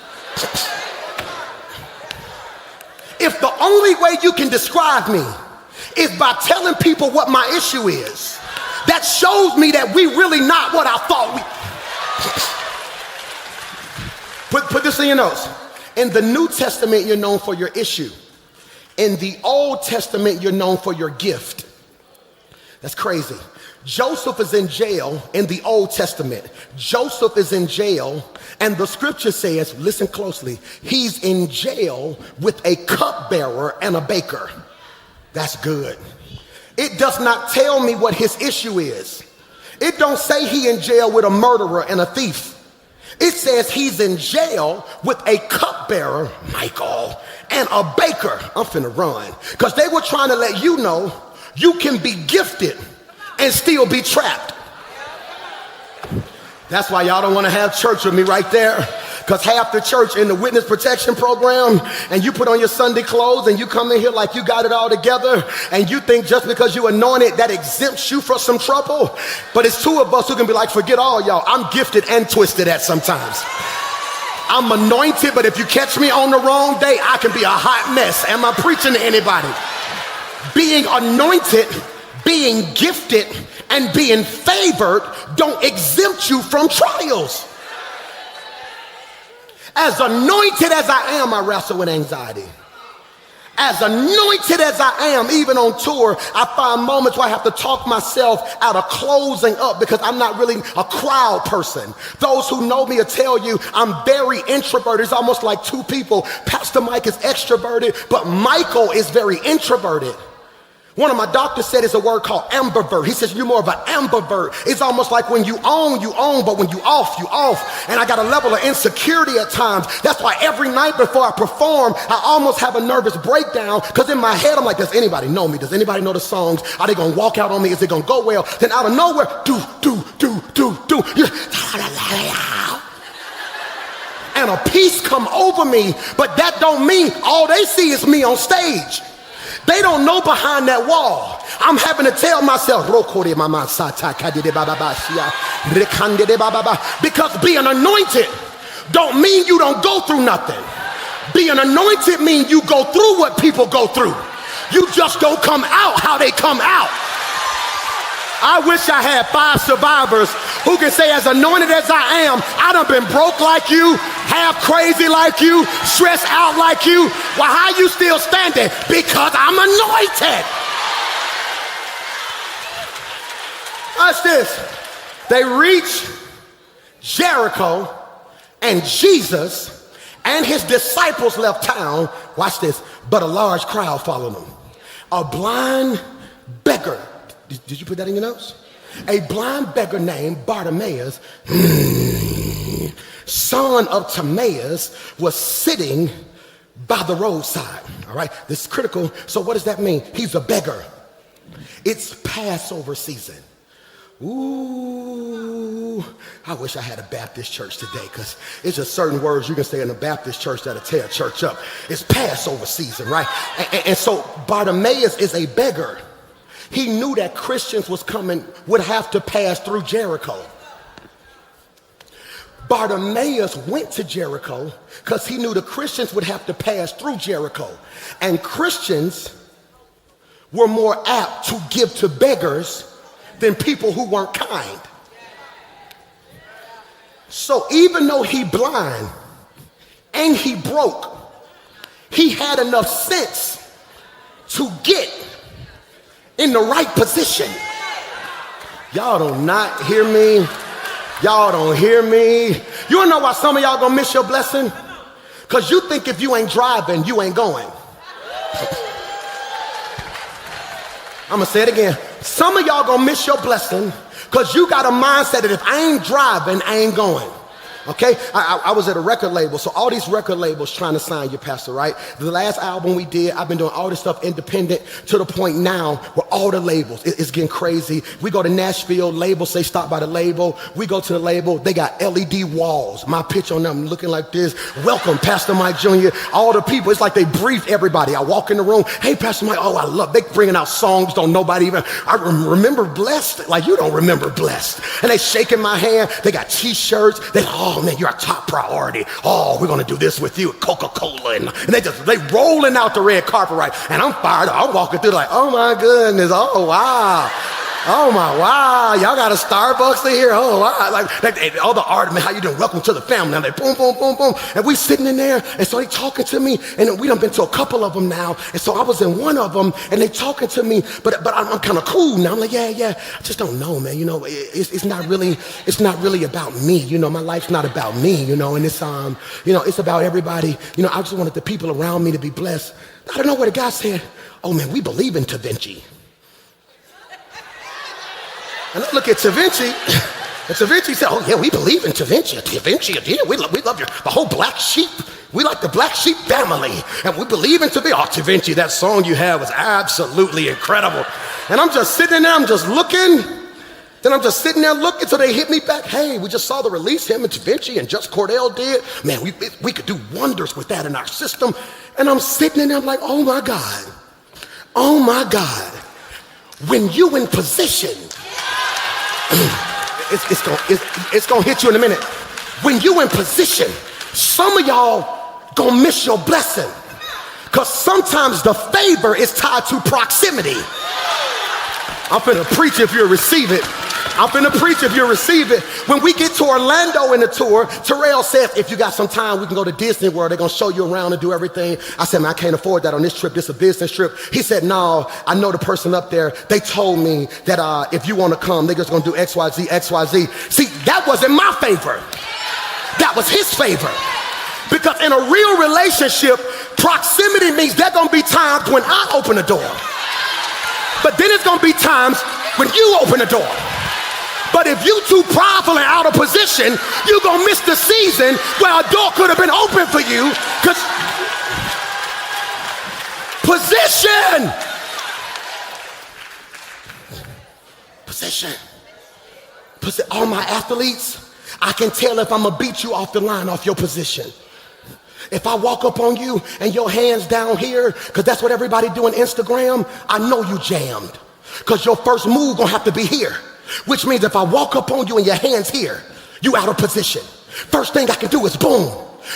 If the only way you can describe me is by telling people what my issue is, that shows me that we really not what I thought we. Put this in your notes. In the New Testament, you're known for your issue. In the Old Testament, you're known for your gift. That's crazy. Joseph is in jail in the Old Testament. Joseph is in jail, and the scripture says, listen closely, he's in jail with a cupbearer and a baker. That's good. It does not tell me what his issue is. It don't say he in jail with a murderer and a thief. It says he's in jail with a cupbearer, Michael, and a baker. I'm finna run. Because they were trying to let you know you can be gifted and still be trapped. That's why y'all don't want to have church with me right there. Because half the church in the witness protection program, and you put on your Sunday clothes and you come in here like you got it all together, and you think just because you anointed that exempts you from some trouble. But it's two of us who can be like, forget all y'all. I'm gifted and twisted at sometimes. I'm anointed, but if you catch me on the wrong day, I can be a hot mess. Am I preaching to anybody? Being anointed, being gifted, and being favored don't exempt you from trials. As anointed as I am, I wrestle with anxiety. As anointed as I am, even on tour, I find moments where I have to talk myself out of closing up because I'm not really a crowd person. Those who know me will tell you I'm very introverted. It's almost like two people. Pastor Mike is extroverted, but Michael is very introverted. One of my doctors said it's a word called ambivert. He says you're more of an ambivert. It's almost like when you own, but when you off, you off. And I got a level of insecurity at times. That's why every night before I perform, I almost have a nervous breakdown because in my head, I'm like, does anybody know me? Does anybody know the songs? Are they going to walk out on me? Is it going to go well? Then out of nowhere, do. And a peace come over me, but that don't mean all they see is me on stage. They don't know behind that wall. I'm having to tell myself, because being anointed don't mean you don't go through nothing. Being anointed means you go through what people go through. You just don't come out how they come out. I wish I had 5 survivors who can say, as anointed as I am, I done been broke like you, half crazy like you, stressed out like you. Well, how you still standing? Because I'm anointed. Watch this. They reach Jericho, and Jesus and his disciples left town. Watch this. But a large crowd followed them. A blind beggar. Did you put that in your notes? A blind beggar named Bartimaeus, son of Timaeus, was sitting by the roadside. All right, this is critical. So what does that mean? He's a beggar. It's Passover season. Ooh, I wish I had a Baptist church today, because it's just certain words you can say in a Baptist church that'll tear church up. It's Passover season, right? And so Bartimaeus is a beggar. He knew that Christians would have to pass through Jericho. Bartimaeus went to Jericho because he knew the Christians would have to pass through Jericho. And Christians were more apt to give to beggars than people who weren't kind. So even though he blind and he broke, he had enough sense to get in the right position. Y'all do not hear me. Y'all don't hear me. You wanna know why some of y'all gonna miss your blessing? Because you think if you ain't driving, you ain't going. I'm gonna say it again. Some of y'all gonna miss your blessing because you got a mindset that if I ain't driving, I ain't going. Okay, I was at a record label, so all these record labels trying to sign your pastor, right? The last album we did, I've been doing all this stuff independent to the point now where all the labels, it's getting crazy. We go to Nashville, labels say stop by the label. We go to the label, they got LED walls. My picture on them looking like this. Welcome, Pastor Mike Jr. All the people, it's like they brief everybody. I walk in the room, hey, Pastor Mike, oh, I love, they bringing out songs, don't nobody even, I remember Blessed, like you don't remember Blessed. And they shaking my hand, they got t-shirts, they, oh man, you're a top priority. Oh, we're gonna do this with you, Coca-Cola. And they rolling out the red carpet, right? And I'm fired up. I'm walking through like, oh my goodness, oh wow. Oh my, wow, y'all got a Starbucks in here? Oh wow, like all the art, man, how you doing? Welcome to the family. And they boom, boom, boom, boom. And we sitting in there, and so they talking to me, and we done been to a couple of them now. And so I was in one of them, and they talking to me, but I'm kind of cool now. I'm like, yeah, I just don't know, man. You know, it's not really about me. You know, my life's not about me, you know, and it's, you know, it's about everybody. You know, I just wanted the people around me to be blessed. I don't know what the guy said. Oh man, we believe in Da Vinci. And I look at Da Vinci, and Da Vinci said, oh yeah, we believe in Da Vinci. Da Vinci, yeah, we love the whole black sheep. We like the black sheep family. And we believe in Da Vinci. Oh, Da Vinci, that song you have was absolutely incredible. And I'm just sitting there, I'm just looking. Then I'm just sitting there looking till they hit me back. Hey, we just saw the release, him and Da Vinci and Just Cordell did. Man, we could do wonders with that in our system. And I'm sitting in there, I'm like, oh my God. When you in position, it's gonna hit you in a minute. When you in position, some of y'all gonna miss your blessing, because sometimes the favor is tied to proximity. I'm finna preach if you receive it. When we get to Orlando in the tour, Terrell says, if you got some time, we can go to Disney World. They're gonna show you around and do everything. I said, man, I can't afford that on this trip. This is a business trip. He said, no, I know the person up there. They told me that if you wanna come, they're just gonna do X, Y, Z, X, Y, Z. See, that wasn't my favor. That was his favor. Because in a real relationship, proximity means there's gonna be times when I open the door. But then it's gonna be times when you open the door. But if you too prideful and out of position, you're gonna miss the season where a door could have been open for you. Because position. All my athletes, I can tell if I'm gonna beat you off the line, off your position. If I walk up on you and your hands down here, because that's what everybody do on Instagram, I know you jammed. Because your first move gonna have to be here. Which means if I walk up on you and your hands here, you out of position. First thing I can do is boom.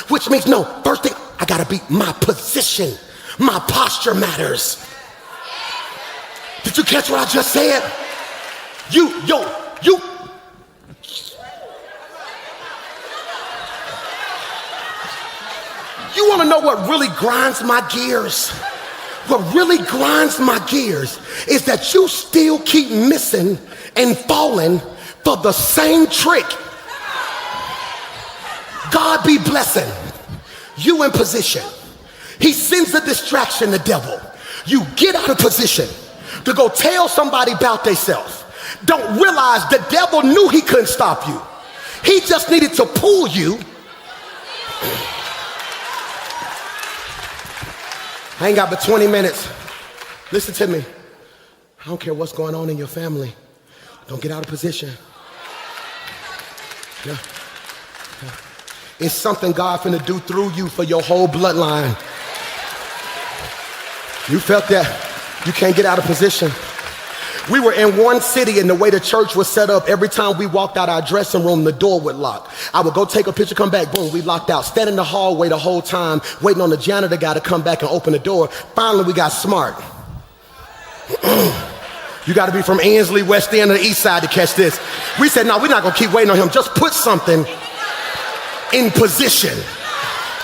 Which means no, first thing, I gotta be my position. My posture matters. Did you catch what I just said? You. You wanna know what really grinds my gears? What really grinds my gears is that you still keep missing and falling for the same trick. God be blessing you in position. He sends a distraction, the devil. You get out of position to go tell somebody about themselves. Don't realize the devil knew he couldn't stop you. He just needed to pull you. I ain't got but 20 minutes. Listen to me. I don't care what's going on in your family. Don't get out of position. Yeah. It's something God finna do through you for your whole bloodline. You felt that. You can't get out of position. We were in one city, and the way the church was set up, every time we walked out our dressing room, the door would lock. I would go take a picture, come back, boom, we locked out. Stand in the hallway the whole time, waiting on the janitor guy to come back and open the door. Finally, we got smart. You got to be from Ansley, West End, or the East Side to catch this. We said, no, we're not going to keep waiting on him. Just put something in position.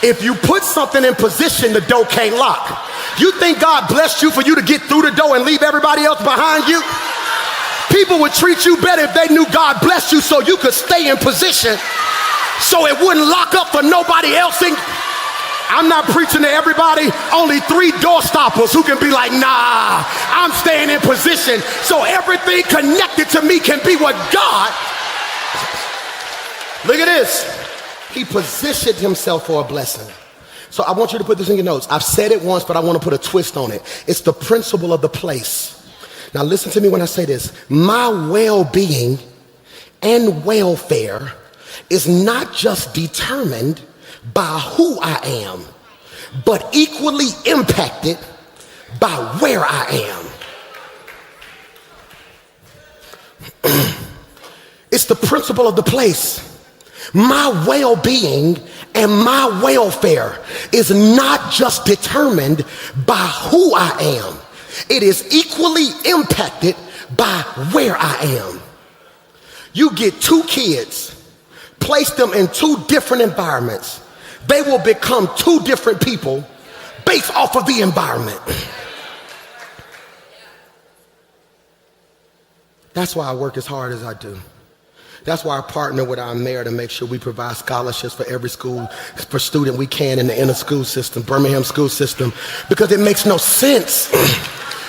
If you put something in position, the door can't lock. You think God blessed you for you to get through the door and leave everybody else behind you? People would treat you better if they knew God blessed you so you could stay in position so it wouldn't lock up for nobody else. And I'm not preaching to everybody, only 3 door stoppers who can be like, nah, I'm staying in position so everything connected to me can be what God. Look at this. He positioned himself for a blessing. So I want you to put this in your notes. I've said it once, but I want to put a twist on it. It's the principle of the place. Now listen to me when I say this. My well-being and welfare is not just determined by who I am, but equally impacted by where I am. It's the principle of the place. My well-being and my welfare is not just determined by who I am. It is equally impacted by where I am. You get 2 kids, place them in 2 different environments. They will become 2 different people based off of the environment. That's why I work as hard as I do. That's why I partner with our mayor to make sure we provide scholarships for every school, for student we can in the inner school system, Birmingham school system, because it makes no sense.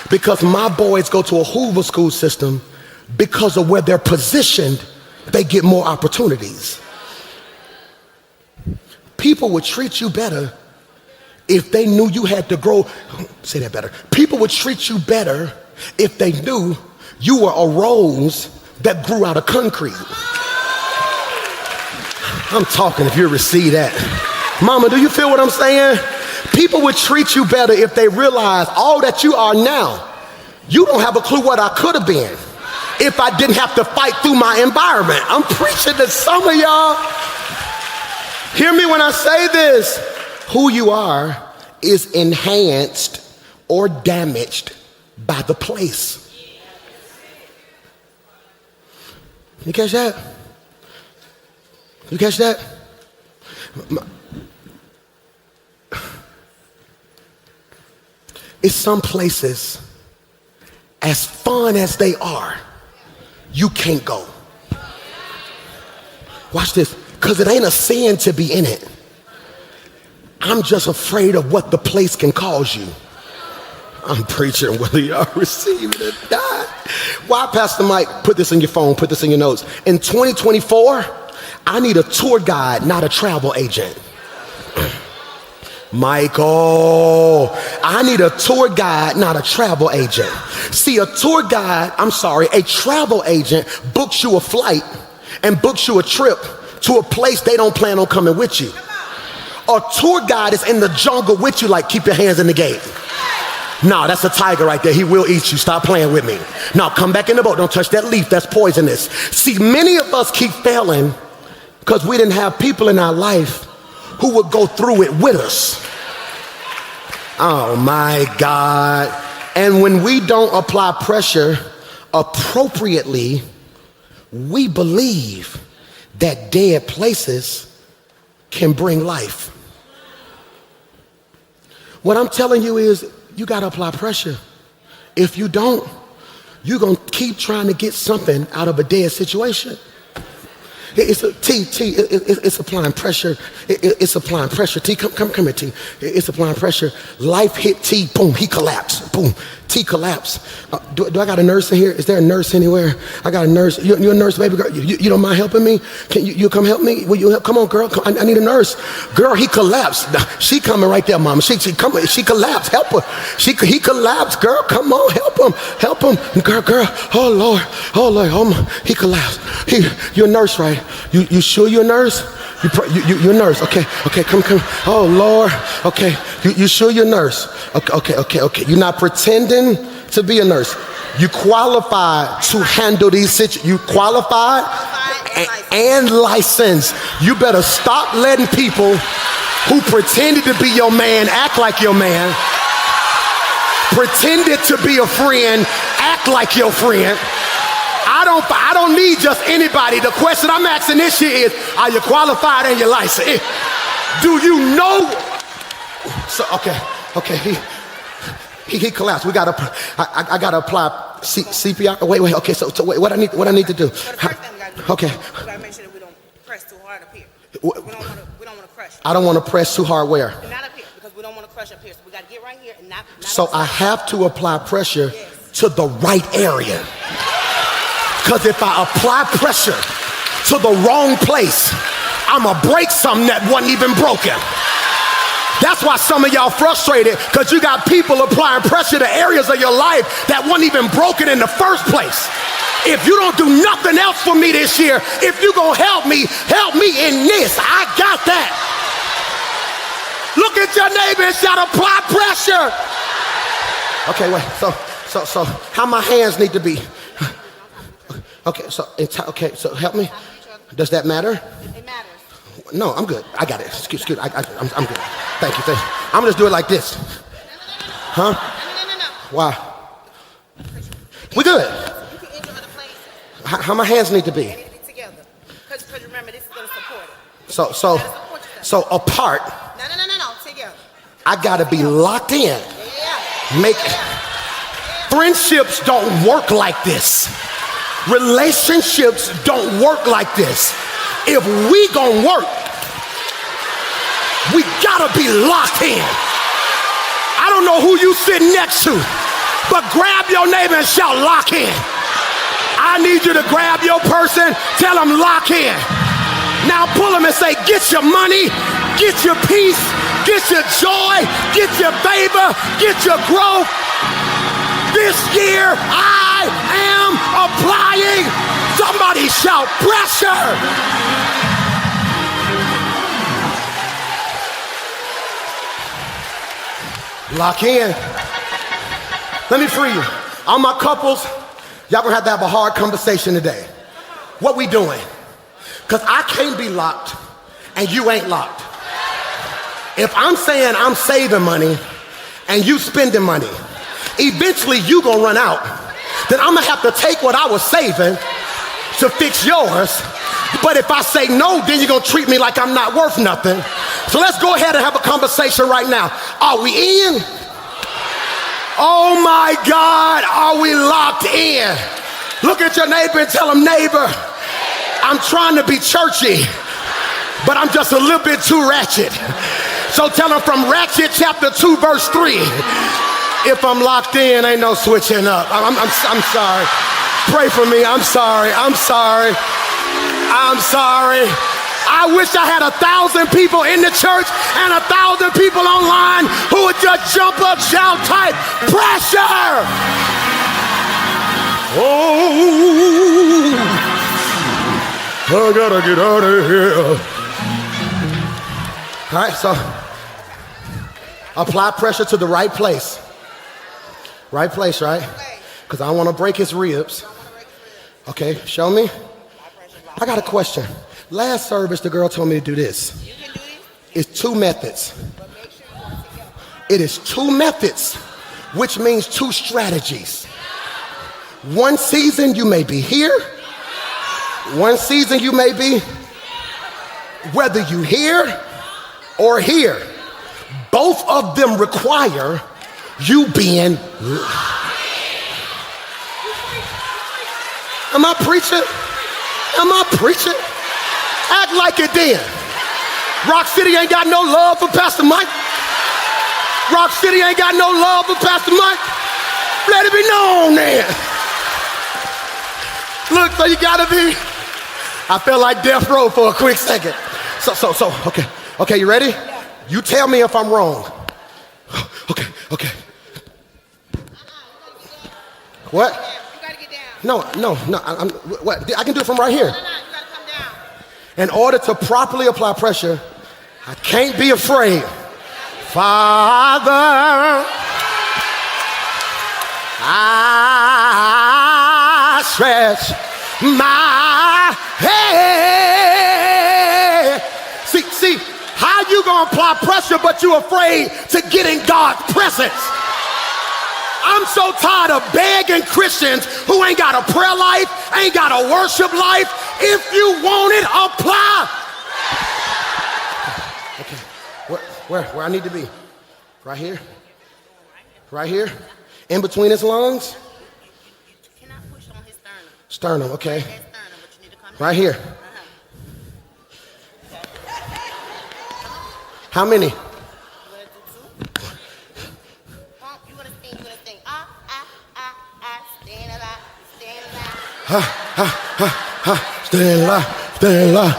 Because my boys go to a Hoover school system, because of where they're positioned, they get more opportunities. People would treat you better if they knew you had to grow. Say that better. People would treat you better if they knew you were a rose that grew out of concrete. I'm talking if you receive that. Mama, do you feel what I'm saying? People would treat you better if they realize all that you are now. You don't have a clue what I could have been if I didn't have to fight through my environment. I'm preaching to some of y'all. Hear me when I say this. Who you are is enhanced or damaged by the place. You catch that? You catch that? It's some places, as fun as they are, you can't go. Watch this, because it ain't a sin to be in it. I'm just afraid of what the place can cause you. I'm preaching whether y'all receive it or not. Why, Pastor Mike? Put this in your phone, put this in your notes. In 2024, I need a tour guide, not a travel agent. Michael, I need a tour guide, not a travel agent. See, a travel agent books you a flight and books you a trip to a place they don't plan on coming with you. A tour guide is in the jungle with you, like, keep your hands in the gate. No, that's a tiger right there. He will eat you. Stop playing with me. No, come back in the boat. Don't touch that leaf. That's poisonous. See, many of us keep failing because we didn't have people in our life who would go through it with us. Oh my God. And when we don't apply pressure appropriately, we believe that dead places can bring life. What I'm telling you is, you got to apply pressure. If you don't, you're going to keep trying to get something out of a dead situation. It's applying pressure. It's applying pressure. T, come here, T. It's applying pressure. Life hit T. Boom, he collapsed. Boom, T collapsed. Do I got a nurse in here? Is there a nurse anywhere? I got a nurse. You a nurse, baby girl? You don't mind helping me? Can you come help me? Will you help? Come on, girl. I need a nurse. Girl, he collapsed. She coming right there, mama. She collapsed. Help her. He collapsed. Girl, come on, help him. Help him. Girl. Oh Lord. He collapsed. You're a nurse, right? You sure you're a nurse? You're a nurse. Okay, come. Oh Lord. Okay, you sure you're a nurse? Okay. You're not pretending to be a nurse. You qualified to handle these situations. You qualified and licensed. You better stop letting people who pretended to be your man act like your man. Pretended to be a friend, act like your friend. I don't need just anybody. The question I'm asking this year is, are you qualified and you're licensed? Do you know? So, okay, he collapsed. I gotta apply CPR. Wait. Okay, so wait, what I need to do? So the first thing we gotta do, we gotta make sure that we don't press too hard up here. We don't want to crush. I don't want to press too hard where? Not up here, because we don't want to crush up here. So we gotta get right here and not so I have to apply pressure to the right area. Because if I apply pressure to the wrong place, I'ma break something that wasn't even broken. That's why some of y'all frustrated, because you got people applying pressure to areas of your life that wasn't even broken in the first place. If you don't do nothing else for me this year, if you gonna help me in this. I got that. Look at your neighbor and shout, apply pressure. Okay, wait, so how my hands need to be? Okay, so help me. Does that matter? It matters. No, I'm good. I got it. Excuse me. I'm good. Thank you. I'm gonna just do it like this. Huh? No. Why? We good. You can enter other places. How my hands need to be? They need to be together. Because remember, this is gonna support it. So apart. No. Together. I gotta be locked in. Yeah. Friendships don't work like this. Relationships don't work like this. If we gonna work, we gotta be locked in. I don't know who you sitting next to, but grab your neighbor and shout, lock in. I need you to grab your person, tell them lock in. Now pull them and say, get your money, get your peace, get your joy, get your favor, get your growth. This year I am applying. Somebody shout pressure. Lock in. Let me free you. All my couples, y'all gonna have to have a hard conversation today. What we doing? Because I can't be locked and you ain't locked. If I'm saying I'm saving money and you spending money, eventually you gonna run out. Then I'm gonna have to take what I was saving to fix yours. But if I say no, then you're gonna treat me like I'm not worth nothing. So let's go ahead and have a conversation right now. Are we in? Oh my God, are we locked in? Look at your neighbor and tell him, neighbor, I'm trying to be churchy, but I'm just a little bit too ratchet. So tell him from Ratchet chapter 2 verse 3. If I'm locked in, ain't no switching up. I'm sorry. Pray for me. I'm sorry. I wish I had 1,000 people in the church and 1,000 people online who would just jump up, shout, type, pressure. Oh, I gotta get out of here. All right, so apply pressure to the right place. Right place, right? Because I don't want to break his ribs. Okay, show me. I got a question. Last service, the girl told me to do this. You can do this. It's 2 methods. But make sure you work together. It is 2 methods, which means 2 strategies. One season you may be here. One season you may be, whether you here or here. Both of them require you being. Am I preaching? Am I preaching? Act like it then. Rock City ain't got no love for Pastor Mike. Rock City ain't got no love for Pastor Mike. Let it be known then. Look, so you gotta be. I felt like death row for a quick second. Okay, you ready? Yeah. You tell me if I'm wrong. Okay. What? You gotta get down. No. What? I can do it from right here. No, you gotta come down. In order to properly apply pressure, I can't be afraid. Father, I stretch my hand. See, how you gonna apply pressure but you afraid to get in God's presence? I'm so tired of begging Christians who ain't got a prayer life, ain't got a worship life. If you want it, apply. Okay, where I need to be? Right here? Right here? In between his lungs? You cannot push on his sternum. Sternum, okay. That sternum, but you need to come Right here. How many? You gotta sing. Staying alive. Staying alive.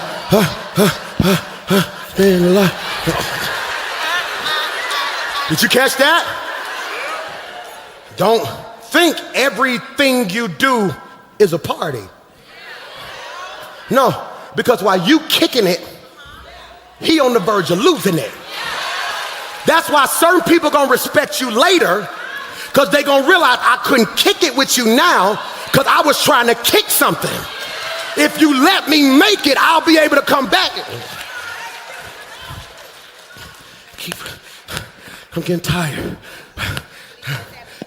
Staying alive. Did you catch that? Don't think everything you do is a party. No, because while you kicking it, he on the verge of losing it. That's why certain people gonna respect you later, because they gonna realize I couldn't kick it with you now because I was trying to kick something. If you let me make it, I'll be able to come back. I'm getting tired.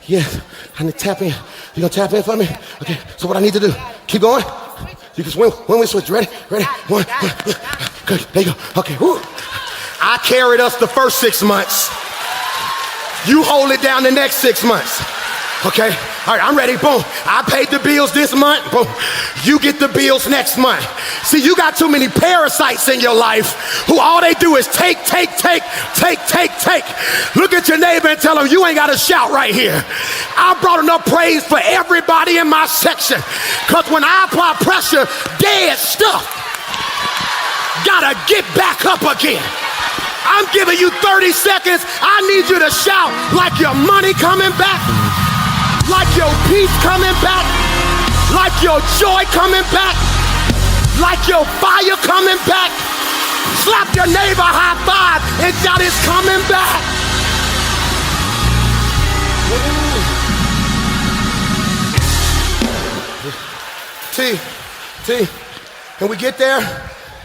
Yes, I need to tap in. You gonna tap in for me? Okay, so what I need to do, keep going. You can swing when we switch. Ready? One. Good, there you go. Okay, woo. I carried us the first 6 months. You hold it down the next 6 months. Okay, all right, I'm ready, boom. I paid the bills this month, boom. You get the bills next month. See, you got too many parasites in your life who all they do is take. Look at your neighbor and tell them you ain't got to shout right here. I brought enough praise for everybody in my section, because when I apply pressure, dead stuff gotta get back up again. I'm giving you 30 seconds. I need you to shout like your money coming back, like your peace coming back, like your joy coming back, like your fire coming back. Slap your neighbor high five and shout, it's coming back. T, can we get there?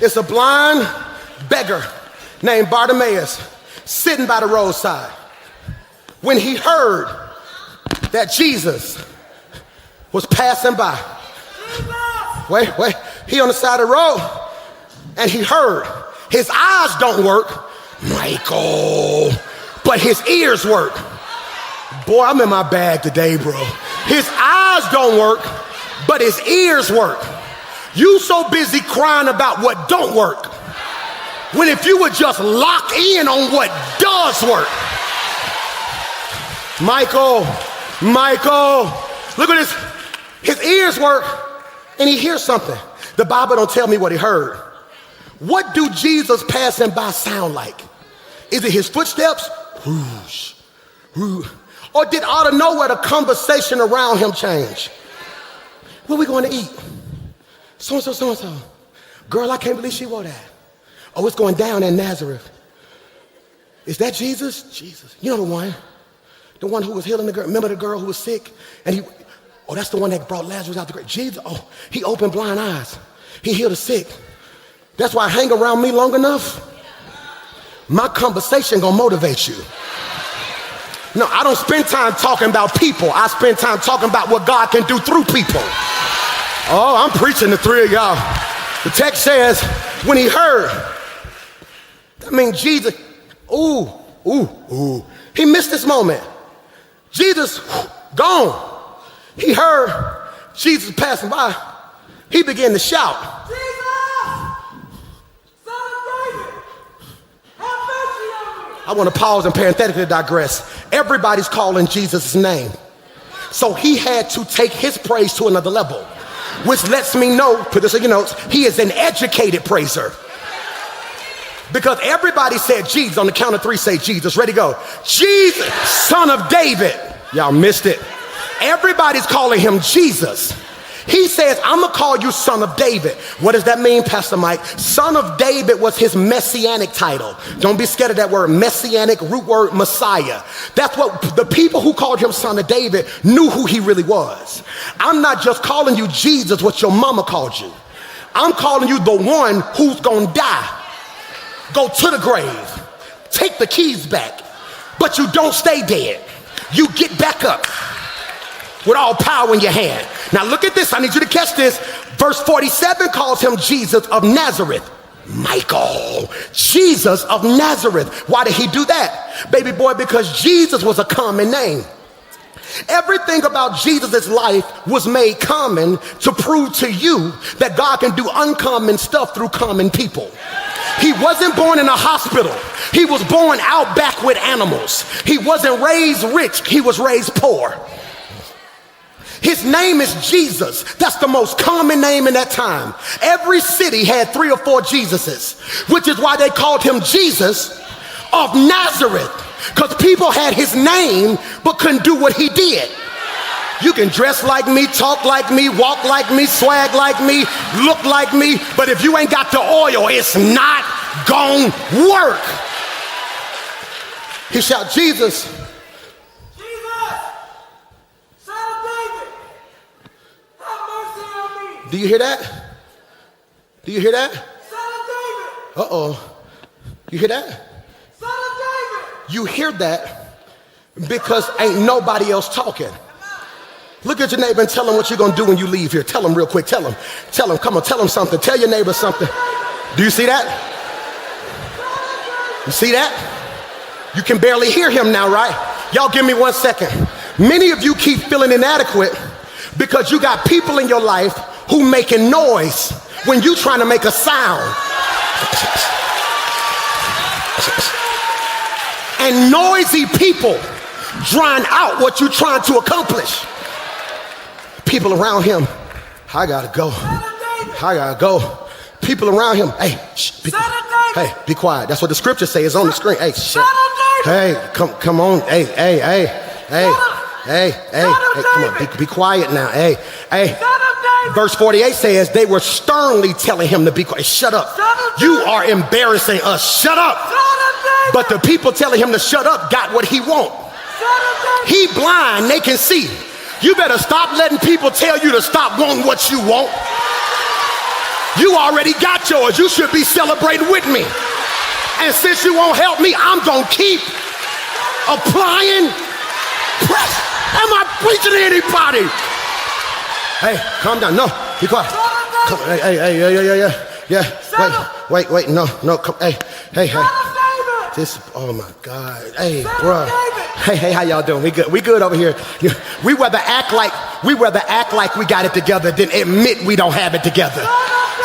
It's a blind beggar named Bartimaeus sitting by the roadside. When he heard that Jesus was passing by. Wait, he on the side of the road and he heard. His eyes don't work, Michael, but his ears work. Boy, I'm in my bag today, bro. His eyes don't work, but his ears work. You so busy crying about what don't work, when if you would just lock in on what does work. Michael, look at this. His ears work and he hears something. The Bible don't tell me what he heard. What do Jesus passing by sound like? Is it his footsteps? Whoosh, whoosh. Or did out of nowhere the conversation around him change? Where we going to eat? So-and-so. Girl, I can't believe she wore that. Oh, it's going down in Nazareth. Is that Jesus? Jesus. You know the one. The one who was healing the girl. Remember the girl who was sick? And that's the one that brought Lazarus out the grave. Jesus, he opened blind eyes. He healed the sick. That's why hang around me long enough. My conversation gonna motivate you. No, I don't spend time talking about people. I spend time talking about what God can do through people. Oh, I'm preaching to 3 of y'all. The text says, when he heard, I mean, Jesus, he missed this moment. Jesus, gone. He heard Jesus passing by. He began to shout. I want to pause and parenthetically digress. Everybody's calling Jesus' name. So he had to take his praise to another level, which lets me know, put this in your notes, he is an educated praiser. Because everybody said Jesus. On the count of three, say Jesus. Ready, go. Jesus, son of David. Y'all missed it. Everybody's calling him Jesus. He says, I'm going to call you son of David. What does that mean, Pastor Mike? Son of David was his messianic title. Don't be scared of that word. Messianic, root word, Messiah. That's what the people who called him son of David knew who he really was. I'm not just calling you Jesus, what your mama called you. I'm calling you the one who's going to die. Go to the grave. Take the keys back. But you don't stay dead. You get back up with all power in your hand. Now look at this. I need you to catch this. Verse 47 calls him Jesus of Nazareth. Michael, Jesus of Nazareth. Why did he do that? Baby boy, because Jesus was a common name. Everything about Jesus' life was made common to prove to you that God can do uncommon stuff through common people. He wasn't born in a hospital. He was born out back with animals. He wasn't raised rich. He was raised poor. His name is Jesus. That's the most common name in that time. Every city had 3 or 4 Jesuses, which is why they called him Jesus of Nazareth, because people had his name but couldn't do what he did. You can dress like me, talk like me, walk like me, swag like me, look like me, but if you ain't got the oil, it's not gonna work. He shouted, Jesus, Son of David, have mercy on me. do you hear that? Do you hear that? Son of David, Uh-oh. You hear that? Son of David. You hear that because ain't nobody else talking. Look at your neighbor and tell him what you're going to do when you leave here. Tell him real quick. Tell him. Tell him. Come on, tell him something. Tell your neighbor something. Do you see that? You see that? You can barely hear him now, right? Y'all give me 1 second. Many of you keep feeling inadequate because you got people in your life who making noise when you trying to make a sound. And noisy people drown out what you're trying to accomplish. People around him, I gotta go. I gotta go. People around him, hey, shh, be quiet. That's what the scripture says. It's on the screen. Hey, shh. Hey, come on. Hey, come on. Be quiet now. Hey. Verse 48 says they were sternly telling him to be quiet. Shut up. You are embarrassing us. Shut up. But the people telling him to shut up got what he want. He blind, they can see. You better stop letting people tell you to stop wanting what you want. You already got yours. You should be celebrating with me. And since you won't help me, I'm going to keep applying pressure. Am I preaching to anybody? Hey, calm down. No, be quiet. Come, yeah. Wait. No. Come, hey. This, oh my God. Hey, bro. Hey, how y'all doing? We good over here. We rather act like we got it together than admit we don't have it together.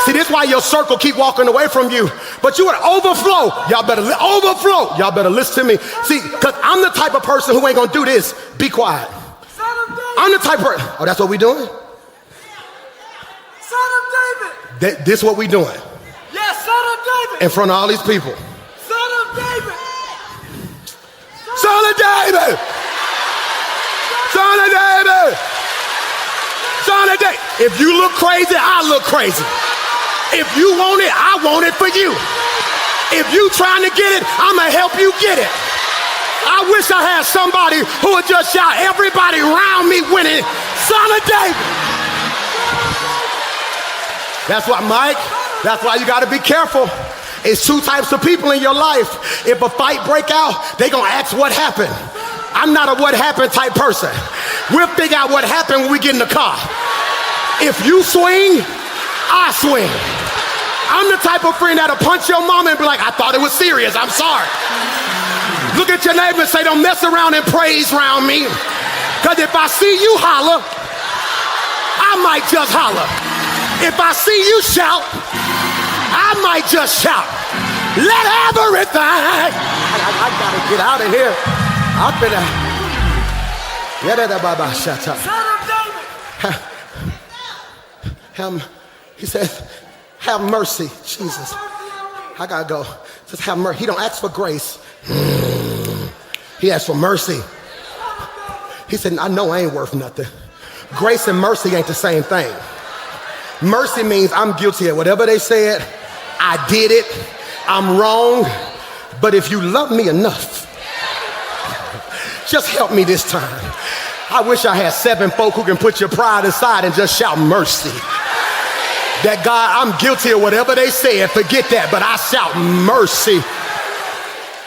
See, this is why your circle keep walking away from you. But you are overflow. Y'all better overflow. Y'all better listen to me. See, because I'm the type of person who ain't gonna do this. Be quiet. I'm the type of person. Oh, that's what we doing? Son of David. This what we doing? Yes, son of David. In front of all these people. Son of David. Son of David! Son of David! Son of David! If you look crazy, I look crazy. If you want it, I want it for you. If you trying to get it, I'm gonna help you get it. I wish I had somebody who would just shout, everybody around me winning, Son of David! That's why, Mike, that's why you gotta be careful. It's 2 types of people in your life. If a fight break out, they gonna ask what happened. I'm not a what happened type person. We'll figure out what happened when we get in the car. If you swing, I swing. I'm the type of friend that'll punch your mama and be like, I thought it was serious, I'm sorry. Look at your neighbor and say, don't mess around and praise around me. Because if I see you holler, I might just holler. If I see you shout, I might just shout. Let everything. I gotta get out of here. I've been shut up. He says, have mercy. Jesus. I gotta go. He says, have mercy. He don't ask for grace. He asked for mercy. He said, I know I ain't worth nothing. Grace and mercy ain't the same thing. Mercy means I'm guilty of whatever they said. I did it. I'm wrong. But if you love me enough, just help me this time. I wish I had 7 folk who can put your pride aside and just shout mercy. That God, I'm guilty of whatever they said. Forget that, but I shout mercy.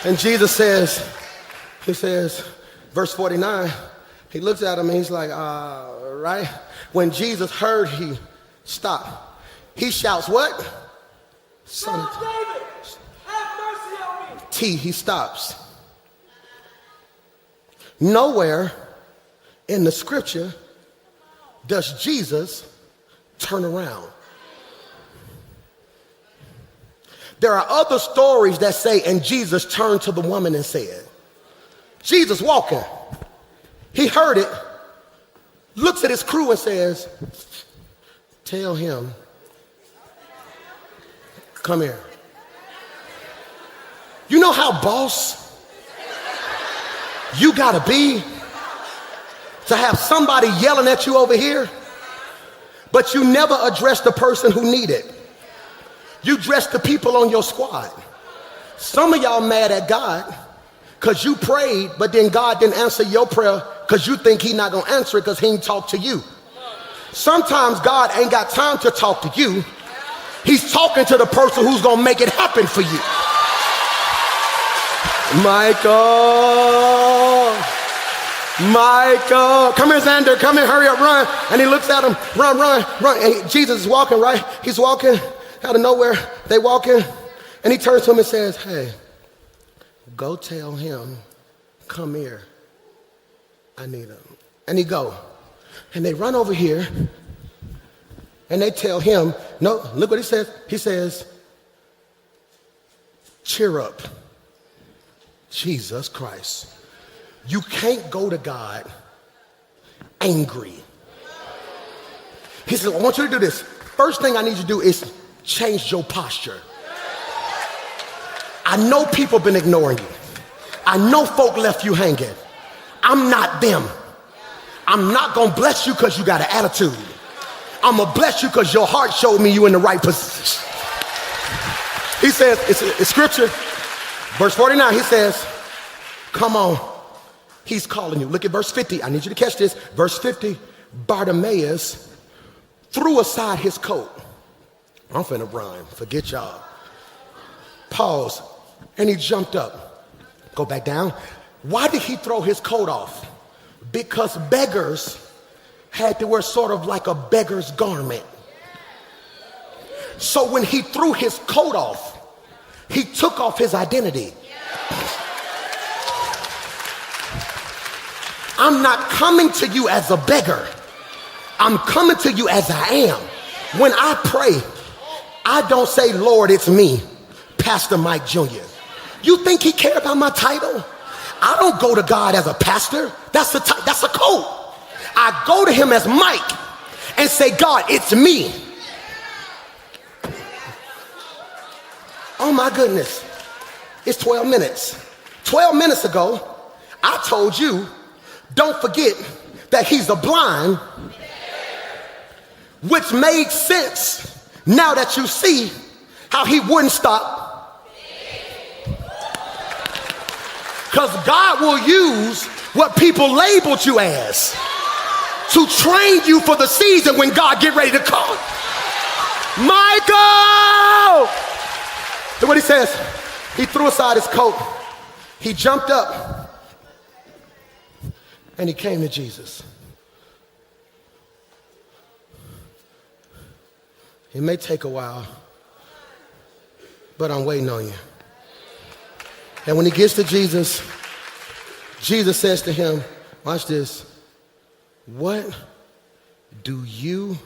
And Jesus says, he says, verse 49, he looks at him and he's like, right? When Jesus heard, he stopped. He shouts, what? Son of David, have mercy on me. T, he stops. Nowhere in the scripture does Jesus turn around. There are other stories that say, and Jesus turned to the woman and said, Jesus walking. He heard it, looks at his crew and says, tell him, come here. You know how boss you gotta be to have somebody yelling at you over here, but you never address the person who need it. You dress the people on your squad. Some of y'all mad at God because you prayed, but then God didn't answer your prayer because you think he's not gonna answer it because he ain't talked to you. Sometimes God ain't got time to talk to you. He's talking to the person who's gonna make it happen for you. Michael, come here, Xander, come here, hurry up, run. And he looks at him, run. And Jesus is walking, right? He's walking out of nowhere. They walking, and he turns to him and says, hey, go tell him, come here. I need him. And he go. And they run over here, and they tell him, no, look what he says. He says, cheer up. Jesus Christ. You can't go to God angry. He said, I want you to do this. First thing I need you to do is change your posture. I know people been ignoring you. I know folk left you hanging. I'm not them. I'm not gonna bless you because you got an attitude. I'm gonna bless you because your heart showed me you in the right position. He says, it's scripture, verse 49, he says, come on, he's calling you. Look at verse 50, I need you to catch this. Verse 50, Bartimaeus threw aside his coat. I'm finna run, forget y'all. Pause, and he jumped up. Go back down. Why did he throw his coat off? Because beggars had to wear sort of like a beggar's garment. So when he threw his coat off, he took off his identity. I'm not coming to you as a beggar. I'm coming to you as I am. When I pray, I don't say, Lord, it's me, Pastor Mike Jr. You think he cared about my title? I don't go to God as a pastor. That's a code. I go to him as Mike and say, God, it's me. Oh my goodness. It's 12 minutes. 12 minutes ago, I told you, don't forget that he's a blind, which made sense now that you see how he wouldn't stop. Because God will use what people labeled you as to train you for the season when God get ready to come. Michael! Look what he says. He threw aside his coat. He jumped up and he came to Jesus. It may take a while, but I'm waiting on you. And when he gets to Jesus, Jesus says to him, watch this, what do you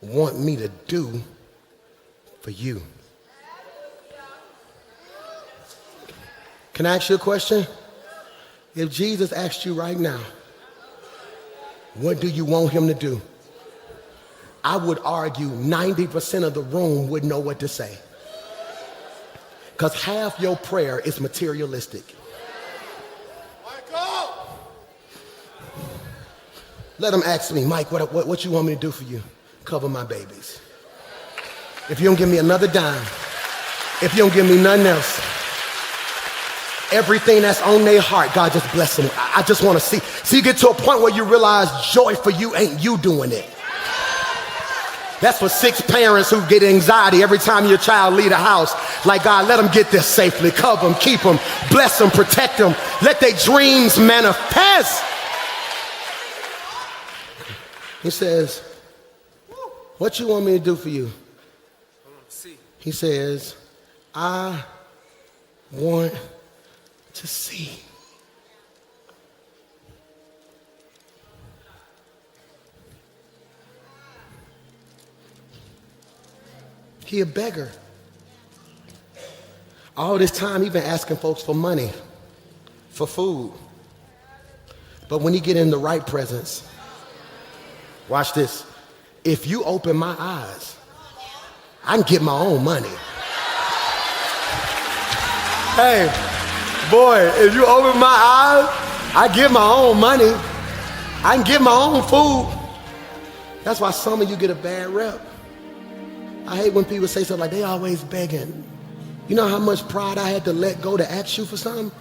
want me to do for you? Can I ask you a question? If Jesus asked you right now, what do you want him to do? I would argue 90% of the room wouldn't know what to say. Because half your prayer is materialistic. Let them ask me, Mike, what you want me to do for you? Cover my babies. If you don't give me another dime, if you don't give me nothing else, everything that's on their heart, God just bless them. I just want to see. So you get to a point where you realize joy for you ain't you doing it. That's for 6 parents who get anxiety every time your child leave the house. Like, God, let them get there safely. Cover them, keep them, bless them, protect them. Let their dreams manifest. He says, what you want me to do for you? He says, I want to see. He a beggar. All this time he been asking folks for money, for food. But when he get in the right presence, watch this. If you open my eyes, I can get my own money. Hey, boy, if you open my eyes, I get my own money. I can get my own food. That's why some of you get a bad rep. I hate when people say something like they always begging. You know how much pride I had to let go to ask you for something?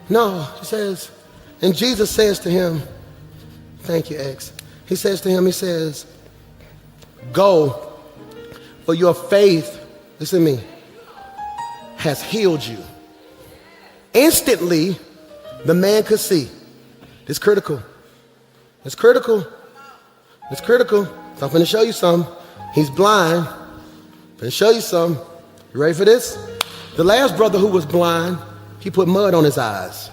No, he says, and Jesus says to him, thank you, X. He says to him, he says, go, for your faith, listen to me, has healed you. Instantly, the man could see. It's critical. It's critical. It's critical. So I'm going to show you something. He's blind. I'm going to show you something. You ready for this? The last brother who was blind, he put mud on his eyes.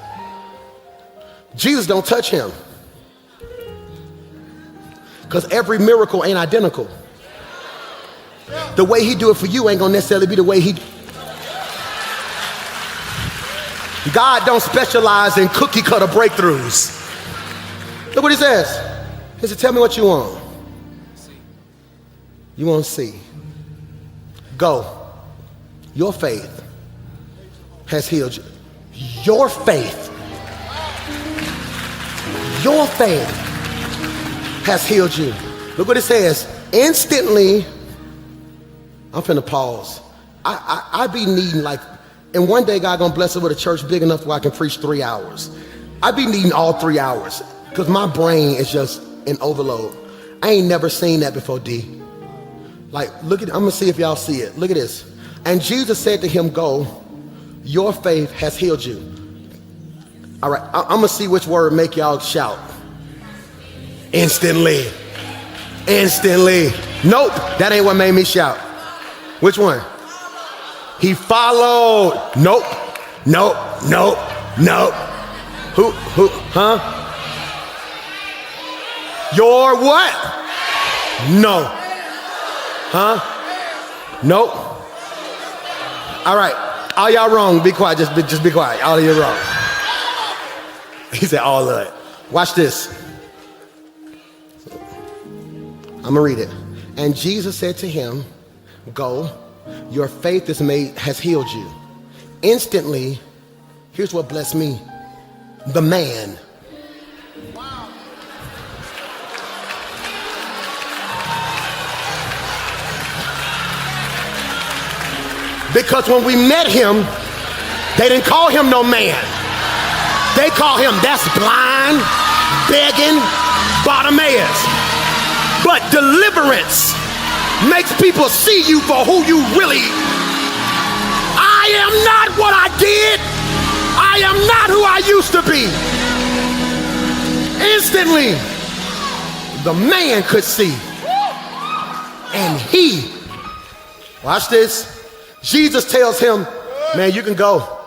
Jesus don't touch him. Because every miracle ain't identical. The way he do it for you ain't going to necessarily be the way he... God don't specialize in cookie cutter breakthroughs. Look what he says. He said, tell me what you want. You want to see. Go. Your faith has healed you. Your faith. Your faith has healed you. Look what it says. Instantly, I'm finna pause. I be needing like, and one day God gonna bless us with a church big enough where I can preach 3 hours. I be needing all 3 hours because my brain is just in overload. I ain't never seen that before, D. Like, look at, I'm gonna see if y'all see it. Look at this. And Jesus said to him, go, your faith has healed you. All right, I'm gonna see which word make y'all shout. Instantly. Instantly. Nope, that ain't what made me shout. Which one? He followed. Nope, nope, nope, nope. Who, huh? Your what? No. Huh? Nope. All right, all y'all wrong. Be quiet, just be quiet. All of you wrong. He said all of it. Watch this. I'm gonna read it. And Jesus said to him, go, your faith has healed you. Instantly, here's what blessed me. The man. Because when we met him, they didn't call him no man. They call him, that's blind, begging, Bartimaeus. But deliverance makes people see you for who you really. I am not what I did. I am not who I used to be. Instantly, the man could see. And he, watch this. Jesus tells him, man, you can go.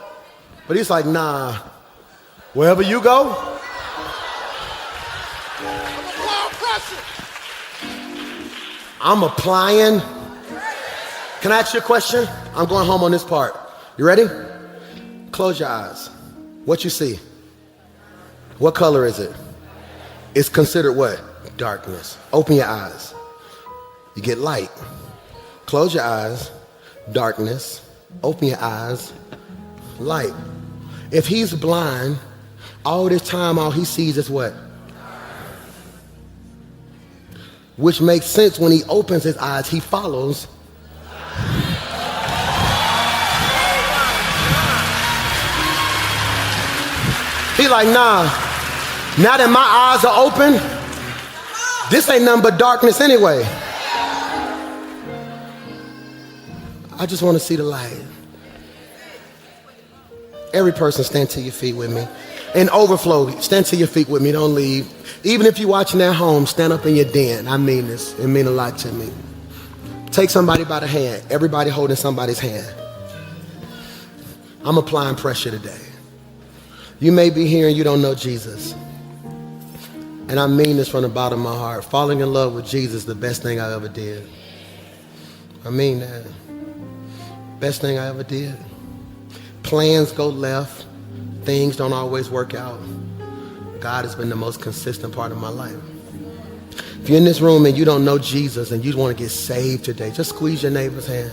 But he's like, nah, wherever you go, I'm applying. Can I ask you a question? I'm going home on this part. You ready? Close your eyes. What you see? What color is it? It's considered what? Darkness. Open your eyes. You get light. Close your eyes. Darkness. Open your eyes. Light. If he's blind, all this time all he sees is what? Which makes sense when he opens his eyes, he follows. He like, nah, now that my eyes are open, this ain't nothing but darkness anyway. I just want to see the light. Every person stand to your feet with me. In overflow, stand to your feet with me, don't leave. Even if you're watching at home, stand up in your den. I mean this, it means a lot to me. Take somebody by the hand, everybody holding somebody's hand. I'm applying pressure today. You may be here and you don't know Jesus. And I mean this from the bottom of my heart. Falling in love with Jesus is the best thing I ever did. I mean that. Best thing I ever did. Plans go left. Things don't always work out. God has been the most consistent part of my life. If you're in this room and you don't know Jesus and you want to get saved today, just squeeze your neighbor's hand.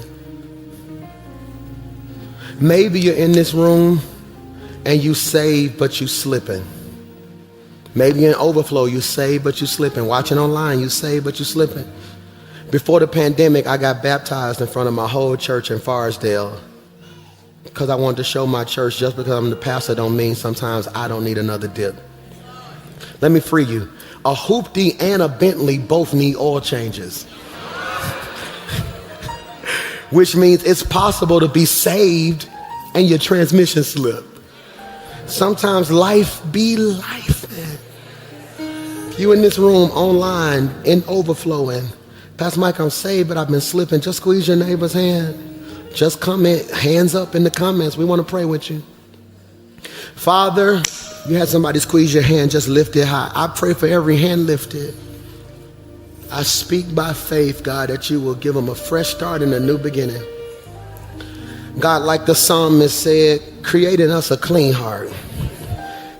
Maybe you're in this room and you saved, but you slipping. Maybe in overflow, you saved, but you slipping. Watching online, you saved, but you slipping. Before the pandemic, I got baptized in front of my whole church in Forestdale because I wanted to show my church just because I'm the pastor don't mean sometimes I don't need another dip. Let me free you. A Hoopty and a Bentley both need oil changes. Which means it's possible to be saved and your transmission slip. Sometimes life be life, man. You in this room, online, in overflowing. Pastor Mike, I'm saved, but I've been slipping. Just squeeze your neighbor's hand. Just comment, hands up in the comments. We want to pray with you. Father, you had somebody squeeze your hand, just lift it high. I pray for every hand lifted. I speak by faith, God, that you will give them a fresh start and a new beginning. God, like the psalmist said, create in us a clean heart.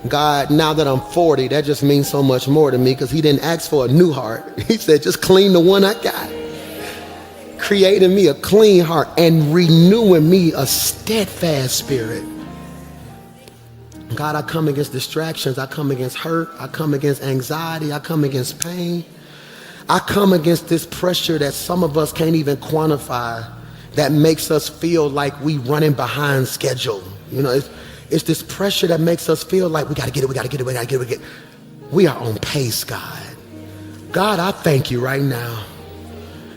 God, now that I'm 40, that just means so much more to me because he didn't ask for a new heart. He said, just clean the one I got. Creating me a clean heart and renewing me a steadfast spirit. God, I come against distractions. I come against hurt. I come against anxiety. I come against pain. I come against this pressure that some of us can't even quantify that makes us feel like we running behind schedule. You know, it's this pressure that makes us feel like we got to get it, we got to get it, we got to get it, we are on pace, God. God, I thank you right now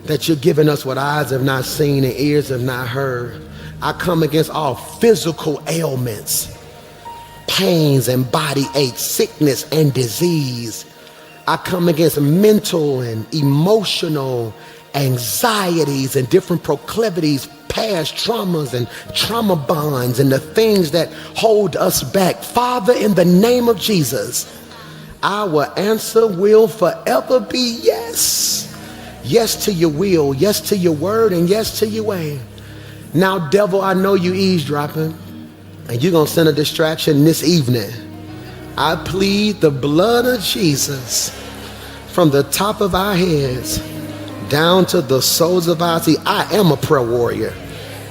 that you're giving us what eyes have not seen and ears have not heard. I come against all physical ailments, pains and body aches, sickness and disease. I come against mental and emotional anxieties and different proclivities, past traumas and trauma bonds and the things that hold us back. Father, in the name of Jesus, our answer will forever be yes. Yes to your will, yes to your word, and yes to your way. Now, devil, I know you eavesdropping, and you're going to send a distraction this evening. I plead the blood of Jesus from the top of our heads down to the soles of our feet. I am a prayer warrior.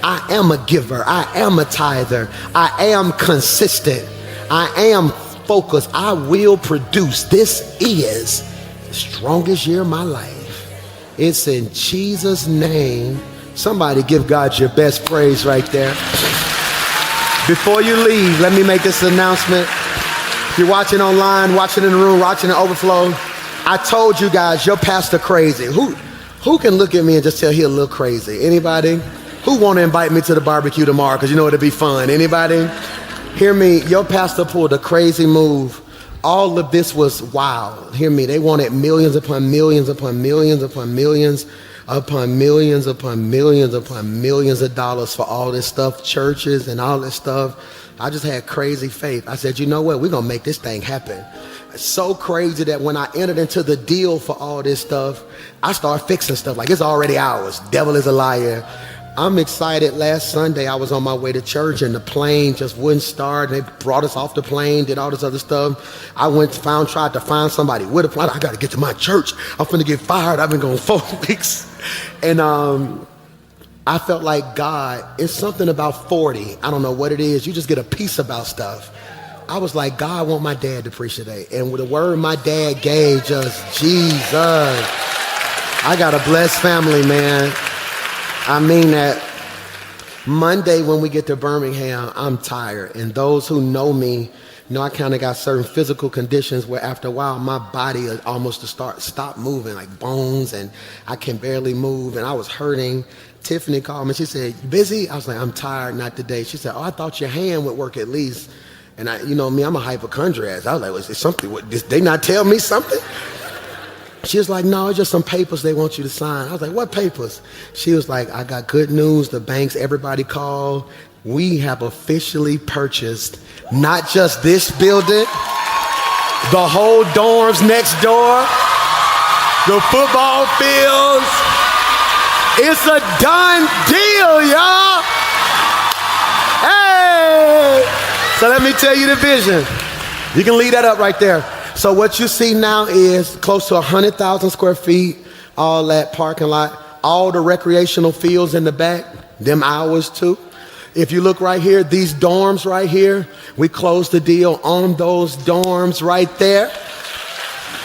I am a giver. I am a tither. I am consistent. I am focused. I will produce. This is the strongest year of my life. It's in Jesus' name. Somebody give God your best praise right there. Before you leave, let me make this announcement. If you're watching online, watching in the room, watching the overflow, I told you guys, your pastor crazy. Who can look at me and just tell he a little crazy? Anybody? Who want to invite me to the barbecue tomorrow? Because you know it'll be fun. Anybody? Hear me, your pastor pulled a crazy move. All of this was wild. Hear me, they wanted millions upon millions upon millions upon millions upon millions upon millions upon millions of dollars for all this stuff, churches and all this stuff. I just had crazy faith. I said, you know what? We're going to make this thing happen. It's so crazy that when I entered into the deal for all this stuff, I started fixing stuff like it's already ours. Devil is a liar. I'm excited. Last Sunday, I was on my way to church and the plane just wouldn't start. They brought us off the plane, did all this other stuff. I tried to find somebody with a plane. I got to get to my church. I'm finna get fired. I've been going 4 weeks. And I felt like God, it's something about 40. I don't know what it is. You just get a peace about stuff. I was like, God, I want my dad to preach today. And with the word my dad gave, just Jesus. I got a blessed family, man. I mean that. Monday when we get to Birmingham, I'm tired. And those who know me know I kind of got certain physical conditions where after a while my body almost stop moving, like bones, and I can barely move. And I was hurting. Tiffany called me. She said, "You busy?" I was like, "I'm tired, not today." She said, "Oh, I thought your hand would work at least." And you know me, I'm a hypochondriac. I was like, "Was it something? Did they not tell me something?" She was like, "No, it's just some papers they want you to sign." I was like, "What papers?" She was like, "I got good news. The banks, everybody called. We have officially purchased not just this building, the whole dorms next door, the football fields. It's a done deal, y'all." Hey! So let me tell you the vision. You can leave that up right there. So what you see now is close to 100,000 square feet, all that parking lot, all the recreational fields in the back, them ours too. If you look right here, these dorms right here, we closed the deal on those dorms right there.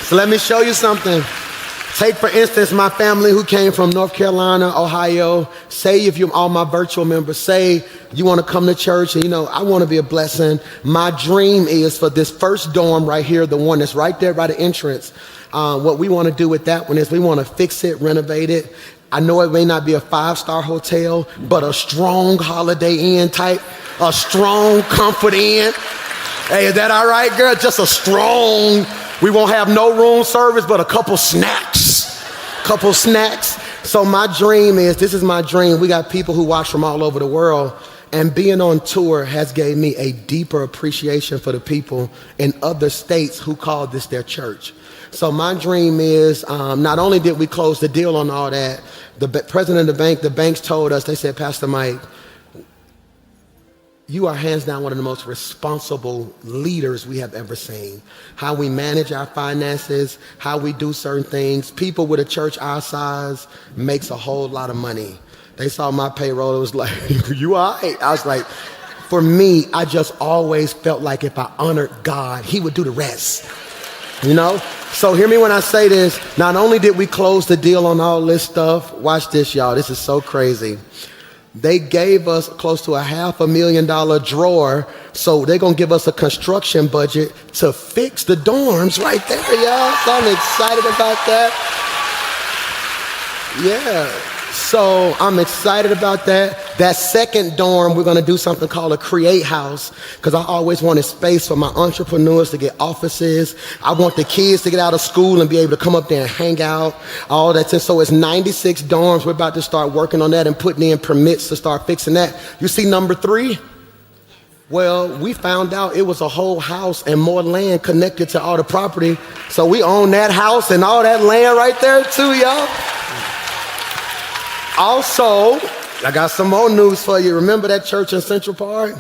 So let me show you something. Take, for instance, my family who came from North Carolina, Ohio. Say if you're all my virtual members, say you want to come to church and, you know, I want to be a blessing. My dream is for this first dorm right here, the one that's right there by the entrance. What we want to do with that one is we want to fix it, renovate it. I know it may not be a 5-star hotel, but a strong Holiday Inn type, a strong Comfort Inn. Hey, is that all right, girl? Just a strong, we won't have no room service, but a couple snacks. So my dream is, this is my dream. We got people who watch from all over the world, and being on tour has gave me a deeper appreciation for the people in other states who call this their church. So my dream is, not only did we close the deal on all that, the president of the banks told us, they said, "Pastor Mike, you are hands down one of the most responsible leaders we have ever seen. How we manage our finances, how we do certain things. People with a church our size makes a whole lot of money." They saw my payroll, it was like, "You all right?" I was like, for me, I just always felt like if I honored God, he would do the rest. You know? So hear me when I say this. Not only did we close the deal on all this stuff, watch this, y'all. This is so crazy. They gave us close to a $500,000 drawer, so they're going to give us a construction budget to fix the dorms right there, y'all. So I'm excited about that. Yeah. So I'm excited about that. That second dorm, we're going to do something called a create house, because I always wanted space for my entrepreneurs to get offices. I want the kids to get out of school and be able to come up there and hang out, all that. So it's 96 dorms. We're about to start working on that and putting in permits to start fixing that. You see number 3? Well, we found out it was a whole house and more land connected to all the property. So we own that house and all that land right there too, y'all. Also, I got some more news for you. Remember that church in Central Park?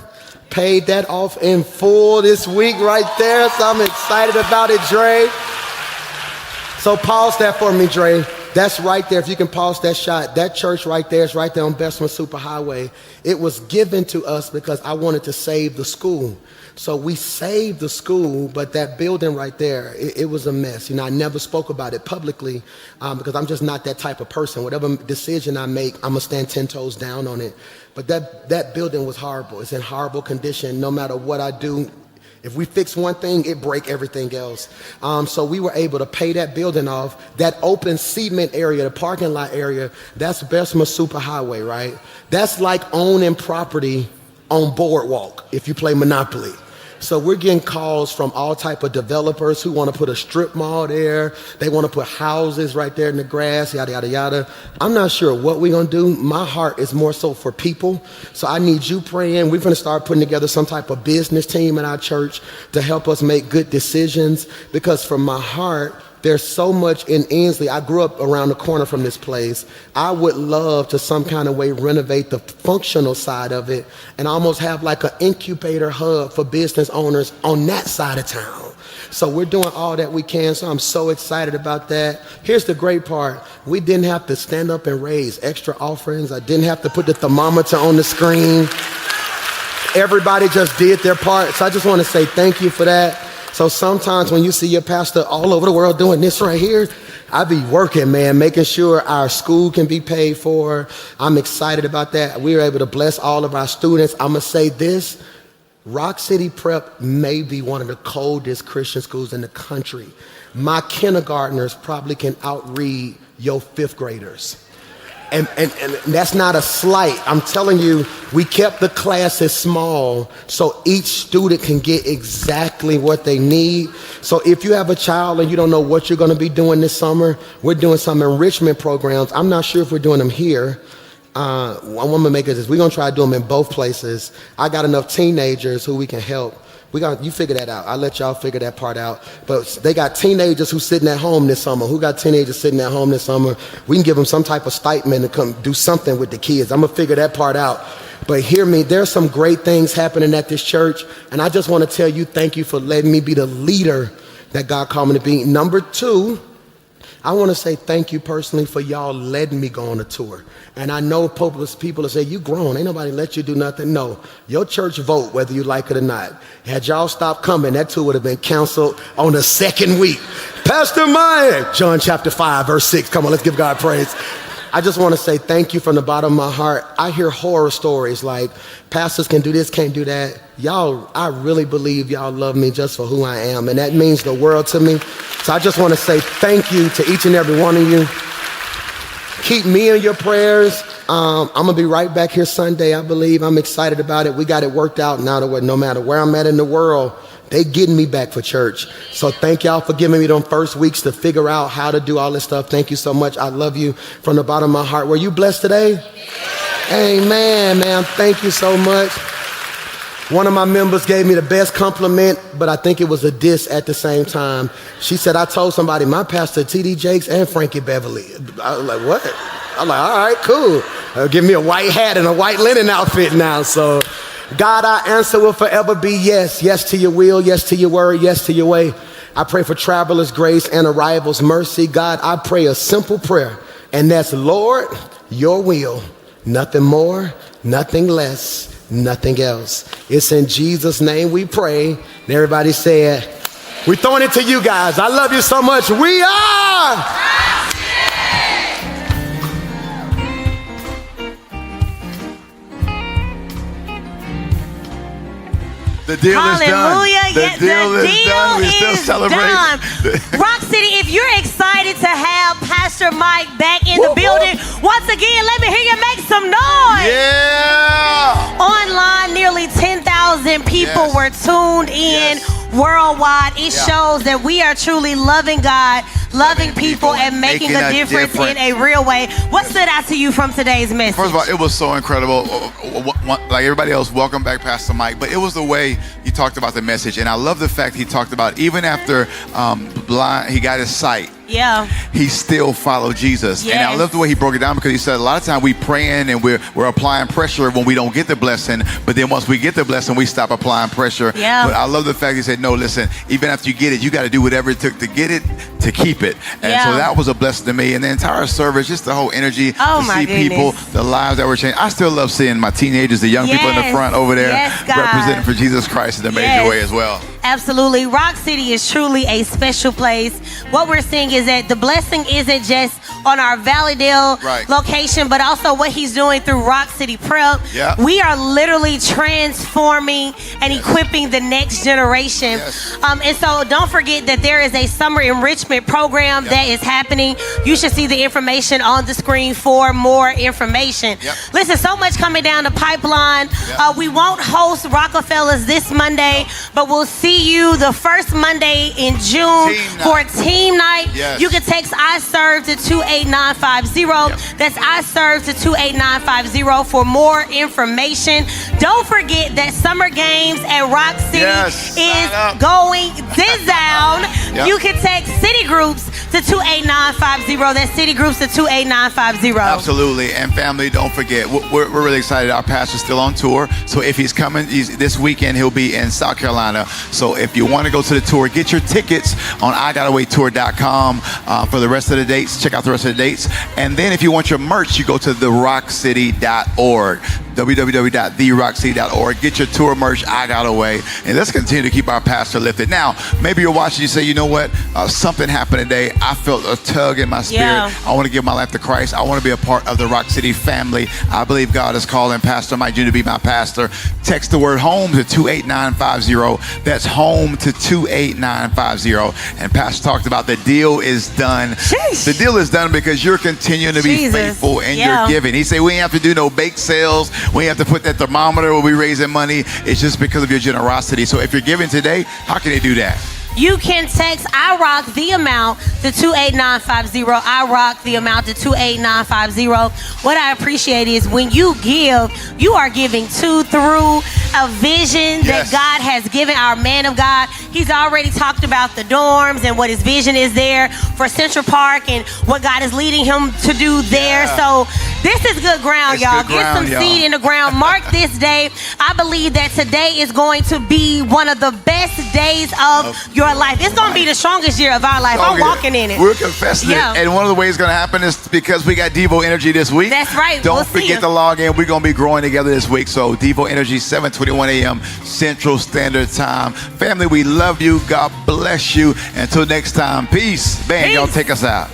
Paid that off in full this week right there. So I'm excited about it, Dre. So pause that for me, Dre. That's right there. If you can pause that shot. That church right there is right there on Bessemer Superhighway. It was given to us because I wanted to save the school. So we saved the school, but that building right there, it was a mess. You know, I never spoke about it publicly because I'm just not that type of person. Whatever decision I make, I'm gonna stand 10 toes down on it. But that building was horrible. It's in horrible condition. No matter what I do, if we fix one thing, it break everything else. So we were able to pay that building off. That open cement area, the parking lot area, that's Bessemer Superhighway, right? That's like owning property on Boardwalk if you play Monopoly. So we're getting calls from all type of developers who want to put a strip mall there. They want to put houses right there in the grass, yada, yada, yada. I'm not sure what we're going to do. My heart is more so for people. So I need you praying. We're going to start putting together some type of business team in our church to help us make good decisions, because from my heart, there's so much in Ensley. I grew up around the corner from this place. I would love to some kind of way renovate the functional side of it and almost have like an incubator hub for business owners on that side of town. So we're doing all that we can. So I'm so excited about that. Here's the great part. We didn't have to stand up and raise extra offerings. I didn't have to put the thermometer on the screen. Everybody just did their part. So I just want to say thank you for that. So sometimes when you see your pastor all over the world doing this right here, I be working, man, making sure our school can be paid for. I'm excited about that. We were able to bless all of our students. I'm going to say this. Rock City Prep may be one of the coldest Christian schools in the country. My kindergartners probably can outread your fifth graders. And that's not a slight. I'm telling you, we kept the classes small so each student can get exactly what they need. So if you have a child and you don't know what you're going to be doing this summer, we're doing some enrichment programs. I'm not sure if we're doing them here. I'm going to make it this. We're going to try to do them in both places. I got enough teenagers who we can help. You figure that out. I'll let y'all figure that part out. But they got teenagers who sitting at home this summer. Who got teenagers sitting at home this summer? We can give them some type of stipend to come do something with the kids. I'm going to figure that part out. But hear me, there's some great things happening at this church. And I just want to tell you, thank you for letting me be the leader that God called me to be. Number two, I want to say thank you personally for y'all letting me go on a tour. And I know people will say, you grown, ain't nobody let you do nothing. No, your church vote whether you like it or not. Had y'all stopped coming, that tour would have been canceled on the second week. Pastor Mike, John chapter 5, verse 6. Come on, let's give God praise. I just want to say thank you from the bottom of my heart. I hear horror stories like pastors can do this, can't do that. Y'all, I really believe y'all love me just for who I am, and that means the world to me. So I just want to say thank you to each and every one of you. Keep me in your prayers. I'm going to be right back here Sunday, I believe. I'm excited about it. We got it worked out now to where no matter where I'm at in the world, they getting me back for church. So thank y'all for giving me them first weeks to figure out how to do all this stuff. Thank you so much. I love you from the bottom of my heart. Were you blessed today? Amen, man. Thank you so much. One of my members gave me the best compliment, but I think it was a diss at the same time. She said, I told somebody, my pastor, T.D. Jakes and Frankie Beverly. I was like, what? I'm like, all right, cool. Give me a white hat and a white linen outfit now. So God, our answer will forever be yes. Yes to your will, yes to your word, yes to your way. I pray for travelers' grace and arrivals' mercy. God, I pray a simple prayer, and that's, Lord, your will, nothing more, nothing less, nothing else. It's in Jesus' name we pray. And everybody said, we're throwing it to you guys. I love you so much. We are. The deal is done. Hallelujah. The Yes, deal is done. We're still celebrating. Done. Rock City, if you're excited to have Pastor Mike back in the building, once again, let me hear you make some noise. Yeah. Online, nearly 10,000 people were tuned in worldwide. It shows that we are truly loving God, loving people, and making a difference in a real way. What stood out to you from today's message? First of all, it was so incredible. Like everybody else, welcome back, Pastor Mike. But it was the way he talked about the message. And I love the fact he talked about even after he got his sight. Yeah. He still followed Jesus. Yes. And I love the way he broke it down, because he said a lot of times we praying and we're applying pressure when we don't get the blessing, but then once we get the blessing, we stop applying pressure. Yeah. But I love the fact he said, no, listen, even after you get it, you got to do whatever it took to get it, to keep it. And so that was a blessing to me. And the entire service, just the whole energy, to see people, the lives that were changed. I still love seeing my teenagers, the young people in the front over there, representing for Jesus Christ in a major way as well. Absolutely. Rock City is truly a special place. What we're seeing is that the blessing isn't just on our Valleydale Right. location, but also what he's doing through Rock City Prep. Yeah. We are literally transforming and equipping the next generation. Yes. And so don't forget that there is a summer enrichment program that is happening. You should see the information on the screen for more information. Yep. Listen, so much coming down the pipeline. Yep. We won't host Rockefellers this Monday, but we'll see you the first Monday in June Team for night. team night. Yes. You can text iServe to 28950. Yep. That's iServe to 28950 for more information. Don't forget that Summer Games at Rock City Yes, sign up. is going down. Yep. You can text City Groups to 28950. That's City Groups to 28950. Absolutely. And family, don't forget, we're really excited. Our pastor's still on tour. So if he's coming this weekend, he'll be in South Carolina. So if you want to go to the tour, get your tickets on IGottaWayTour.com for the rest of the dates. Check out the rest of the dates. And then if you want your merch, you go to therockcity.org. www.therockcity.org. Get your tour merch, I Got Away. And let's continue to keep our pastor lifted. Now, maybe you're watching, you say, you know what? Something happened today. I felt a tug in my spirit. Yeah. I want to give my life to Christ. I want to be a part of the Rock City family. I believe God is calling Pastor Mike Jr. to be my pastor. Text the word HOME to 28950. That's HOME to 28950. And Pastor talked about the deal is done. Sheesh. The deal is done because you're continuing to be Jesus. faithful in Yeah. your giving. He said we ain't have to do no bake sales. We ain't have to put that thermometer where we raising money. It's just because of your generosity. So if you're giving today, how can they do that? You can text I Rock the amount to 28950. I Rock the amount to 28950. What I appreciate is when you give, you are giving through a vision that Yes. God has given our man of God. He's already talked about the dorms and what his vision is there for Central Park and what God is leading him to do there. Yeah. So this is good ground, It's y'all. good Get ground, some y'all. seed in the ground. Mark this day. I believe that today is going to be one of the best days of your life. It's going to be the strongest year of our life. I'm walking in it. We're confessing Yeah. it. And one of the ways it's going to happen is because we got Devo Energy this week. That's right. Don't We'll see forget you. to log in. We're going to be growing together this week. So Devo Energy, 7:21 a.m. Central Standard Time. Family, we love you. God bless you. Until next time, peace. Man, Peace. y'all take us out.